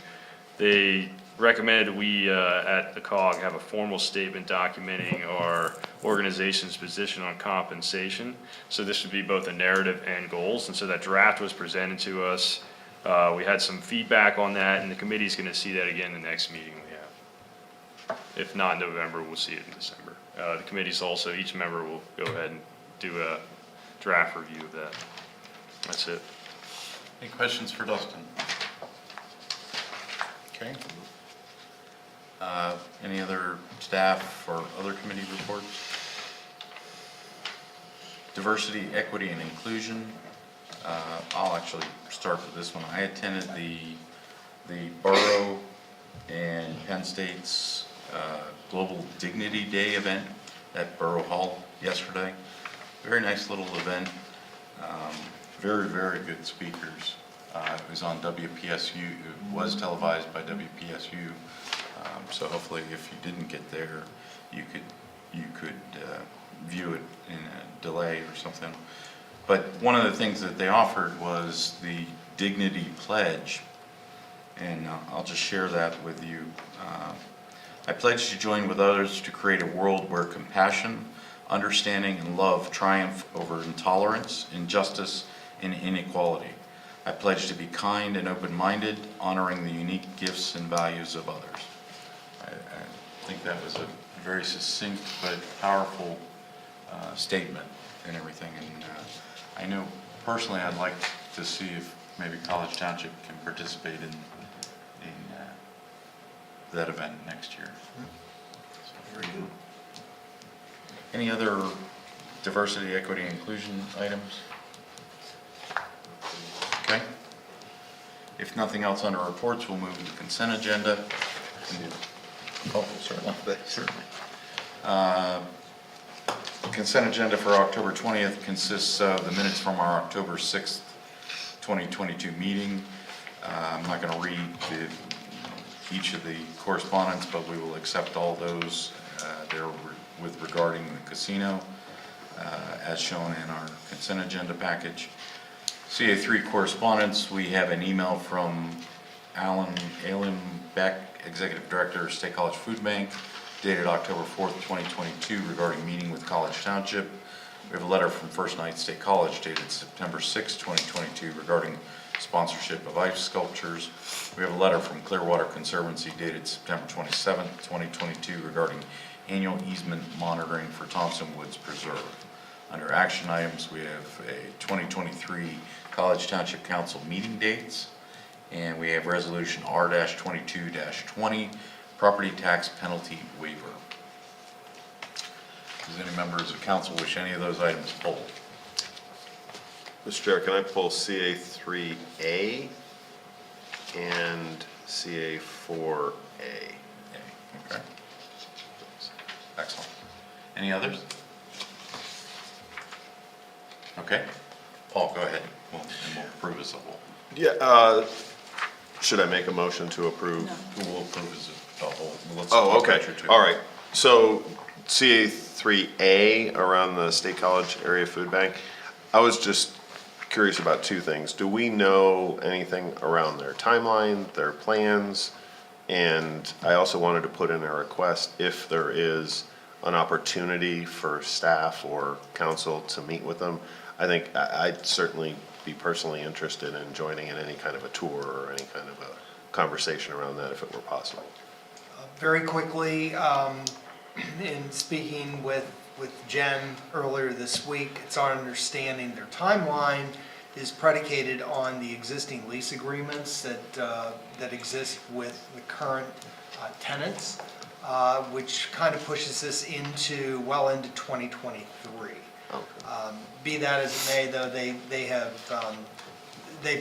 they recommended we at the COG have a formal statement documenting our organization's position on compensation. So this would be both a narrative and goals. And so that draft was presented to us. We had some feedback on that, and the committee's going to see that again in the next meeting we have. If not in November, we'll see it in December. The committee's also, each member will go ahead and do a draft review of that. That's it.
Any questions for Dustin? Okay. Any other staff or other committee reports? Diversity, equity, and inclusion. I'll actually start with this one. I attended the Borough and Penn State's Global Dignity Day event at Borough Hall yesterday. Very nice little event. Very, very good speakers. It was on WPSU. It was televised by WPSU. So hopefully, if you didn't get there, you could view it in a delay or something. But one of the things that they offered was the Dignity Pledge, and I'll just share that with you. I pledge to join with others to create a world where compassion, understanding, and love triumph over intolerance, injustice, and inequality. I pledge to be kind and open-minded, honoring the unique gifts and values of others. I think that was a very succinct but powerful statement and everything. And I know personally I'd like to see if maybe College Township can participate in that event next year.
Very good.
Any other diversity, equity, and inclusion items? Okay. If nothing else under reports, we'll move to the consent agenda. Oh, certainly. Certainly. Consent agenda for October 20th consists of the minutes from our October 6th, 2022 meeting. I'm not going to read each of the correspondence, but we will accept all those there with regarding the casino as shown in our consent agenda package. CA3 correspondence, we have an email from Alan Beck, Executive Director, State College Food Bank, dated October 4th, 2022, regarding meeting with College Township. We have a letter from First Night State College dated September 6th, 2022, regarding sponsorship of ice sculptures. We have a letter from Clearwater Conservancy dated September 27th, 2022, regarding annual easement monitoring for Thompson Woods Preserve. Under action items, we have a 2023 College Township Council meeting dates, and we have resolution R-22-20, property tax penalty waiver. Does any members of council wish any of those items pulled?
Mr. Chair, can I pull CA3A and CA4A?
Okay. Excellent. Any others? Okay. Paul, go ahead. And we'll approve as a whole.
Yeah, should I make a motion to approve?
We'll approve as a whole. Let's
Oh, okay,
venture to-
all right. So CA3A around the State College Area Food Bank, I was just curious about two things. Do we know anything around their timeline, their plans? And I also wanted to put in a request if there is an opportunity for staff or council to meet with them. I think I'd certainly be personally interested in joining in any kind of a tour or any kind of a conversation around that if it were possible.
Very quickly, in speaking with Jen earlier this week, it's our understanding their timeline is predicated on the existing lease agreements that exist with the current tenants, which kind of pushes us into 2023.
Okay.
Be that as it may, though, they've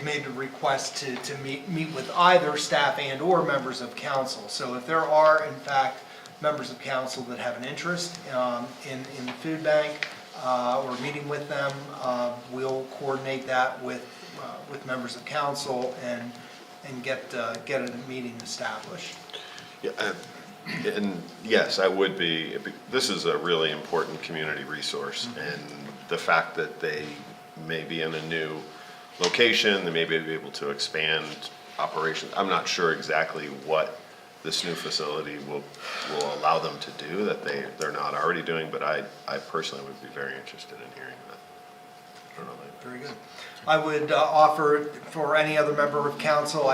made a request to meet with either staff and or members of council. So if there are, in fact, members of council that have an interest in the food bank or meeting with them, we'll coordinate that with members of council and get a meeting established.
Yeah, and yes, I would be, this is a really important community resource, and the fact that they may be in a new location, they may be able to expand operations. I'm not sure exactly what this new facility will allow them to do that they're not already doing, but I personally would be very interested in hearing that. I don't know.
Very good. I would offer for any other member of council,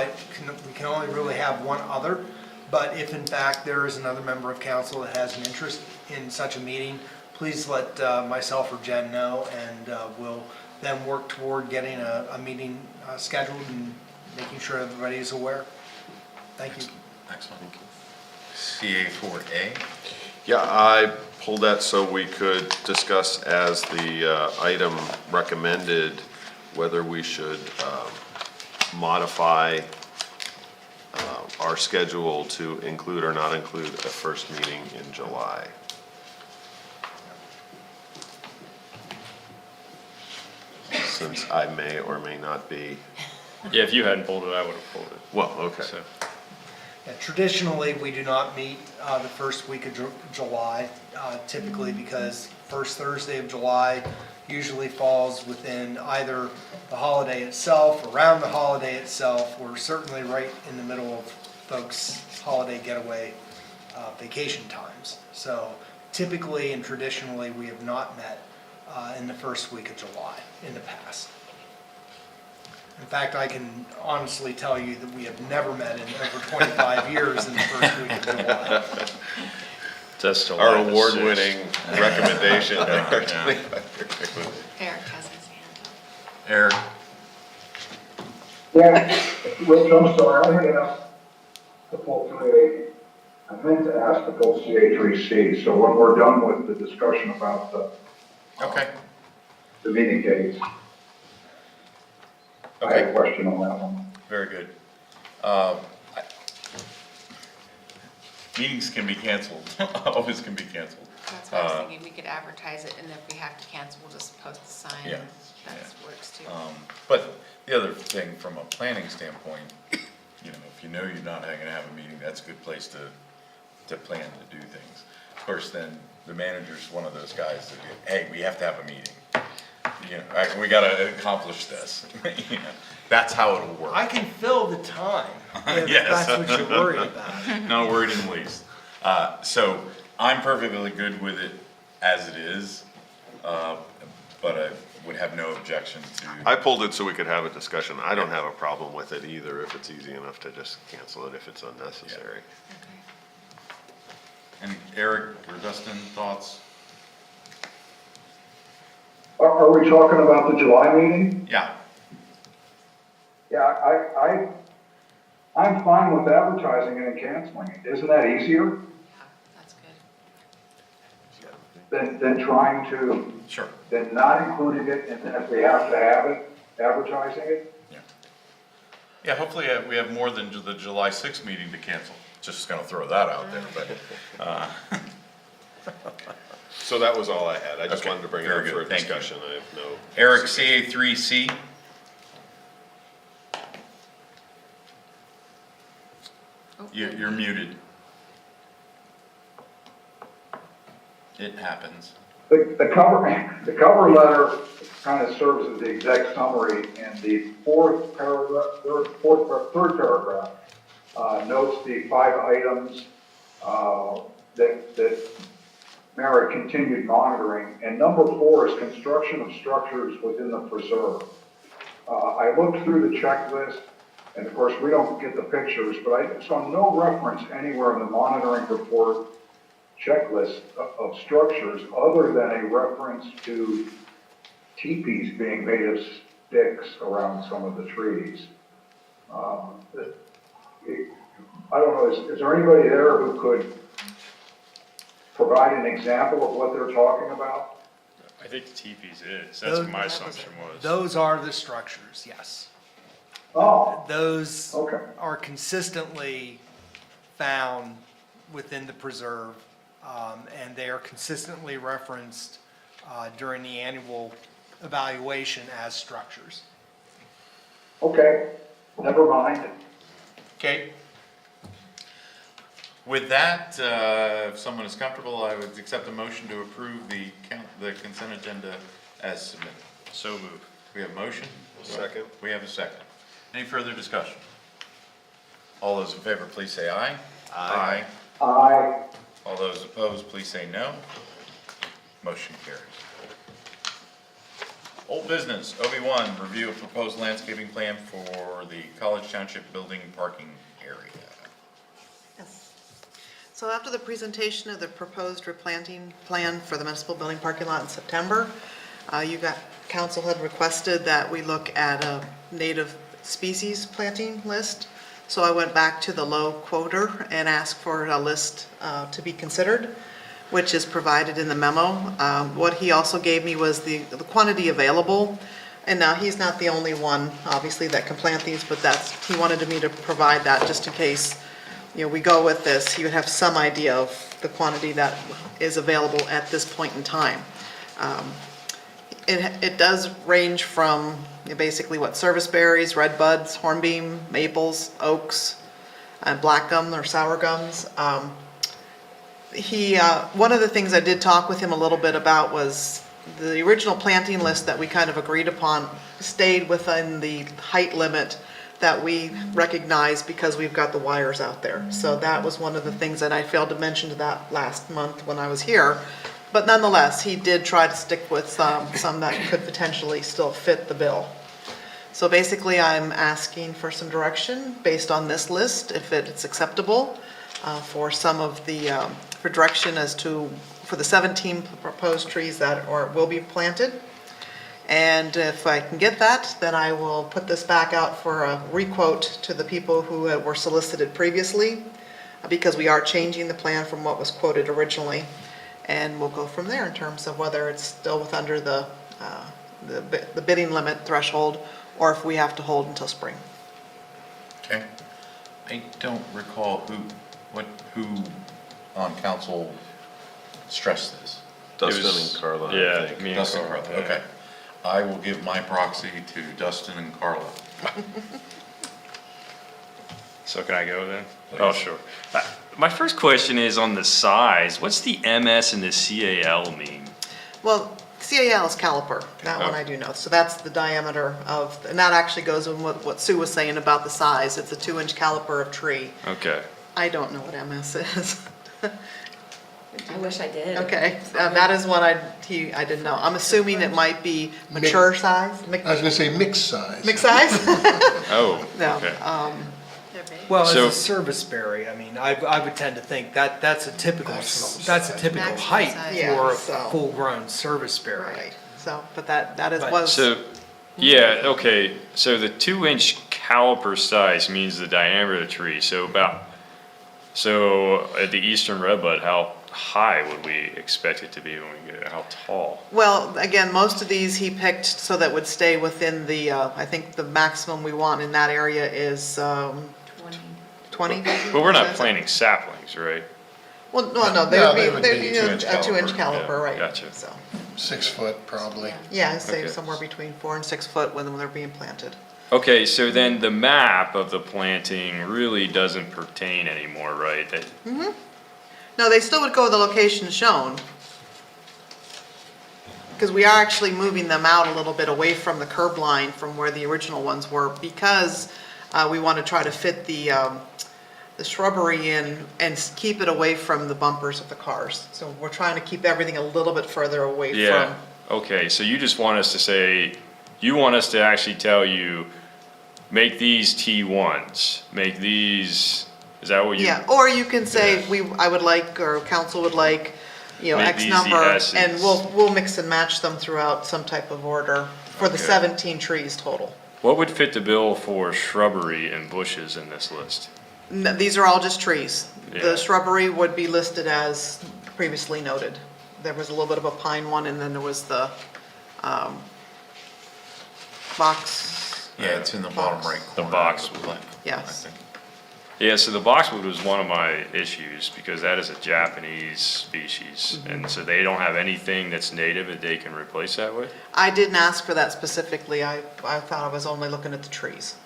we can only really have one other, but if in fact there is another member of council that has an interest in such a meeting, please let myself or Jen know, and we'll then work toward getting a meeting scheduled and making sure everybody is aware. Thank you.
Excellent. CA4A.
Yeah, I pulled that so we could discuss as the item recommended whether we should modify our schedule to include or not include a first meeting in July. Since I may or may not be,
Yeah, if you hadn't pulled it, I would have pulled it.
well, okay.
So,
Yeah, traditionally, we do not meet the first week of July, typically because first Thursday of July usually falls within either the holiday itself, around the holiday itself, or certainly right in the middle of folks' holiday getaway vacation times. So typically and traditionally, we have not met in the first week of July in the past. In fact, I can honestly tell you that we have never met in over 25 years in the first week of July.
That's July
Our
the 6th.
award-winning recommendation.
Yeah.
Eric has his hand up.
Eric,
Yeah, Rich, I'm sorry, I had asked to pull 3A, I meant to ask to pull CA 3C, so when we're done with the discussion about
okay,
the meeting dates, I had a question on that one.
very good. I- Meetings can be canceled, always can be canceled.
That's what I was thinking, we could advertise it, and if we have to cancel, we'll just post the sign.
Yeah,
That
yeah.
works too.
But the other thing, from a planning standpoint, you know, if you know you're not gonna have a meeting, that's a good place to plan to do things. Of course, then the manager's one of those guys that, hey, we have to have a meeting. You know, we gotta accomplish this, you know, that's how it'll work.
I can fill the time if
Yes.
that's what you're worried about.
Not worried in the least. So I'm perfectly good with it as it is, but I would have no objection to.
I pulled it so we could have a discussion. I don't have a problem with it either, if it's easy enough to just cancel it if it's unnecessary.
And Eric or Dustin, thoughts?
Are we talking about the July meeting?
Yeah,
Yeah, I'm fine with advertising it and canceling it. Isn't that easier
Yeah, that's good.
than trying to,
sure.
than not including it, and then if we have to have it, advertising it?
Yeah, hopefully we have more than the July 6th meeting to cancel. Just gonna throw that out there, but,
So that was all I had. I just
Okay,
wanted to bring it
very
up for a
good. Thank you.
discussion. I have no.
Eric, CA3C?
Oh,
You're muted. It happens.
The cover letter kind of serves as the exact summary, and the third paragraph, notes the 5 items, that merit continued monitoring, and number 4 is construction of structures within the preserve. I looked through the checklist, and of course, we don't get the pictures, but I saw no reference anywhere in the monitoring report checklist of structures other than a reference to teepees being made of sticks around some of the trees. I don't know, is there anybody there who could provide an example of what they're talking about?
I think the teepees is, that's what my assumption was.
Those are the structures, yes.
Oh,
Those
okay.
are consistently found within the preserve, and they are consistently referenced during the annual evaluation as structures.
Okay, never mind.
Okay. With that, if someone is comfortable, I would accept a motion to approve the consent agenda as submitted.
So moved.
We have a motion?
Second.
We have a second. Any further discussion? All those in favor, please say aye. Aye.
Aye.
All those opposed, please say no. Motion carries. Old business, OB1, review of proposed landscaping plan for the College Township building parking area.
Yes. So after the presentation of the proposed replanting plan for the municipal building parking lot in September, council had requested that we look at a native species planting list. So I went back to the low quoter and asked for a list to be considered, which is provided in the memo. What he also gave me was the quantity available. And now he's not the only one, obviously, that can plant these, but he wanted me to provide that just in case, we go with this. He would have some idea of the quantity that is available at this point in time. It does range from basically service berries, red buds, hornbeam, maples, oaks, black gum or sour gums. One of the things I did talk with him a little bit about was the original planting list that we kind of agreed upon stayed within the height limit that we recognize because we've got the wires out there. So that was one of the things that I failed to mention to that last month when I was here. But nonetheless, he did try to stick with some that could potentially still fit the bill. So basically, I'm asking for some direction based on this list, if it's acceptable, for some of the, for direction as to, for the 17 proposed trees that will be planted. And if I can get that, then I will put this back out for a requote to the people who were solicited previously, because we are changing the plan from what was quoted originally. And we'll go from there in terms of whether it's still under the bidding limit threshold, or if we have to hold until spring.
Okay. I don't recall who on council stressed this.
Dustin
was-
and Carla, I
Yeah,
think.
me and
Dustin
Carl,
Carla,
yeah.
okay. I will give my proxy to Dustin and Carla.
So can I go then? Oh, sure. My first question is on the size. What's the MS and the CAL mean?
Well, CAL is caliper, that one I do know. So that's the diameter of, and that actually goes with what Sue was saying about the size. It's a 2-inch caliper of tree.
Okay.
I don't know what MS is.
I wish I did.
Okay, that is what I didn't know. I'm assuming it might be mature size?
I was gonna say mixed size.
Mixed size?
Oh,
No,
okay.
Well, as
So-
a service berry, I mean, I would tend to think that that's a typical
Maximum
height
size.
Yeah,
for a
so-
full-grown service berry.
right, so, but that is,
But-
was.
So, yeah, okay, so the 2-inch caliper size means the diameter of the tree, so at the eastern redbud, how high would we expect it to be when we get it, how tall?
Well, again, most of these he picked so that would stay within the, I think the maximum we want in that area is 20?
But we're not planting saplings, right?
Well, no,
No,
they'd be a
2-inch
2-inch
caliper.
caliper, right?
Gotcha.
So,
6 foot probably.
yeah, I'd say
Okay.
somewhere between 4 and 6 foot when they're being planted.
Okay, so then the map of the planting really doesn't pertain anymore, right?
No, they still would go to the location shown. Because we are actually moving them out a little bit away from the curb line from where the original ones were, because we want to try to fit the shrubbery in and keep it away from the bumpers of the cars. So we're trying to keep everything a little bit further away
Yeah,
from.
okay, so you just want us to say, you want us to actually tell you, make these T1s, make these, is that what you?
Yeah, or you can say,
Yeah.
I would like, or council would like,
Make
X
these the
number,
S's.
and we'll mix and match them throughout some type of order for the
Okay.
17 trees total.
What would fit the bill for shrubbery and bushes in this list?
These are all just trees.
Yeah.
The shrubbery would be listed as previously noted. There was a little bit of a pine one, and then there was the box,
Yeah, it's in the bottom right
The
corner.
box.
of the plan,
yes.
I think.
Yeah, so the boxwood was one of my issues, because that is a Japanese species, and so they don't have anything that's native that they can replace that with?
I didn't ask for that specifically. I thought I was only looking at the trees.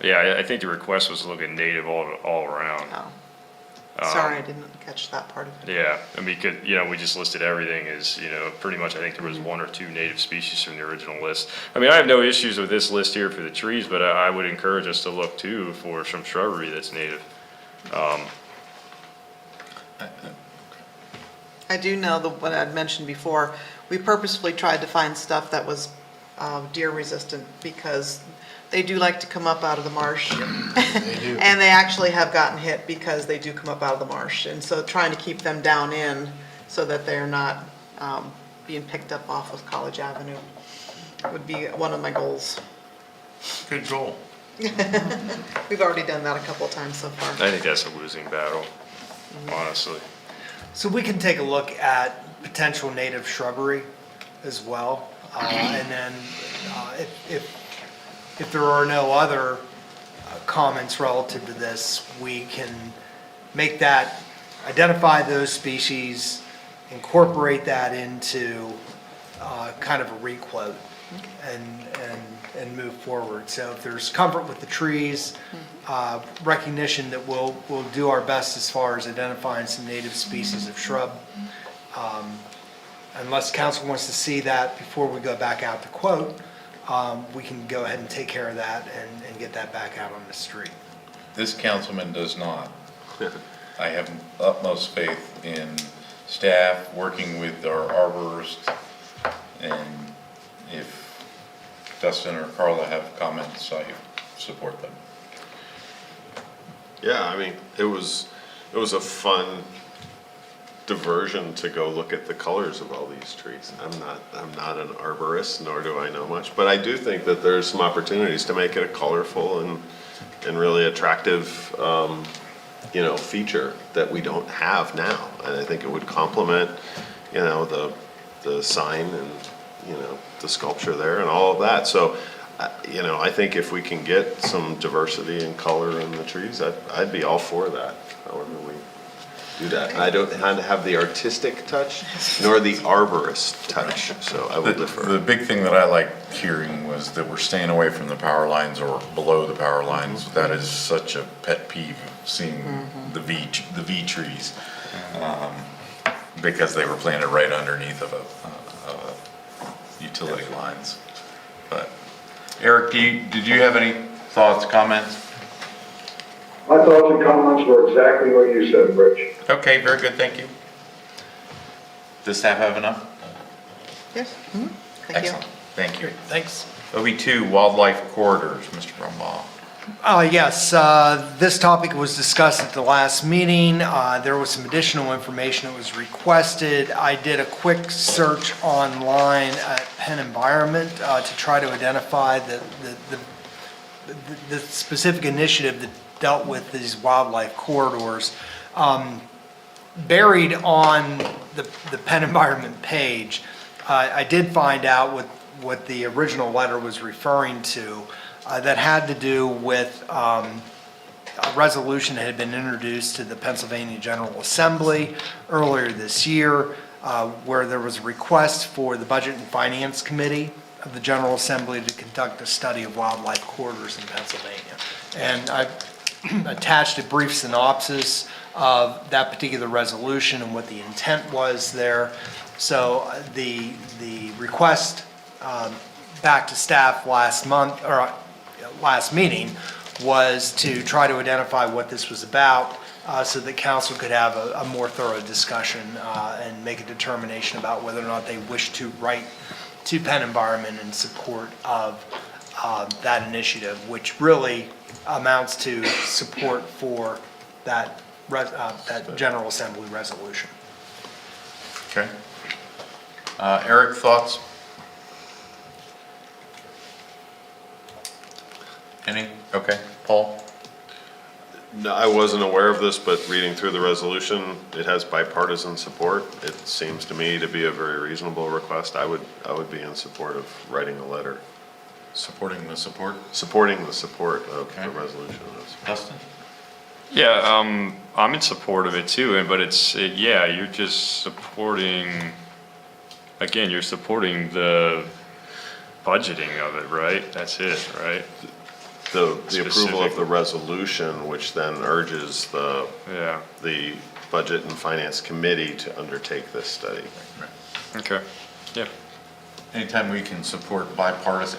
Yeah, I think the request was looking native all around.
Oh. Sorry, I didn't catch that part of it.
Yeah, I mean, we just listed everything as, pretty much, I think there was 1 or 2 native species from the original list. I mean, I have no issues with this list here for the trees, but I would encourage us to look too for some shrubbery that's native.
I do know what I'd mentioned before, we purposefully tried to find stuff that was deer resistant, because they do like to come up out of the marsh.
They do.
And they actually have gotten hit because they do come up out of the marsh. And so trying to keep them down in so that they're not being picked up off of College Avenue would be one of my goals.
Good goal.
We've already done that a couple of times so far.
I think that's a losing battle, honestly.
So we can take a look at potential native shrubbery as well. And then if there are no other comments relative to this, we can make that, identify those species, incorporate that into kind of a requote and move forward. So if there's comfort with the trees, recognition that we'll do our best as far as identifying some native species of shrub. Unless council wants to see that before we go back out to quote, we can go ahead and take care of that and get that back out on the street.
This councilman does not. I have utmost faith in staff working with our arborist, and if Dustin or Carla have comments, I support them.
Yeah, I mean, it was a fun diversion to go look at the colors of all these trees. I'm not an arborist, nor do I know much, but I do think that there's some opportunities to make it a colorful and really attractive, feature that we don't have now. And I think it would complement, the sign and, the sculpture there and all of that. So, I think if we can get some diversity and color in the trees, I'd be all for that, however we do that. I don't have the artistic touch nor the arborist touch, so I would defer.
The big thing that I liked hearing was that we're staying away from the power lines or below the power lines. That is such a pet peeve, seeing the V trees, because they were planted right underneath of a utility lines. But Eric, did you have any thoughts, comments?
My thoughts and comments were exactly what you said, Rich.
Okay, very good, thank you. Does staff have enough?
Yes? Thank you.
Excellent, thank you.
Thanks.
OB2, wildlife corridors, Mr. Brumbaugh.
Yes, this topic was discussed at the last meeting. There was some additional information that was requested. I did a quick search online at Penn Environment to try to identify the specific initiative that dealt with these wildlife corridors. Buried on the Penn Environment page, I did find out what the original letter was referring to. That had to do with a resolution that had been introduced to the Pennsylvania General Assembly earlier this year, where there was a request for the Budget and Finance Committee of the General Assembly to conduct a study of wildlife corridors in Pennsylvania. And I attached a brief synopsis of that particular resolution and what the intent was there. So the request back to staff last meeting was to try to identify what this was about, so that council could have a more thorough discussion and make a determination about whether or not they wish to write to Penn Environment in support of that initiative, which really amounts to support for that General Assembly resolution.
Okay. Eric, thoughts? Any? Okay. Paul?
No, I wasn't aware of this, but reading through the resolution, it has bipartisan support. It seems to me to be a very reasonable request. I would be in support of writing a letter.
Supporting the support?
Supporting the support of
Okay.
the resolution.
Dustin?
Yeah, I'm in support of it too, but you're just supporting, again, you're supporting the budgeting of it, right? That's it, right?
The approval of the resolution, which then urges the Budget and Finance Committee to undertake this study.
Okay, yeah.
Anytime we can support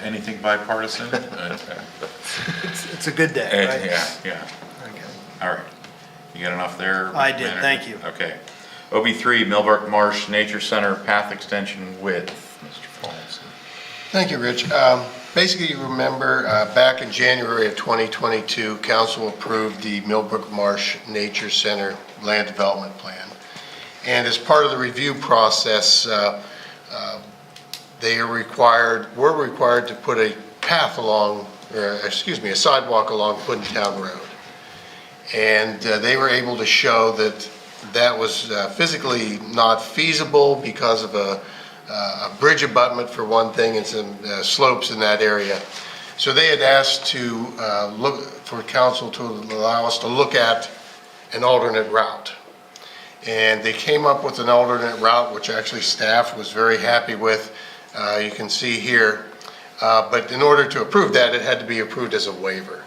anything bipartisan.
It's a good day, right?
Yeah.
Okay.
All right. You got enough there?
I did,
Manager?
thank you.
Okay. OB3, Millbrook Marsh Nature Center Path Extension Width, Mr. Folsom.
Thank you, Rich. Basically, you remember, back in January of 2022, council approved the Millbrook Marsh Nature Center Land Development Plan. And as part of the review process, were required to put a sidewalk along Puddintown Road. And they were able to show that was physically not feasible because of a bridge abutment for one thing and some slopes in that area. So they had asked to look for council to allow us to look at an alternate route. And they came up with an alternate route, which actually staff was very happy with. You can see here. But in order to approve that, it had to be approved as a waiver.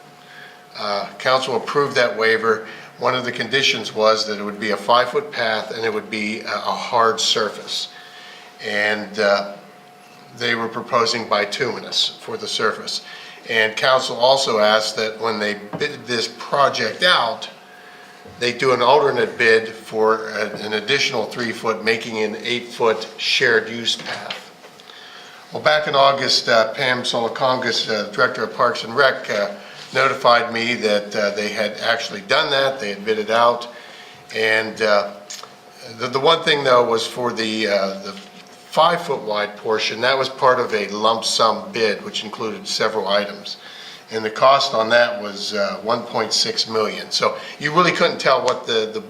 Council approved that waiver. One of the conditions was that it would be a 5-foot path and it would be a hard surface. And they were proposing bituminous for the surface. And council also asked that when they bid this project out, they do an alternate bid for an additional 3-foot, making an 8-foot shared use path. Well, back in August, Pam Solikongas, Director of Parks and Rec, notified me that they had actually done that, they had bid it out. And the one thing though was for the 5-foot wide portion, that was part of a lump sum bid, which included several items. And the cost on that was $1.6 million. So you really couldn't tell what the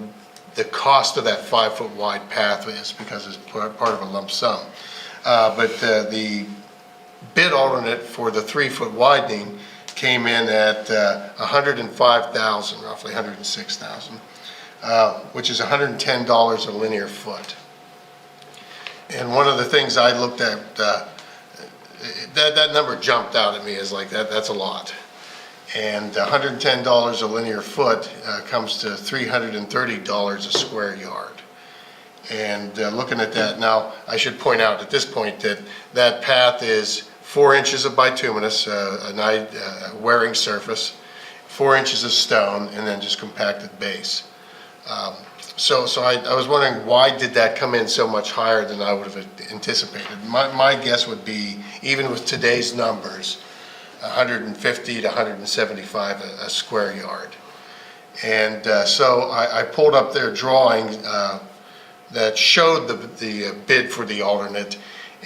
cost of that 5-foot wide path is because it's part of a lump sum. But the bid alternate for the 3-foot widening came in at $105,000, roughly $106,000, which is $110 a linear foot. And one of the things I looked at, that number jumped out at me as like, that's a lot. And $110 a linear foot comes to $330 a square yard. And looking at that now, I should point out at this point that that path is 4 inches of bituminous, a wearing surface, 4 inches of stone, and then just compacted base. So I was wondering, why did that come in so much higher than I would have anticipated? My guess would be, even with today's numbers, 150 to 175 a square yard. And so I pulled up their drawing that showed the bid for the alternate.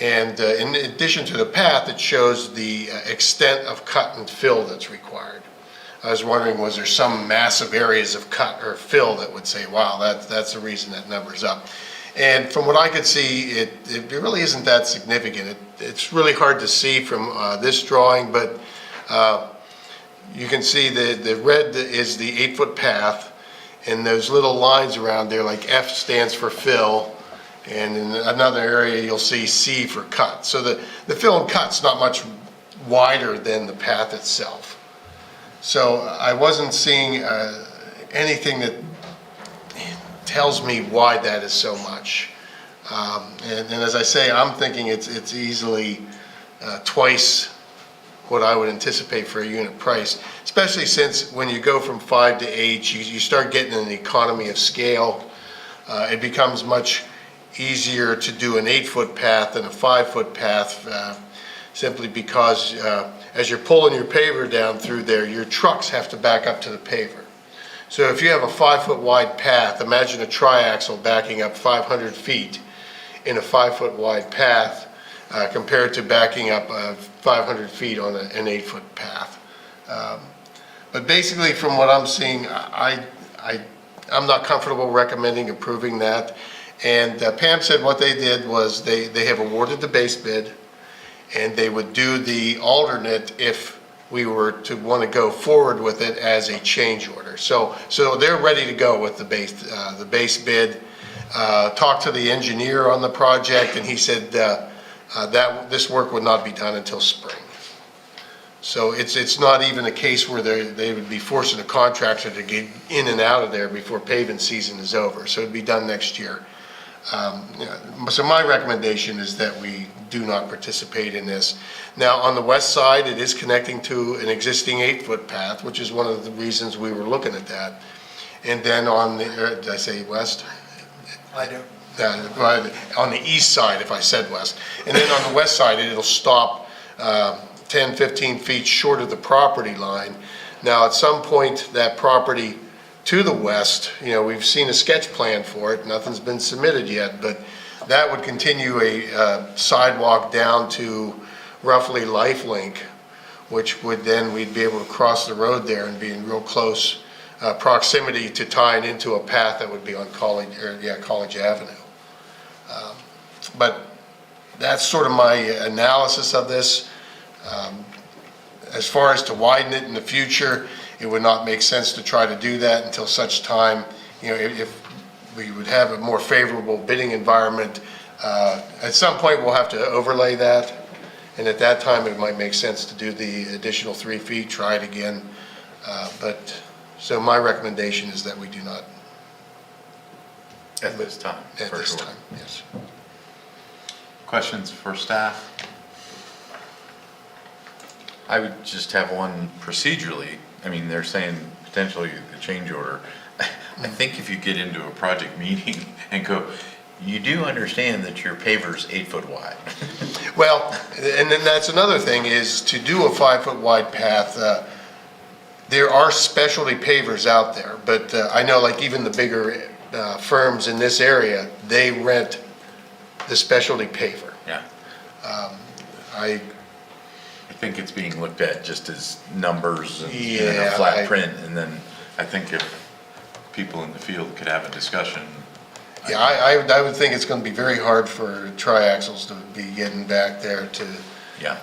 And in addition to the path, it shows the extent of cut and fill that's required. I was wondering, was there some massive areas of cut or fill that would say, wow, that's the reason that number's up. And from what I could see, it really isn't that significant. It's really hard to see from this drawing, but you can see the red is the 8-foot path, and those little lines around there, like F stands for fill, and in another area you'll see C for cut. So the fill and cut's not much wider than the path itself. So I wasn't seeing anything that tells me why that is so much. And as I say, I'm thinking it's easily twice what I would anticipate for a unit price, especially since when you go from 5 to 8, you start getting an economy of scale. It becomes much easier to do an 8-foot path than a 5-foot path, simply because as you're pulling your paver down through there, your trucks have to back up to the paver. So if you have a 5-foot wide path, imagine a triaxle backing up 500 feet in a 5-foot wide path compared to backing up 500 feet on an 8-foot path. But basically, from what I'm seeing, I'm not comfortable recommending approving that. And Pam said what they did was they have awarded the base bid, and they would do the alternate if we were to want to go forward with it as a change order. So they're ready to go with the base bid. Talked to the engineer on the project, and he said that this work would not be done until spring. So it's not even a case where they would be forcing a contractor to get in and out of there before paving season is over. So it'd be done next year. So my recommendation is that we do not participate in this. Now, on the west side, it is connecting to an existing 8-foot path, which is one of the reasons we were looking at that. And then on the, did I say west?
I do.
On the east side, if I said west. And then on the west side, it'll stop 10, 15 feet short of the property line. Now, at some point, that property to the west, we've seen a sketch plan for it. Nothing's been submitted yet, but that would continue a sidewalk down to roughly Lifelink, which would then, we'd be able to cross the road there and be in real close proximity to tying into a path that would be on College Avenue. But that's sort of my analysis of this. As far as to widen it in the future, it would not make sense to try to do that until such time, if we would have a more favorable bidding environment. At some point, we'll have to overlay that, and at that time, it might make sense to do the additional 3 feet, try it again. So my recommendation is that we do not.
At this time.
At this time, yes.
Questions for staff? I would just have one procedurally. I mean, they're saying potentially a change order. I think if you get into a project meeting and go, you do understand that your paver's 8 foot wide.
Well, and then that's another thing, is to do a 5-foot wide path, there are specialty pavers out there, but I know like even the bigger firms in this area, they rent the specialty paver.
Yeah.
I
I think it's being looked at just as numbers and a
Yeah,
flat print, and then I think if people in the field could have a discussion.
Yeah, I would think it's gonna be very hard for triaxles to be getting back there to,
Yeah,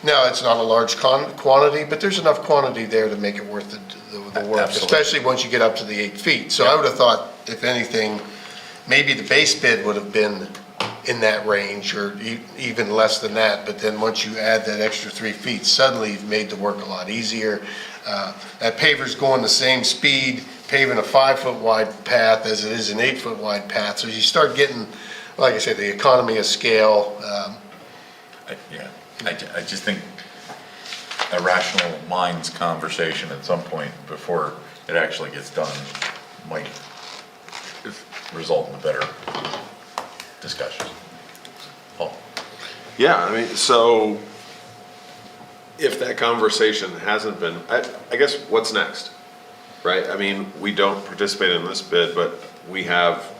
now, it's not a large quantity, but there's enough quantity there to make it worth the work,
Absolutely.
especially once you get up to the 8 feet. So I would have thought, if anything, maybe the base bid would have been in that range, or even less than that, but then once you add that extra 3 feet, suddenly you've made the work a lot easier. That paver's going the same speed, paving a 5-foot wide path as it is an 8-foot wide path, so you start getting, like I said, the economy of scale.
yeah. I just think a rational minds conversation at some point before it actually gets done might result in a better discussion. Paul?
Yeah, I mean, so if that conversation hasn't been, I guess what's next, right? I mean, we don't participate in this bid, but we have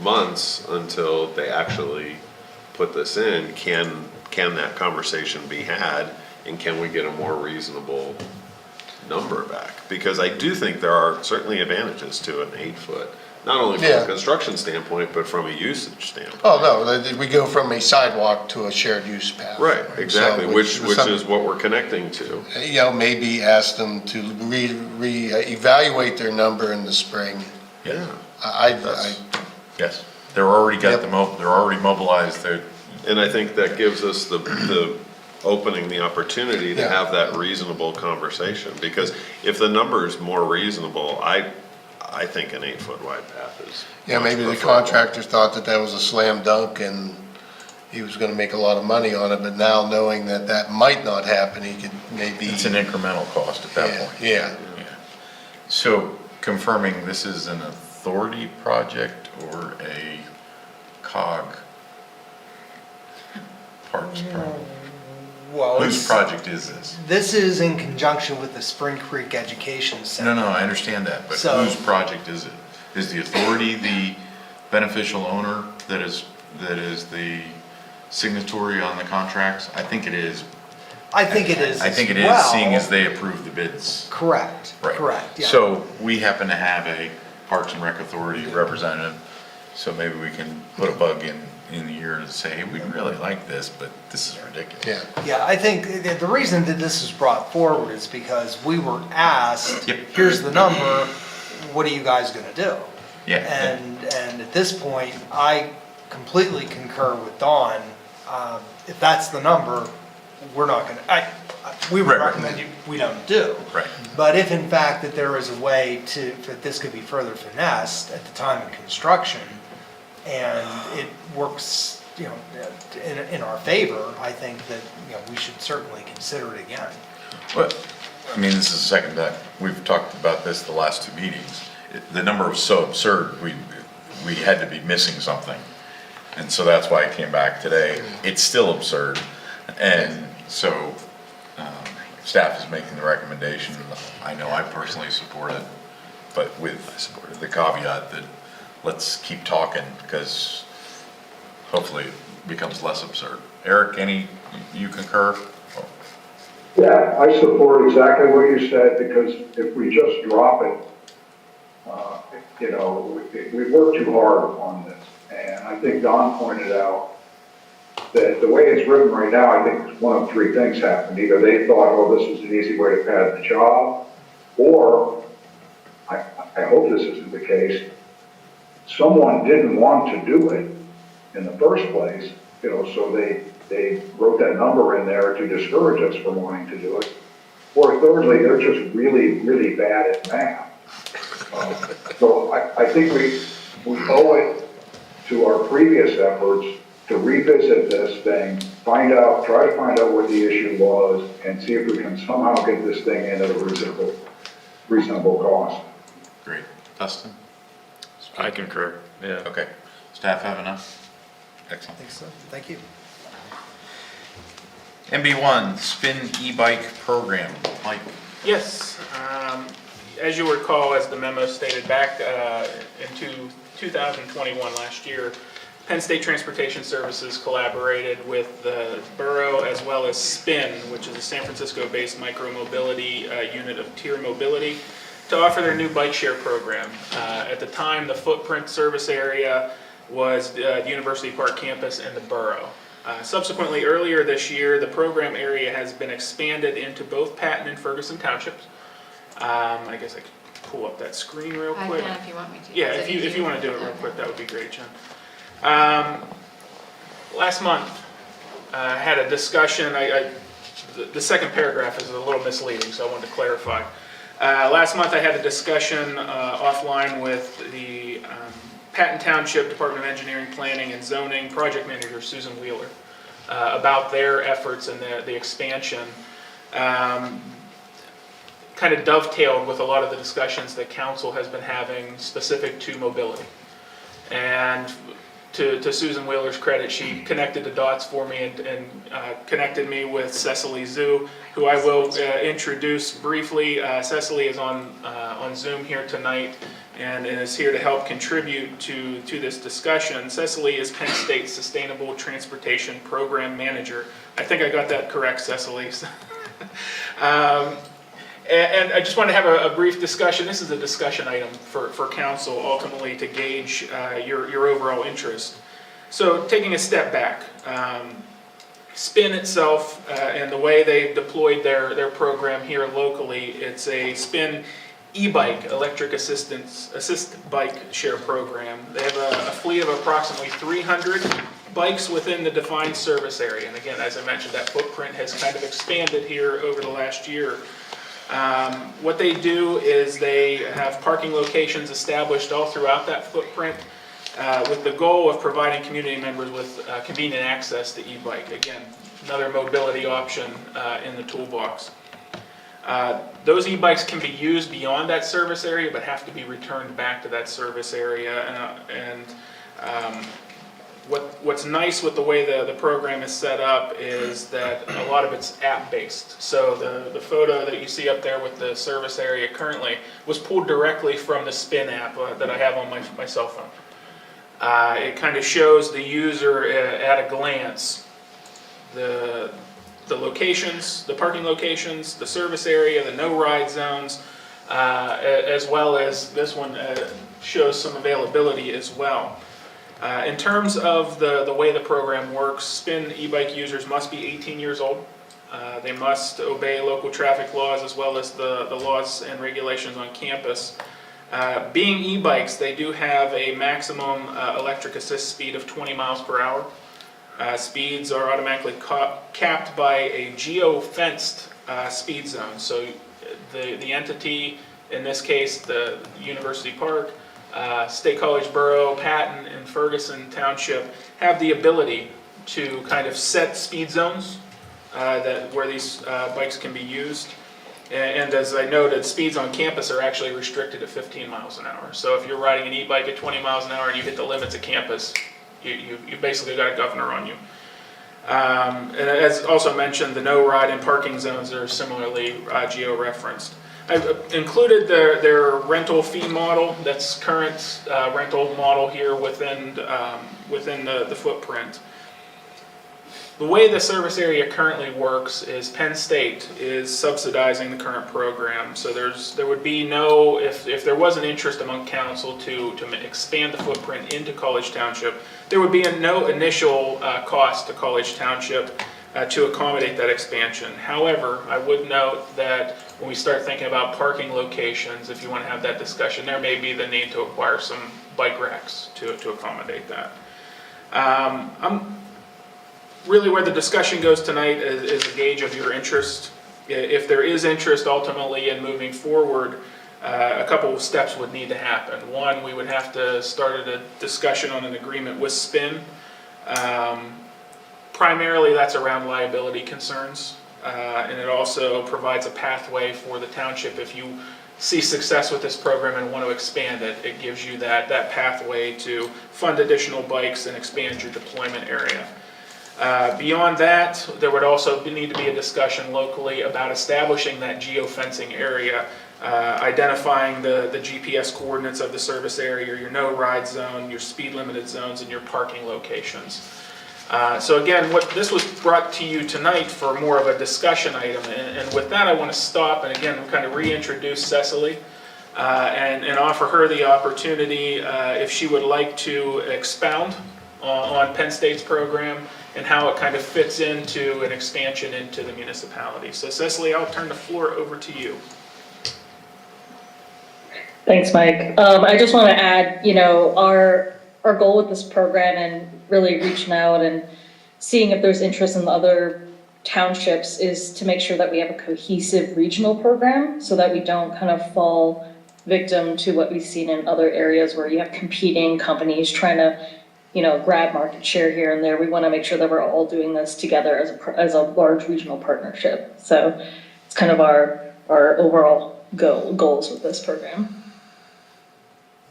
months until they actually put this in. Can that conversation be had, and can we get a more reasonable number back? Because I do think there are certainly advantages to an 8-foot, not only from
Yeah.
a construction standpoint, but from a usage standpoint.
Oh, no, we go from a sidewalk to a shared use path.
Right, exactly,
So,
which
some-
is what we're connecting to.
You know, maybe ask them to evaluate their number in the spring.
Yeah.
I,
Yes, they're already got
Yep.
they're already mobilized,
And I think that gives us the opening, the opportunity to
Yeah.
have that reasonable conversation. Because if the number is more reasonable, I think an 8-foot wide path is.
yeah,
much
maybe the
preferable.
contractor thought that that was a slam dunk and he was gonna make a lot of money on it, but now knowing that that might not happen, he could maybe.
it's an incremental cost at that
Yeah,
point.
yeah.
Yeah. So confirming this is an authority project or a COG Parks project?
Well,
Whose project is this?
this is in conjunction with the Spring Creek Education Center.
No, I understand that, but
So-
whose project is it? Is the authority the beneficial owner that is the signatory on the contracts? I think it is.
I think it is
I think it
as
is,
well.
seeing as they approve the bids.
Correct,
Right.
correct, yeah.
So we happen to have a Parks and Rec Authority representative, so maybe we can put a bug in the ear to say, hey, we really like this, but this is ridiculous.
Yeah.
Yeah, I think the reason that this is brought forward is because we were asked,
Yep.
here's the number, what are you guys gonna do?
Yeah.
And at this point, I completely concur with Dawn. If that's the number, we're not gonna, we would
Right.
recommend we don't do.
Right.
But if in fact that there is a way that this could be further finessed at the time of construction, and it works, in our favor, I think that, we should certainly consider it again.
Well, I mean, this is the second time, we've talked about this the last 2 meetings. The number was so absurd, we had to be missing something. And so that's why I came back today. It's still absurd. And so, staff is making the recommendation. I know I personally support it, but with the caveat that let's keep talking, because hopefully it becomes less absurd. Eric, you concur?
Yeah, I support exactly what you said, because if we just drop it, we worked too hard on this. And I think Don pointed out that the way it's written right now, I think one of 3 things happened. Either they thought, oh, this is an easy way to pad the job, or, I hope this isn't the case, someone didn't want to do it in the first place, so they wrote that number in there to discourage us from wanting to do it. Or thirdly, they're just really, really bad at math. So I think we owe it to our previous efforts to revisit this thing try to find out what the issue was and see if we can somehow get this thing in at a reasonable cost.
Great. Dustin?
I concur, yeah.
Okay. Staff have enough?
I
Excellent.
think so. Thank you.
MB1, Spin e-bike program. Mike?
Yes, as you recall, as the memo stated back into 2021 last year, Penn State Transportation Services collaborated with the borough as well as SPIN, which is a San Francisco-based micro-mobility unit of Tier Mobility, to offer their new bike share program. At the time, the footprint service area was the University Park campus and the borough. Subsequently, earlier this year, the program area has been expanded into both Patton and Ferguson Townships. I guess I could pull up that screen real
I
quick.
can if you want me to.
Yeah,
Is it
if you
easier?
want to do it real
Okay.
quick, that would be great, Jen. Last month, had a discussion, the second paragraph is a little misleading, so I wanted to clarify. Last month, I had a discussion offline with the Patton Township Department of Engineering, Planning, and Zoning Project Manager, Susan Wheeler, about their efforts and the expansion. Kind of dovetailed with a lot of the discussions that council has been having specific to mobility. And to Susan Wheeler's credit, she connected the dots for me and connected me with Cecily Zhu, who I will introduce briefly. Cecily is on Zoom here tonight and is here to help contribute to this discussion. Cecily is Penn State's Sustainable Transportation Program Manager. I think I got that correct, Cecily. And I just want to have a brief discussion. This is a discussion item for council ultimately to gauge your overall interest. So taking a step back, SPIN itself and the way they've deployed their program here locally, it's a SPIN e-bike, electric assist bike share program. They have a fleet of approximately 300 bikes within the defined service area. And again, as I mentioned, that footprint has kind of expanded here over the last year. What they do is they have parking locations established all throughout that footprint with the goal of providing community members with convenient access to e-bike. Again, another mobility option in the toolbox. Those e-bikes can be used beyond that service area but have to be returned back to that service area. What's nice with the way the program is set up is that a lot of it's app-based. So the photo that you see up there with the service area currently was pulled directly from the SPIN app that I have on my cell phone. It kind of shows the user at a glance the locations, the parking locations, the service area, the no-ride zones, as well as this one shows some availability as well. In terms of the way the program works, SPIN e-bike users must be 18 years old. They must obey local traffic laws as well as the laws and regulations on campus. Being e-bikes, they do have a maximum electric assist speed of 20 miles per hour. Speeds are automatically capped by a geo-fenced speed zone. So the entity, in this case, the University Park, State College Borough, Patton, and Ferguson Township have the ability to kind of set speed zones where these bikes can be used. And as I noted, speeds on campus are actually restricted to 15 miles an hour. So if you're riding an e-bike at 20 miles an hour and you hit the limits of campus, you basically got a governor on you. And as also mentioned, the no-ride and parking zones are similarly geo-referenced. I've included their rental fee model, that's current rental model here within the footprint. The way the service area currently works is Penn State is subsidizing the current program. So there would be no, if there was an interest among council to expand the footprint into College Township, there would be no initial cost to College Township to accommodate that expansion. However, I would note that when we start thinking about parking locations, if you want to have that discussion, there may be the need to acquire some bike racks to accommodate that. Really where the discussion goes tonight is a gauge of your interest. If there is interest ultimately in moving forward, a couple of steps would need to happen. One, we would have to start a discussion on an agreement with SPIN. primarily that's around liability concerns. And it also provides a pathway for the township if you see success with this program and want to expand it. It gives you that pathway to fund additional bikes and expand your deployment area. Beyond that, there would also need to be a discussion locally about establishing that geofencing area, identifying the GPS coordinates of the service area, your no-ride zone, your speed limited zones, and your parking locations. So again, this was brought to you tonight for more of a discussion item, and with that I want to stop and again kind of reintroduce Cecily and offer her the opportunity if she would like to expound on Penn State's program and how it kind of fits into an expansion into the municipality. So Cecily, I'll turn the floor over to you.
Thanks, Mike. I just want to add, our goal with this program and really reaching out and seeing if there's interest in the other townships is to make sure that we have a cohesive regional program so that we don't kind of fall victim to what we've seen in other areas where you have competing companies trying to, grab market share here and there. We want to make sure that we're all doing this together as a large regional partnership. So it's kind of our overall goals with this program.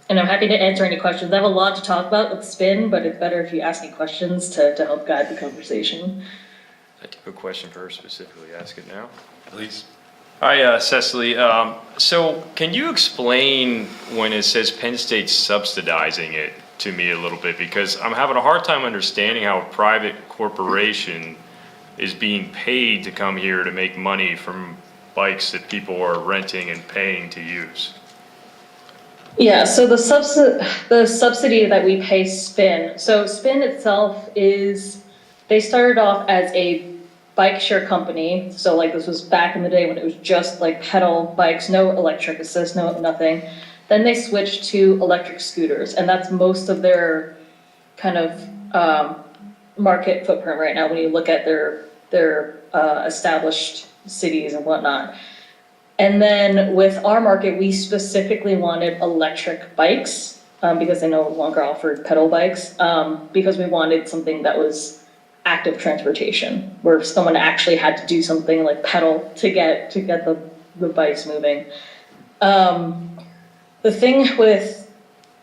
And I'm happy to answer any questions. I have a lot to talk about with spin, but it's better if you ask me questions to help guide the conversation.
I do have a question for her specifically. Ask it now.
Please.
Hi, Cecily. So can you explain when it says Penn State's subsidizing it to me a little bit? Because I'm having a hard time understanding how a private corporation is being paid to come here to make money from bikes that people are renting and paying to use.
Yeah, so the subsidy that we pay Spin, so Spin itself they started off as a bike share company. So like this was back in the day when it was just like pedal bikes, no electric assist, nothing. Then they switched to electric scooters, and that's most of their kind of market footprint right now when you look at their established cities and whatnot. And then with our market, we specifically wanted electric bikes because they no longer offered pedal bikes because we wanted something that was active transportation where someone actually had to do something like pedal to get the bikes moving. The thing with,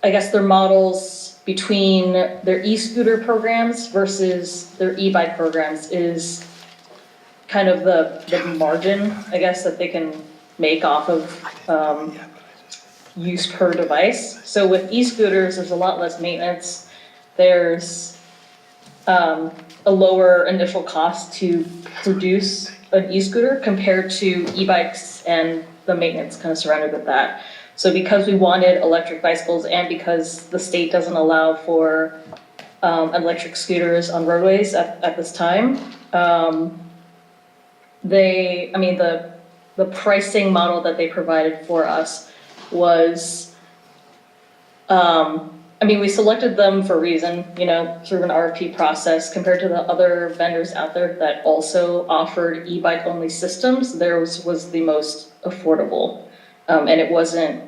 I guess, their models between their e-scooter programs versus their e-bike programs is kind of the margin, I guess, that they can make off of use per device. So with e-scooters, there's a lot less maintenance. There's a lower initial cost to produce an e-scooter compared to e-bikes and the maintenance kind of surrounded with that. So because we wanted electric bicycles and because the state doesn't allow for electric scooters on roadways at this time, the pricing model that they provided for us was, we selected them for a reason, through an RFP process compared to the other vendors out there that also offered e-bike only systems. Theirs was the most affordable, and it wasn't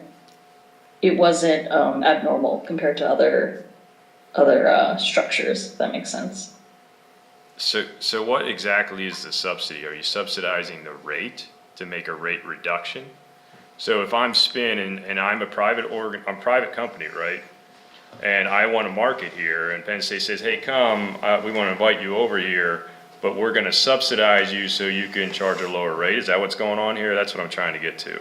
abnormal compared to other structures, if that makes sense.
So what exactly is the subsidy? Are you subsidizing the rate to make a rate reduction? So if I'm Spin and I'm a private company, right? And I want to market here and Penn State says, hey, come, we want to invite you over here, but we're going to subsidize you so you can charge a lower rate. Is that what's going on here? That's what I'm trying to get to.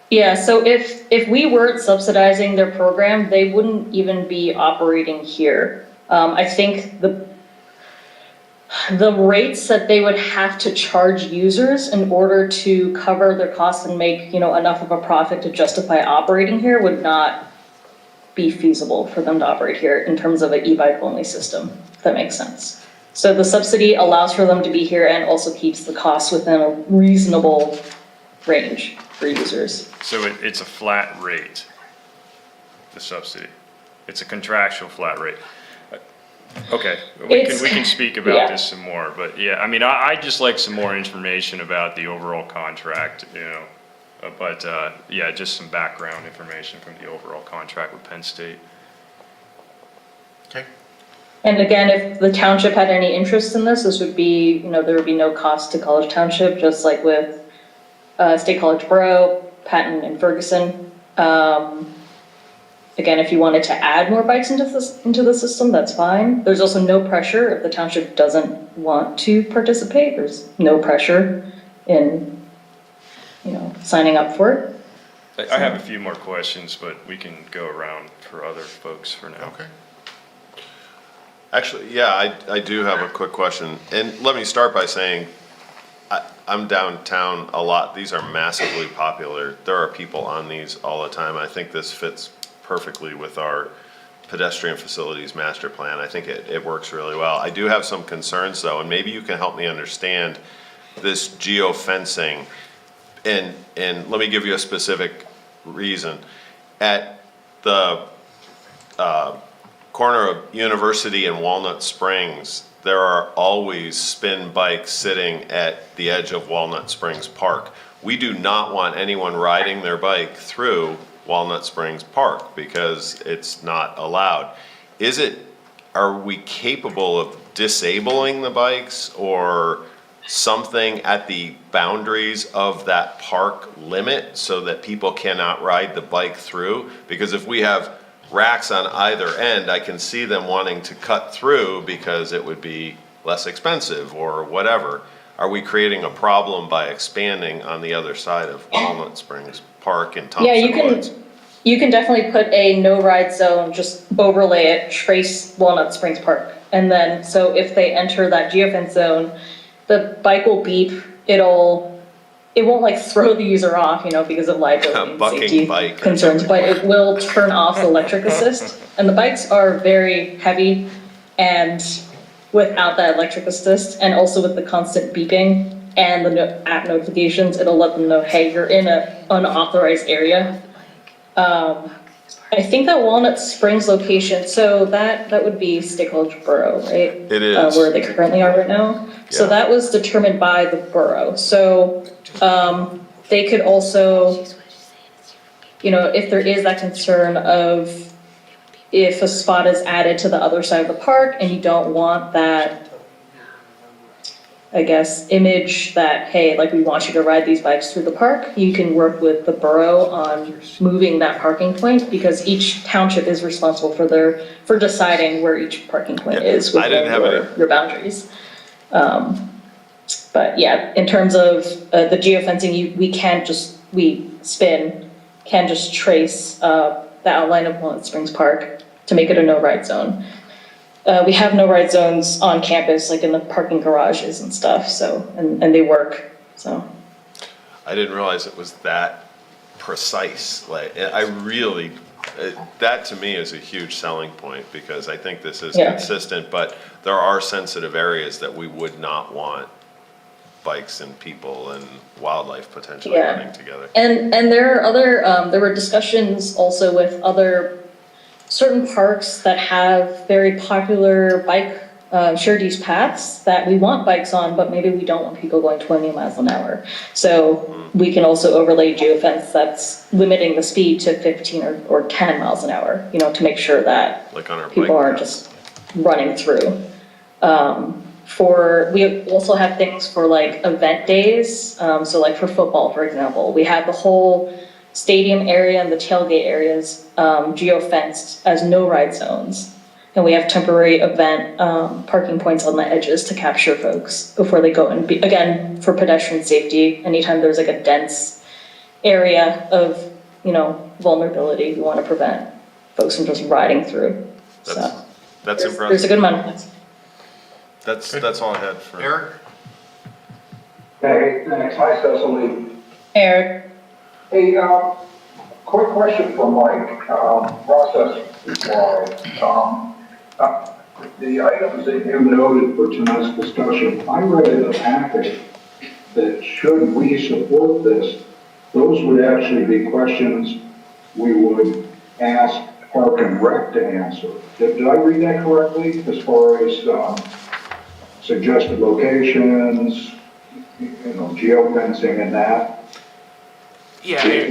Yeah, so if we weren't subsidizing their program, they wouldn't even be operating here. I think the rates that they would have to charge users in order to cover their costs and make, enough of a profit to justify operating here would not be feasible for them to operate here in terms of an e-bike only system, if that makes sense. So the subsidy allows for them to be here and also keeps the costs within a reasonable range for users.
So it's a flat rate, the subsidy. It's a contractual flat rate. Okay, we can speak about this some more, but yeah, I'd just like some more information about the overall contract, but just some background information from the overall contract with Penn State.
Okay.
And again, if the township had any interest in this, this would be, there would be no cost to College Township, just like with State College Borough, Patton, and Ferguson. Again, if you wanted to add more bikes into the system, that's fine. There's also no pressure if the township doesn't want to participate. There's no pressure in, signing up for it.
I have a few more questions, but we can go around for other folks for now.
Okay.
Actually, yeah, I do have a quick question. And let me start by saying, I'm downtown a lot. These are massively popular. There are people on these all the time. I think this fits perfectly with our pedestrian facilities master plan. I think it works really well. I do have some concerns though, and maybe you can help me understand this geofencing. And let me give you a specific reason. At the corner of University and Walnut Springs, there are always spin bikes sitting at the edge of Walnut Springs Park. We do not want anyone riding their bike through Walnut Springs Park because it's not allowed. Are we capable of disabling the bikes or something at the boundaries of that park limit so that people cannot ride the bike through? Because if we have racks on either end, I can see them wanting to cut through because it would be less expensive or whatever. Are we creating a problem by expanding on the other side of Walnut Springs Park and Thompson Woods?
You can definitely put a no-ride zone, just overlay it, trace Walnut Springs Park. And then, so if they enter that geofence zone, the bike will beep, it won't like throw the user off, because of liability and safety concerns, but it will turn off the electric assist. And the bikes are very heavy and without that electric assist, and also with the constant beeping and the app notifications, it'll let them know, hey, you're in an unauthorized area. I think that Walnut Springs location, so that would be State College Borough, right?
It is.
Where they currently are right now. So
Yeah.
that was determined by the borough. So, they could also, if there is that concern of if a spot is added to the other side of the park and you don't want that, I guess, image that, hey, like we want you to ride these bikes through the park, you can work with the borough on moving that parking point because each township is responsible for deciding where each parking point is within your boundaries. But yeah, in terms of the geofencing, Spin can just trace the outline of Walnut Springs Park to make it a no-ride zone. We have no-ride zones on campus, like in the parking garages and stuff, so, and they work, so.
I didn't realize it was that precise. Like, that to me is a huge selling point because I think this is consistent, but there are sensitive areas that we would not want bikes and people and wildlife potentially running together.
And there are there were discussions also with other certain parks that have very popular bike shared use paths that we want bikes on, but maybe we don't want people going 20 miles an hour. So we can also overlay geofence that's limiting the speed to 15 or 10 miles an hour, to make sure that
like on our
people aren't just running through. We also have things for like event days. So like for football, for example, we have the whole stadium area and the tailgate areas geofenced as no-ride zones. And we have temporary event parking points on the edges to capture folks before they go in. Again, for pedestrian safety, anytime there's like a dense area of, vulnerability, we want to prevent folks from just riding through.
That's impressive.
There's a good amount of things.
That's all I had for.
Eric?
Hey, thanks. Hi, Cecily.
Eric.
Hey, quick question for Mike, process-wise. The items that you noted for tonight's discussion, I read in the packet that should we support this, those would actually be questions we would ask Park and Rec to answer. Did I read that correctly as far as suggested locations, geofencing and that?
Yeah.
Today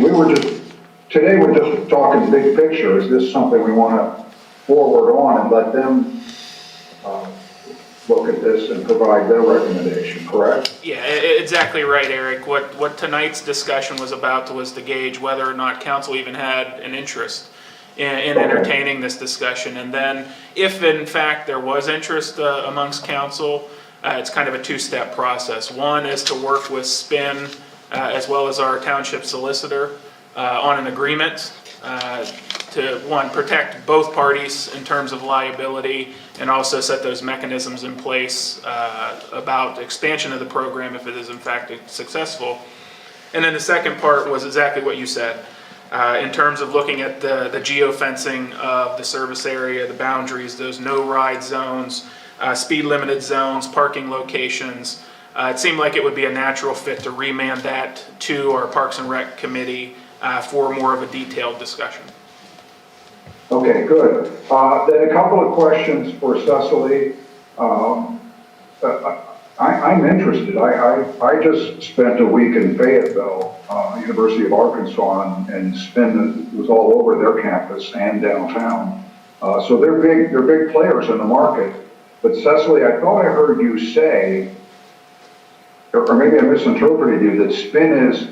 we're just talking big picture. Is this something we want to forward on and let them look at this and provide their recommendation, correct?
Yeah, exactly right, Eric. What tonight's discussion was about was to gauge whether or not council even had an interest in entertaining this discussion. And then if in fact there was interest amongst council, it's kind of a two-step process. One is to work with SPIN as well as our township solicitor on an agreement to, one, protect both parties in terms of liability and also set those mechanisms in place about expansion of the program if it is in fact successful. And then the second part was exactly what you said. In terms of looking at the geofencing of the service area, the boundaries, those no-ride zones, speed-limited zones, parking locations. It seemed like it would be a natural fit to remand that to our Parks and Rec Committee for more of a detailed discussion.
Okay, good. Then a couple of questions for Cecily. I'm interested. I just spent a week in Fayetteville, University of Arkansas, and SPIN was all over their campus and downtown. So they're big players in the market. But Cecily, I thought I heard you say, or maybe I misinterpreted you, that SPIN is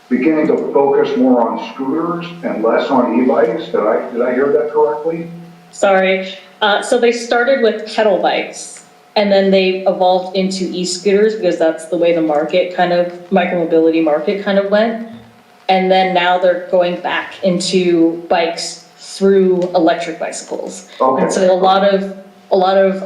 beginning to focus more on scooters and less on e-bikes. Did I hear that correctly?
Sorry. So they started with pedal bikes, and then they evolved into e-scooters because that's the way the market micromobility market kind of went. And then now they're going back into bikes through electric bicycles.
Okay.
And so a lot of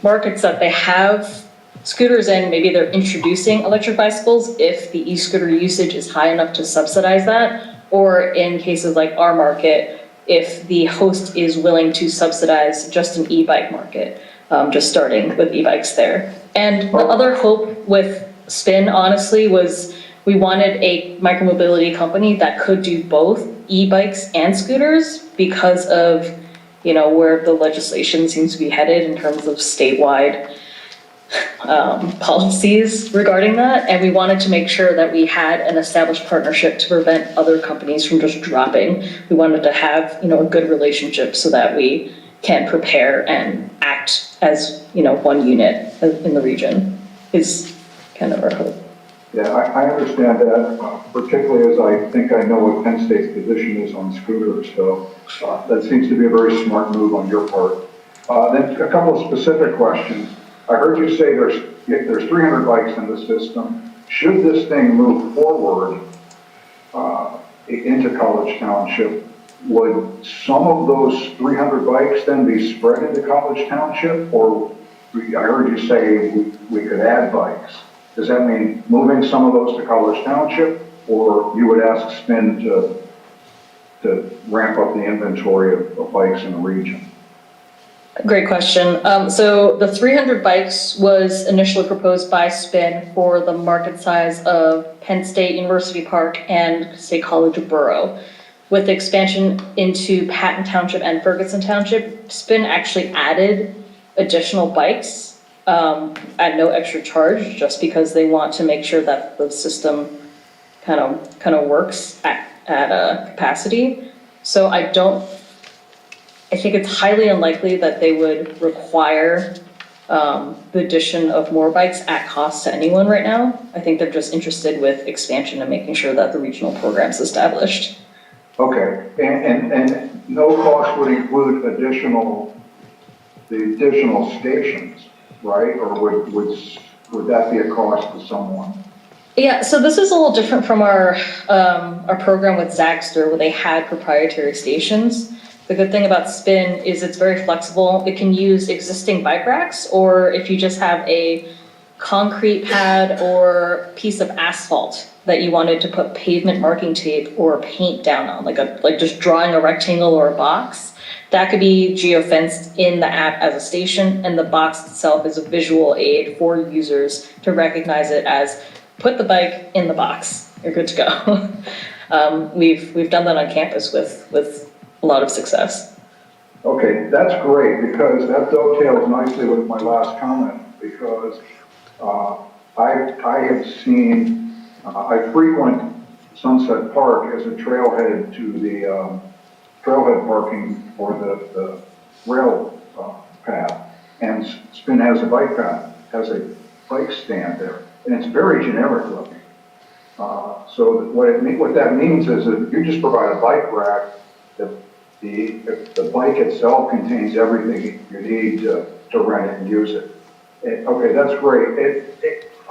markets that they have scooters in, maybe they're introducing electric bicycles if the e-scooter usage is high enough to subsidize that, or in cases like our market, if the host is willing to subsidize just an e-bike market, just starting with e-bikes there. And the other hope with SPIN, honestly, was we wanted a micromobility company that could do both e-bikes and scooters because of, where the legislation seems to be headed in terms of statewide policies regarding that, and we wanted to make sure that we had an established partnership to prevent other companies from just dropping. We wanted to have, a good relationship so that we can prepare and act as, one unit in the region is kind of our hope.
Yeah, I understand that, particularly as I think I know what Penn State's position is on scooters, so that seems to be a very smart move on your part. Then a couple of specific questions. I heard you say there's 300 bikes in the system. Should this thing move forward into College Township, would some of those 300 bikes then be spread into College Township? Or I heard you say we could add bikes. Does that mean moving some of those to College Township, or you would ask SPIN to ramp up the inventory of bikes in the region?
Great question. So the 300 bikes was initially proposed by SPIN for the market size of Penn State University Park and State College of Borough. With the expansion into Patton Township and Ferguson Township, SPIN actually added additional bikes at no extra charge, just because they want to make sure that the system kind of works at capacity. So I think it's highly unlikely that they would require the addition of more bikes at cost to anyone right now. I think they're just interested with expansion and making sure that the regional program's established.
Okay, and no cost would include the additional stations, right? Or would that be a cost to someone?
Yeah, so this is a little different from our program with Zagster, where they had proprietary stations. The good thing about SPIN is it's very flexible. It can use existing bike racks, or if you just have a concrete pad or piece of asphalt that you wanted to put pavement marking tape or paint down on, like just drawing a rectangle or a box, that could be geofenced in the app as a station, and the box itself is a visual aid for users to recognize it as put the bike in the box. You're good to go. We've done that on campus with a lot of success.
Okay, that's great, because that dovetails nicely with my last comment, because I have seen, I frequent Sunset Park as a trailhead to the trailhead parking for the rail path, and Spin has a bike path, has a bike stand there, and it's very generic looking. So what that means is that you just provide a bike rack, if the bike itself contains everything you need to rent it and use it. Okay, that's great.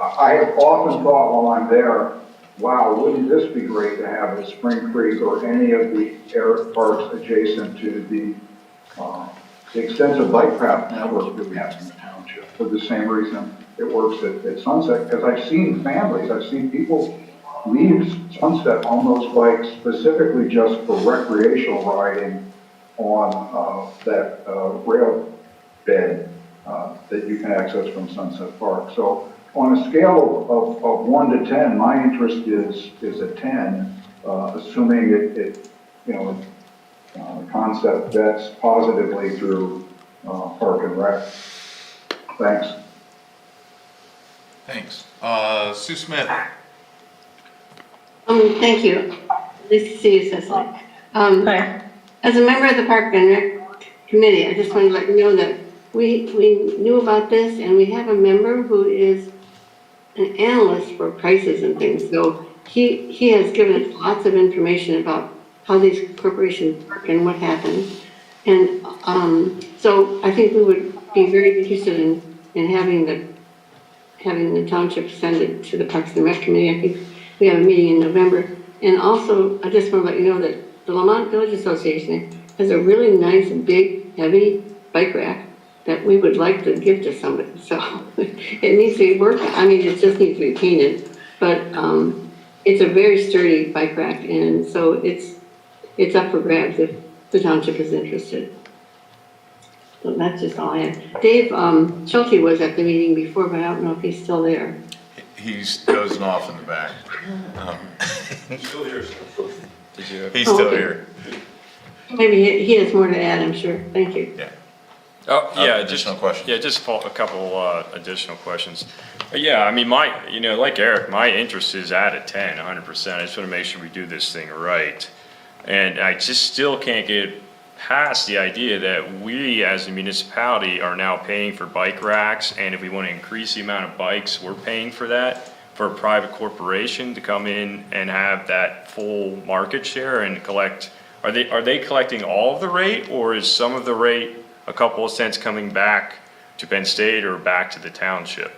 I have often thought while I'm there, wow, wouldn't this be great to have at Spring Creek or any of the air parks adjacent to the extensive bike path network that we have in the township, for the same reason it works at Sunset, because I've seen families, I've seen people leave Sunset on those bikes specifically just for recreational riding on that rail bed that you can access from Sunset Park. So on a scale of 1 to 10, my interest is a 10, assuming it the concept vets positively through Park and Rec. Thanks.
Thanks. Sue Smith.
Thank you. Nice to see you, Cecily.
Hi.
As a member of the Park and Rec Committee, I just wanted to let you know that we knew about this, and we have a member who is an analyst for prices and things. So he has given us lots of information about how these corporations work and what happens. And so I think we would be very interested in having the township send it to the Parks and Rec Committee. I think we have a meeting in November. And also, I just want to let you know that the Lamont Village Association has a really nice, big, heavy bike rack that we would like to give to somebody. So it needs to be worked on. I mean, it just needs to be painted, but it's a very sturdy bike rack, and so it's up for grabs if the township is interested. So that's just all I have. Dave Schulte was at the meeting before, but I don't know if he's still there.
He's dozing off in the back.
Still here.
He's still
okay.
here.
Maybe he has more to add, I'm sure. Thank you.
Yeah.
Oh, yeah,
Additional questions?
Yeah, just a couple additional questions. Yeah, I mean, like Eric, my interest is at a 10, 100%. I just want to make sure we do this thing right. And I just still can't get past the idea that we as a municipality are now paying for bike racks, and if we want to increase the amount of bikes, we're paying for that for a private corporation to come in and have that full market share and collect. Are they collecting all of the rate, or is some of the rate a couple of cents coming back to Penn State or back to the township?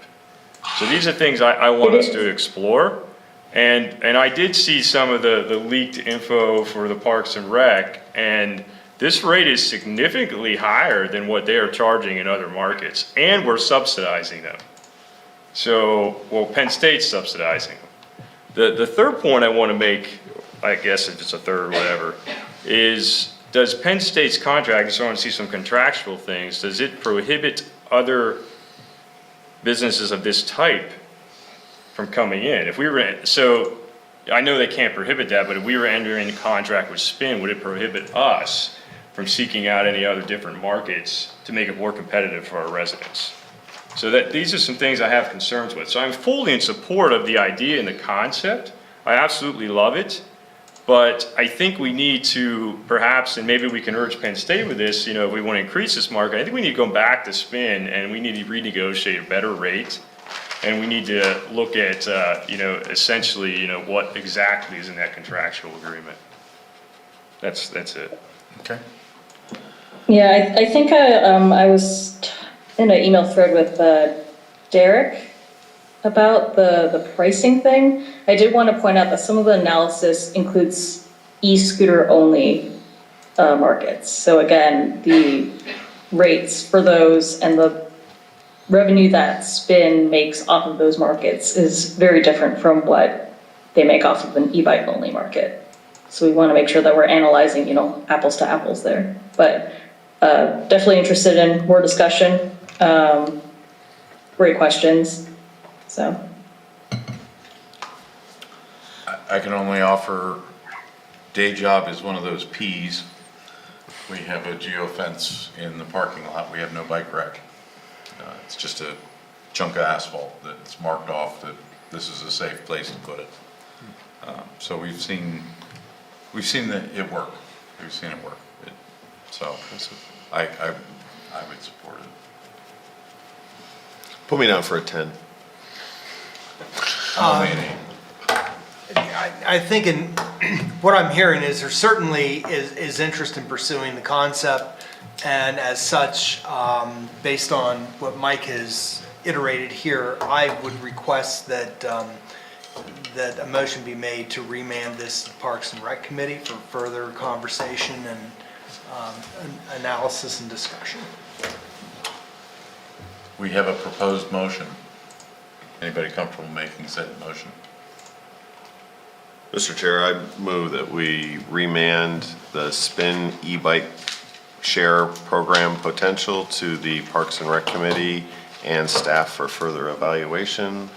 So these are things I want us to explore. And I did see some of the leaked info for the Parks and Rec, and this rate is significantly higher than what they are charging in other markets, and we're subsidizing them. So, well, Penn State's subsidizing them. The third point I want to make, I guess if it's a third or whatever, is does Penn State's contract, I just want to see some contractual things, does it prohibit other businesses of this type from coming in? If we were, so I know they can't prohibit that, but if we were entering a contract with Spin, would it prohibit us from seeking out any other different markets to make it more competitive for our residents? So that these are some things I have concerns with. So I'm fully in support of the idea and the concept. I absolutely love it. But I think we need to perhaps, and maybe we can urge Penn State with this, if we want to increase this market, I think we need to go back to Spin and we need to renegotiate a better rate. And we need to look at, essentially, what exactly is in that contractual agreement. That's it.
Okay.
Yeah, I think I was in an email thread with Derek about the pricing thing. I did want to point out that some of the analysis includes e-scooter only markets. So again, the rates for those and the revenue that Spin makes off of those markets is very different from what they make off of an e-bike only market. So we want to make sure that we're analyzing, apples to apples there. But definitely interested in more discussion. Great questions. So.
I can only offer, day job is one of those Ps. We have a geofence in the parking lot. We have no bike rack. It's just a chunk of asphalt that's marked off that this is a safe place to put it. So we've seen it work. We've seen it work. So I I would support it.
Put me down for a 10.
I think what I'm hearing is there certainly is interest in pursuing the concept, and as such, based on what Mike has iterated here, I would request that, that a motion be made to remand this to Parks and Rec Committee for further conversation and analysis and discussion.
We have a proposed motion. Anybody comfortable making said motion?
Mr. Chair, I move that we remand the spin e-bike share program potential to the Parks and Rec Committee and staff for further evaluation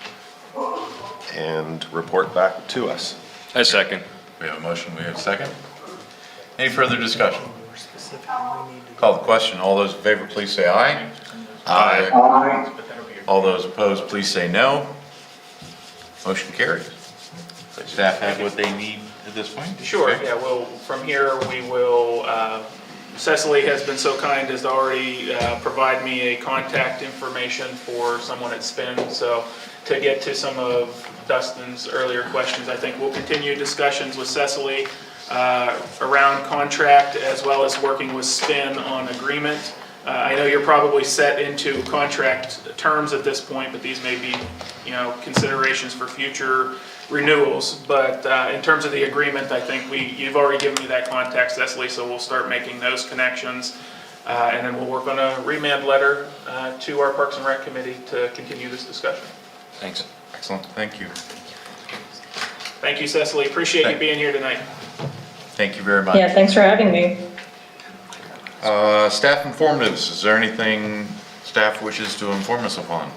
and report back to us.
I second.
We have a motion, we have a second. Any further discussion? Call the question. All those in favor, please say aye. Aye.
Aye.
All those opposed, please say no. Motion carries. Does staff have what they need at this point?
Sure,
Okay.
yeah, well, from here, we will, Cecily has been so kind as to already provide me a contact information for someone at Spin. So to get to some of Dustin's earlier questions, I think we'll continue discussions with Cecily around contract as well as working with Spin on agreement. I know you're probably set into contract terms at this point, but these may be, considerations for future renewals. But in terms of the agreement, I think you've already given me that contact, Cecily, so we'll start making those connections. And then we'll work on a remand letter to our Parks and Rec Committee to continue this discussion.
Thanks. Excellent. Thank you.
Thank you, Cecily. Appreciate you being here tonight.
Thank you very much.
Yeah, thanks for having me.
Staff informatives, is there anything staff wishes to inform us upon?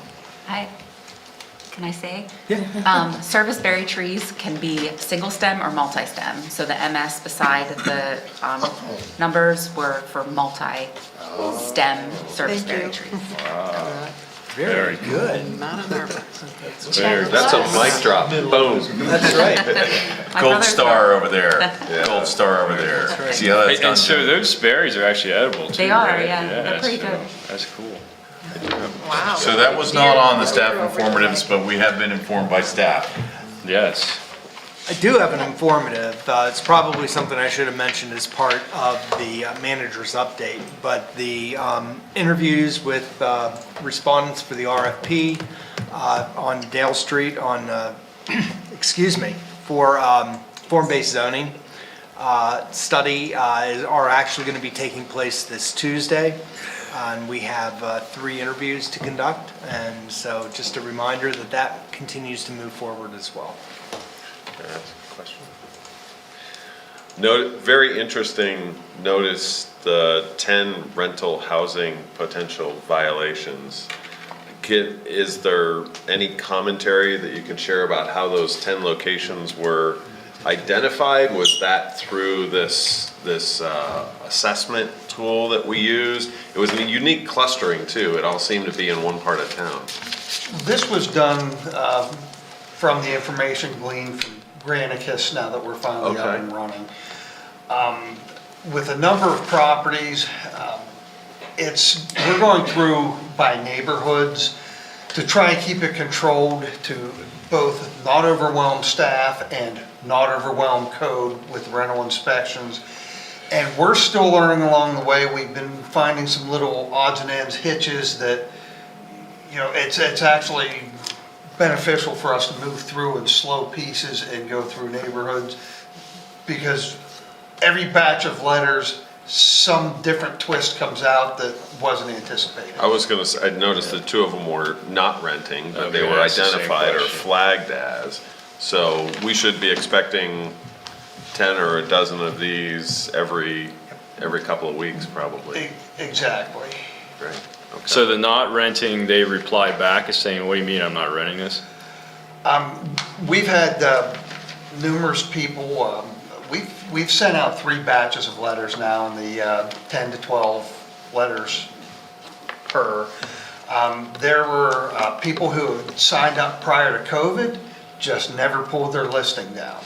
Can I say? Yeah. Serviceberry trees can be single stem or multi-stem. So the MS beside the numbers were for multi-stem serviceberry trees.
Very
good.
Not a nervous.
That's a mic drop. Boom.
That's right.
My
Gold
brother's
star over there.
Yeah.
Gold star over there.
right.
See how that's done?
And so those berries are actually edible too,
They are,
right?
yeah. They're pretty
so
good.
That's cool.
Wow.
So that was not on the staff informatives, but we have been informed by staff.
Yes.
I do have an informative. It's probably something I should have mentioned as part of the manager's update, but the interviews with respondents for the RFP on Dale Street on, for form-based zoning study are actually going to be taking place this Tuesday. And we have 3 interviews to conduct, and so just a reminder that that continues to move forward as well.
Can I ask a question? Very interesting, notice the 10 rental housing potential violations. Is there any commentary that you can share about how those 10 locations were identified? Was that through this assessment tool that we used? It was a unique clustering too. It all seemed to be in one part of town.
This was done from the information gleaned from Granicus now that we're finally up and running. With a number of properties, we're going through by neighborhoods to try and keep it controlled to both not overwhelm staff and not overwhelm code with rental inspections. And we're still learning along the way. We've been finding some little odds and ends, hitches that, it's actually beneficial for us to move through in slow pieces and go through neighborhoods, because every batch of letters, some different twist comes out that wasn't anticipated.
I was gonna say, I noticed that 2 of them were not renting, but they
Okay,
were
that's the same
identified or
question.
flagged as. So we should be expecting 10 or a dozen of these every couple of weeks, probably.
Exactly.
Great. Okay.
So the not renting, they reply back as saying, what do you mean I'm not renting this?
We've had numerous people, we've sent out 3 batches of letters now in the 10 to 12 letters per. There were people who had signed up prior to COVID, just never pulled their listing down.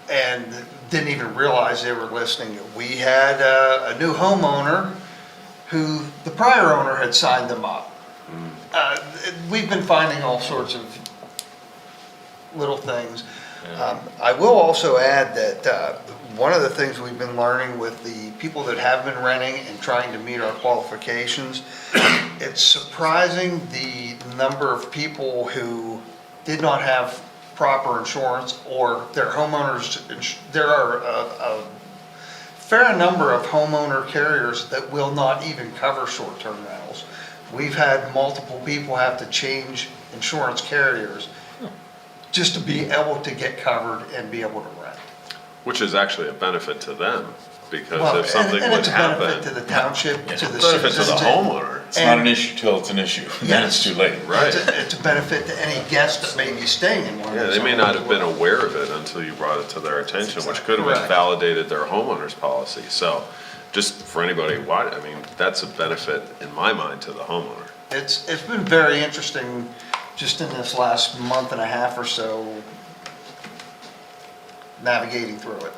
And didn't even realize they were listening. We had a new homeowner who the prior owner had signed them up. We've been finding all sorts of little things. I will also add that one of the things we've been learning with the people that have been renting and trying to meet our qualifications, it's surprising the number of people who did not have proper insurance or their homeowners. There are a fair number of homeowner carriers that will not even cover short-term rentals. We've had multiple people have to change insurance carriers just to be able to get covered and be able to rent.
Which is actually a benefit to them, because
Well,
if something
and
would
it's a
happen.
benefit to the township, to the
Benefit to the
citizens.
homeowner.
It's not an issue till it's an issue, then it's too late.
Right.
It's a benefit to any guest that may be staying in one of
Yeah,
those
they may not
homes
have
as
been
well.
aware of it until you brought it to their attention, which could have
Correct.
invalidated their homeowner's policy. So just for anybody, I mean, that's a benefit in my mind to the homeowner.
It's been very interesting just in this last month and a half or so, navigating through it.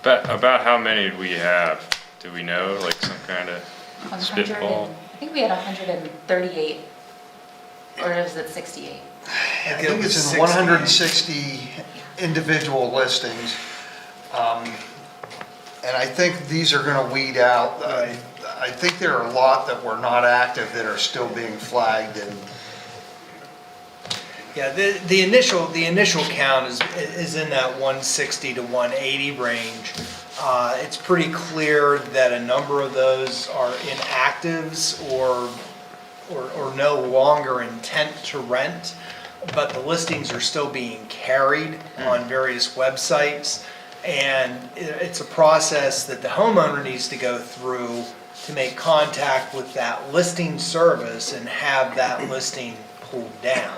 About how many do we have? Do we know, like some kind of
100
spitball?
and- I think we had 138, or is it 68?
I think it's in 160 individual listings. And I think these are gonna weed out, I think there are a lot that were not active that are still being flagged and
Yeah, the initial count is in that 160 to 180 range. It's pretty clear that a number of those are inactives or no longer intent to rent, but the listings are still being carried on various websites. And it's a process that the homeowner needs to go through to make contact with that listing service and have that listing pulled down.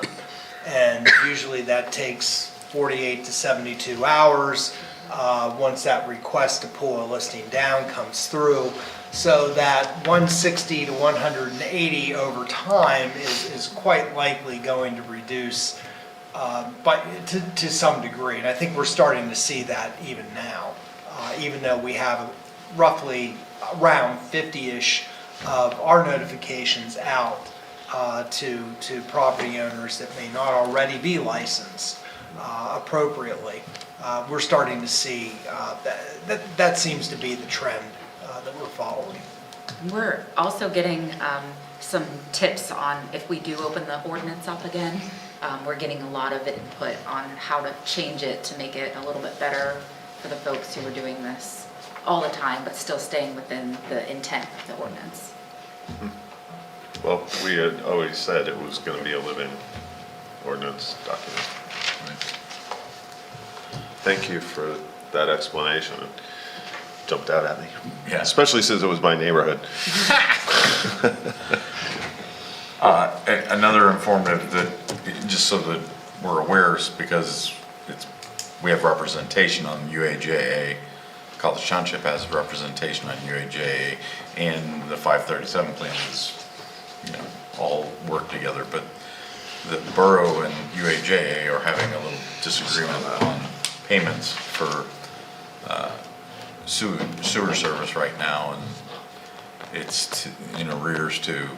And usually that takes 48 to 72 hours, once that request to pull a listing down comes through. So that 160 to 180 over time is quite likely going to reduce, but to some degree. And I think we're starting to see that even now, even though we have roughly around 50-ish of our notifications out to property owners that may not already be licensed appropriately. We're starting to see that seems to be the trend that we're following.
We're also getting some tips on if we do open the ordinance up again. We're getting a lot of input on how to change it to make it a little bit better for the folks who are doing this all the time, but still staying within the intent of the ordinance.
Well, we had always said it was gonna be a living ordinance document. Thank you for that explanation. It jumped out at me.
Yeah.
Especially since it was my neighborhood.
Another informative that, just so that we're aware, is because we have representation on UAJA, College Township has representation on UAJA, and the 537 plan is, all work together, but the borough and UAJA are having a little disagreement on payments for sewer service right now, and it's in arrears to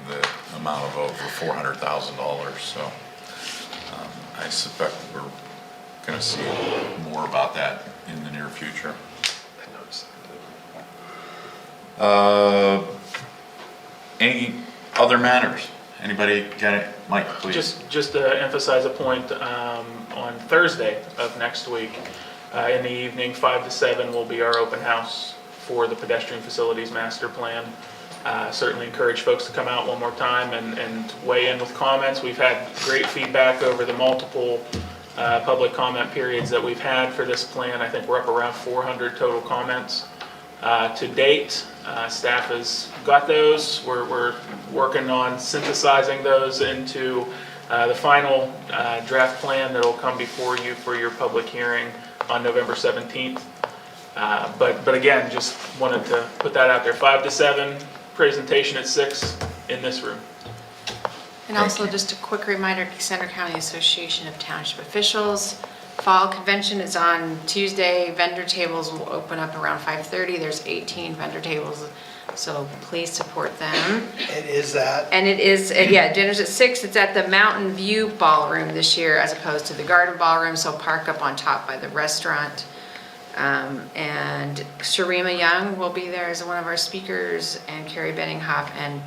the amount of over $400,000, so I suspect we're gonna see more about that in the near future. Any other matters? Anybody got it? Mike, please.
Just to emphasize a point, on Thursday of next week, in the evening, 5 to 7 will be our open house for the pedestrian facilities master plan. Certainly encourage folks to come out one more time and weigh in with comments. We've had great feedback over the multiple public comment periods that we've had for this plan. I think we're up around 400 total comments to date. Staff has got those. We're working on synthesizing those into the final draft plan that will come before you for your public hearing on November 17th. But again, just wanted to put that out there. 5 to 7, presentation at 6 in this room.
And also just a quick reminder, Center County Association of Township Officials, Fall convention is on Tuesday. Vendor tables will open up around 5:30. There's 18 vendor tables, so please support them.
It is that.
And it is, yeah, dinner's at 6. It's at the Mountain View Ballroom this year as opposed to the Garden Ballroom, so park up on top by the restaurant. And Sharima Young will be there as one of our speakers, and Carrie Benninghoff, and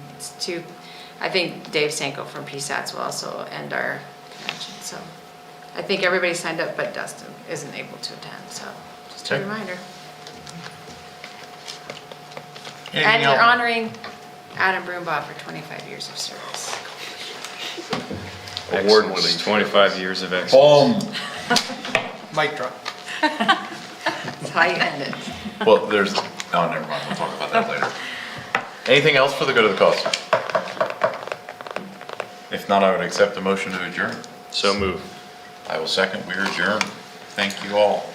I think Dave Sanko from PSATS will also end our convention. So I think everybody signed up, but Dustin isn't able to attend, so just a
Okay.
reminder.
Anything
And you're
else?
honoring Adam Broombaugh for 25 years of service.
Award winning. 25 years of excellence.
Boom.
Mic drop.
That's how you end it.
Well, never mind, we'll talk about that later. Anything else for the good of the cause? If not, I would accept the motion to adjourn.
So move.
I will second, we are adjourned. Thank you all.